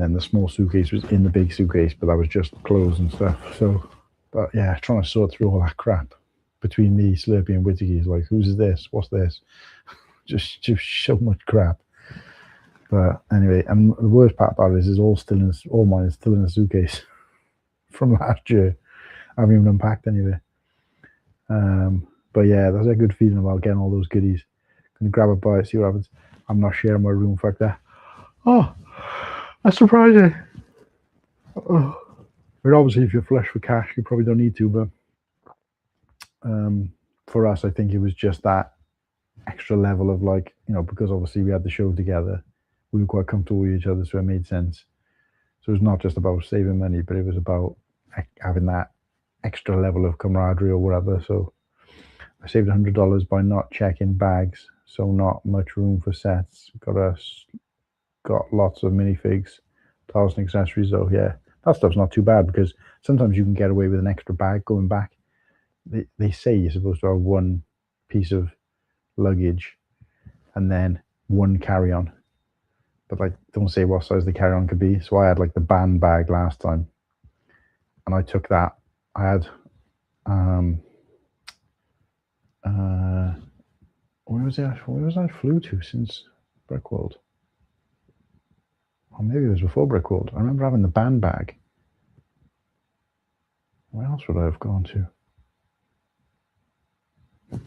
then the small suitcase was in the big suitcase, but that was just clothes and stuff. So, but yeah, trying to sort through all that crap between me, Slurpee, and Whittaky's, like, who's this? What's this? just so much crap. But anyway, and the worst part about it is all mine is still in the suitcase from last year. I haven't even unpacked any of it. But yeah, that's a good feeling about getting all those goodies. Gonna grab a bite, see what happens. I'm not sharing my room, fuck that. Oh, that's surprising. Oh. But obviously, if you're flush for cash, you probably don't need to. But for us, I think it was just that extra level of, like, you know, because obviously we had the show together, we were quite comfortable with each other, so it made sense. So it was not just about saving money, but it was about having that extra level of camaraderie or whatever. So I saved $100 by not checking bags, so not much room for sets. Got lots of minifigs, towels and accessories though. Yeah, that stuff's not too bad, because sometimes you can get away with an extra bag going back. They say you're supposed to have one piece of luggage and then one carry-on, but like, don't say what size the carry-on could be. So I had like the band bag last time, and I took that. I had where was I flew to since Brickworld? Or maybe it was before Brickworld. I remember having the band bag. Where else would I have gone to? Where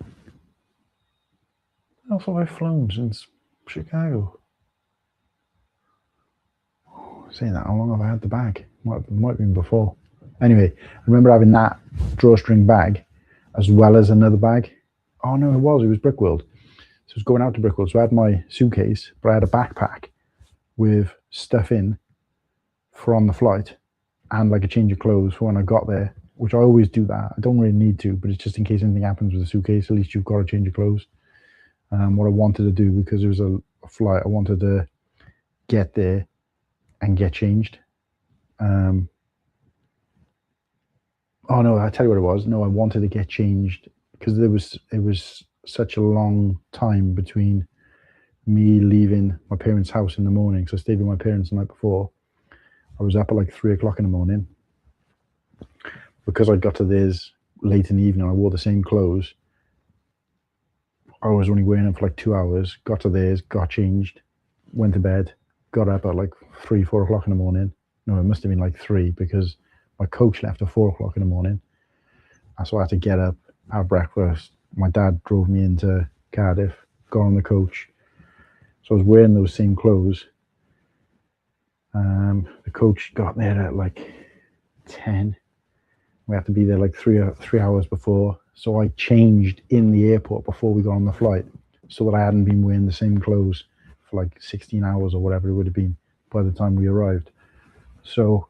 else have I flown since Chicago? Saying that, how long have I had the bag? Might have been before. Anyway, I remember having that drawstring bag as well as another bag. Oh no, it was Brickworld. So I was going out to Brickworld. So I had my suitcase, but I had a backpack with stuff in for on the flight, and like a change of clothes for when I got there, which I always do that. I don't really need to, but it's just in case anything happens with the suitcase, at least you've got a change of clothes. What I wanted to do, because it was a flight, I wanted to get there and get changed. Oh no, I tell you what it was. No, I wanted to get changed because it was such a long time between me leaving my parents' house in the morning. So I stayed with my parents the night before. I was up at like 3 o'clock in the morning. Because I got to theirs late in the evening, I wore the same clothes. I was only wearing them for like 2 hours, got to theirs, got changed, went to bed, got up at like 3, 4 o'clock in the morning. No, it must have been like 3, because my coach left at 4 o'clock in the morning. So I had to get up, have breakfast. My dad drove me into Cardiff, got on the coach. So I was wearing those same clothes. The coach got there at like 10. We had to be there like three hours before. So I changed in the airport before we got on the flight, so that I hadn't been wearing the same clothes for like 16 hours or whatever it would have been by the time we arrived. So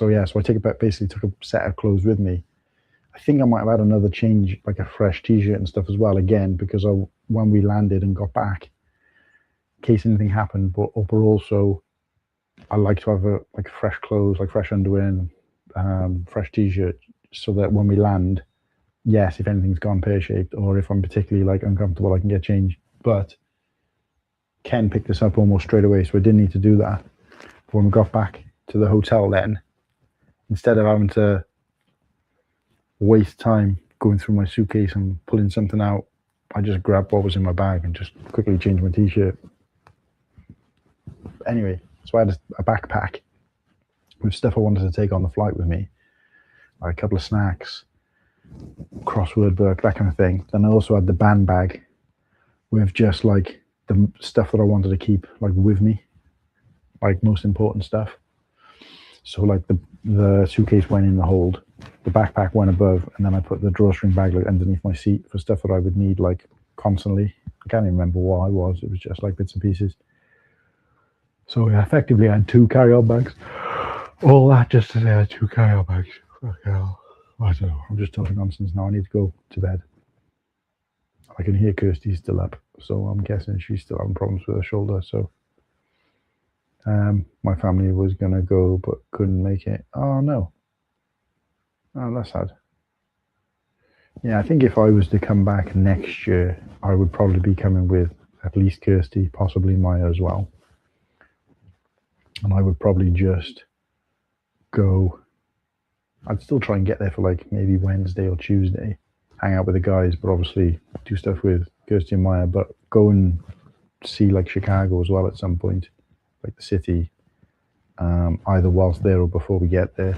yeah, so I basically took a set of clothes with me. I think I might have had another change, like a fresh t-shirt and stuff as well, again, because when we landed and got back, in case anything happened, but also I like to have like fresh clothes, like fresh underwear and fresh t-shirt, so that when we land, yes, if anything's gone pear-shaped or if I'm particularly like uncomfortable, I can get changed. But Ken picked us up almost straight away, so I didn't need to do that. But when we got back to the hotel then, instead of having to waste time going through my suitcase and pulling something out, I just grabbed what was in my bag and just quickly changed my t-shirt. Anyway, so I had a backpack with stuff I wanted to take on the flight with me, like a couple of snacks, crossword book, that kind of thing. Then I also had the band bag with just like the stuff that I wanted to keep like with me, like most important stuff. So like the suitcase went in the hold, the backpack went above, and then I put the drawstring bag like underneath my seat for stuff that I would need like constantly. I can't even remember what I was. It was just like bits and pieces. So yeah, effectively I had 2 carry-on bags. All that just to say I had 2 carry-on bags. Fuck hell. I don't know. I'm just talking nonsense now. I need to go to bed. I can hear Kirsty's still up, so I'm guessing she's still having problems with her shoulder. So my family was gonna go but couldn't make it. Oh no. Oh, that's sad. Yeah, I think if I was to come back next year, I would probably be coming with at least Kirsty, possibly Maya as well. And I would probably just go. I'd still try and get there for like maybe Wednesday or Tuesday, hang out with the guys, but obviously do stuff with Kirsty and Maya, but go and see like Chicago as well at some point, like the city, either whilst there or before we get there.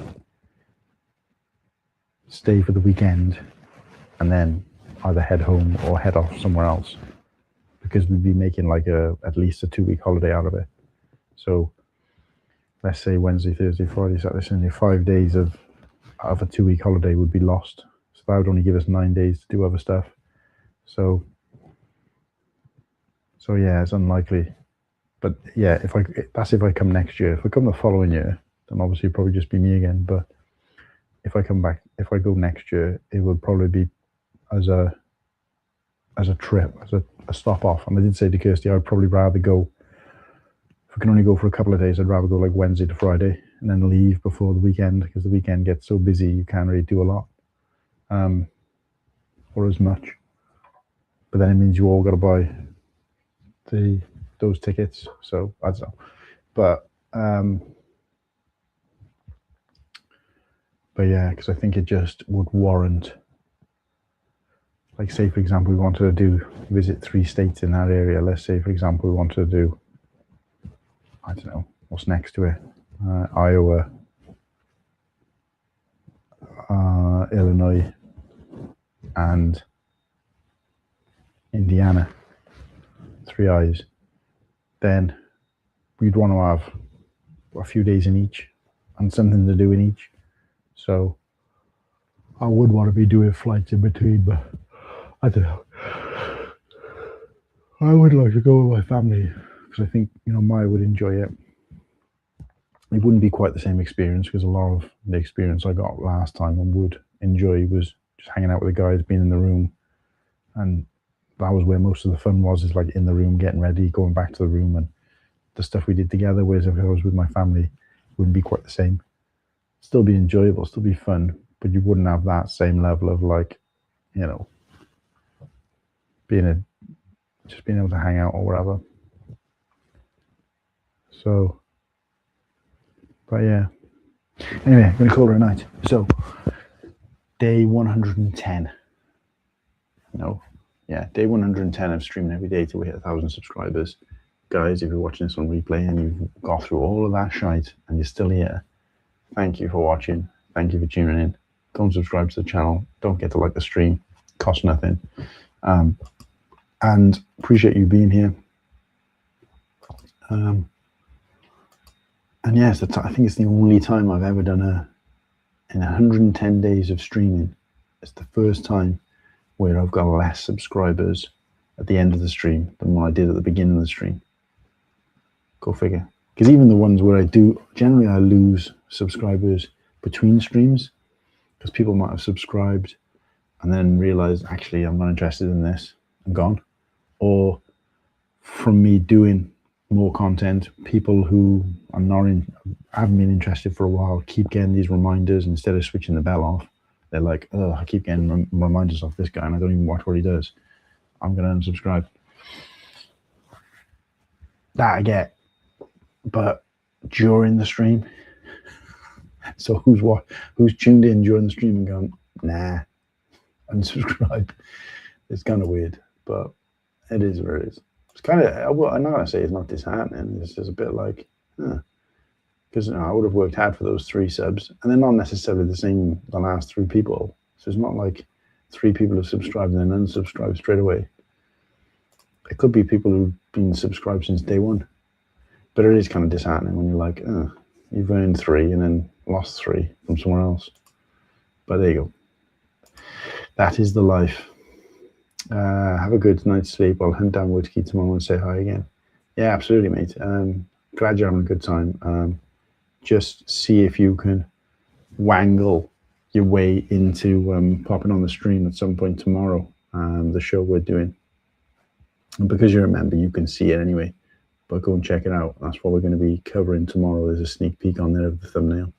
Stay for the weekend and then either head home or head off somewhere else, because we'd be making like at least a 2-week holiday out of it. So let's say Wednesday, Thursday, Friday, Saturday, Sunday, 5 days of a 2-week holiday would be lost. So that would only give us 9 days to do other stuff. So yeah, it's unlikely. But yeah, that's if I come next year. If I come the following year, then obviously it'd probably just be me again. But if I go next year, it would probably be as a trip, as a stop off. And I did say to Kirsty, I'd probably rather go, if I can only go for a couple of days, I'd rather go like Wednesday to Friday and then leave before the weekend, because the weekend gets so busy you can't really do a lot, or as much. But then it means you all got to buy those tickets. So I don't know. But yeah, because I think it just would warrant, like say for example we wanted to visit 3 states in that area. Let's say for example we wanted to do, I don't know, what's next to it, Iowa, Illinois and Indiana, 3 eyes, then we'd want to have a few days in each and something to do in each. So I would want to be doing flights in between, but I don't know. I would like to go with my family because I think, Maya would enjoy it. It wouldn't be quite the same experience, because a lot of the experience I got last time and would enjoy was just hanging out with the guys, being in the room, and that was where most of the fun was, is like in the room, getting ready, going back to the room, and the stuff we did together. Whereas if I was with my family, it wouldn't be quite the same. Still be enjoyable, still be fun, but you wouldn't have that same level of like, just being able to hang out or whatever. So, but yeah. Anyway, I'm going to call it a night. So, day 110. Day 110 of streaming every day till we hit 1,000 subscribers. Guys, if you're watching this on replay and you've got through all of that shite and you're still here, thank you for watching. Thank you for tuning in. Don't subscribe to the channel. Don't forget to like the stream. Costs nothing. And and appreciate you being here. And yes, I think it's the only time I've ever done in 110 days of streaming. It's the first time where I've got less subscribers at the end of the stream than what I did at the beginning of the stream. Go figure. Because even the ones where generally I lose subscribers between streams, because people might have subscribed and then realized, actually, I'm not interested in this, I'm gone. Or from me doing more content, people who are haven't been interested for a while keep getting these reminders instead of switching the bell off. They're like, oh, I keep getting reminders off this guy and I don't even watch what he does. I'm going to unsubscribe. That I get. But during the stream, so who's tuned in during the stream and gone, nah, unsubscribe? It's kind of weird, but it is what it is. It's kind of, I'm not going to say it's not disheartening. It's just a bit like, because I would have worked hard for those 3 subs, and they're not necessarily the last 3 people. So it's not like 3 people have subscribed and then unsubscribed straight away. It could be people who've been subscribed since day one. But it is kind of disheartening when you're like, you've earned 3 and then lost 3 from somewhere else. But there you go. That is the life. Have a good night's sleep. I'll hunt down Whiskey tomorrow and say hi again. Yeah, absolutely, mate. Glad you're having a good time. Just see if you can wangle your way into popping on the stream at some point tomorrow, the show we're doing. And because you're a member, you can see it anyway. But go and check it out. That's what we're going to be covering tomorrow. There's a sneak peek on there of the thumbnail.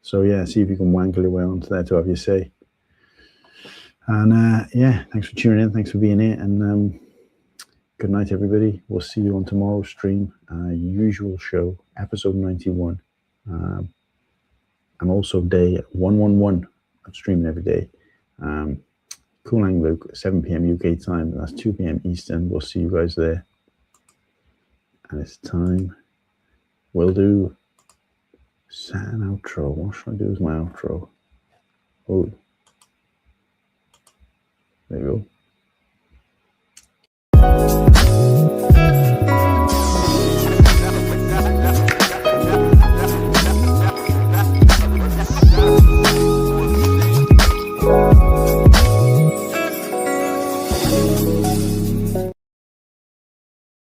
So yeah, see if you can wangle your way onto there to have your say. And yeah, thanks for tuning in. Thanks for being here. And good night, everybody. We'll see you on tomorrow's stream. Usual show, episode 91. And also day 111. I'm streaming every day. Cool Anglo, 7 p.m. UK time. That's 2 p.m. Eastern. We'll see you guys there. And it's time. We'll do an outro. What should I do as my outro? Oh.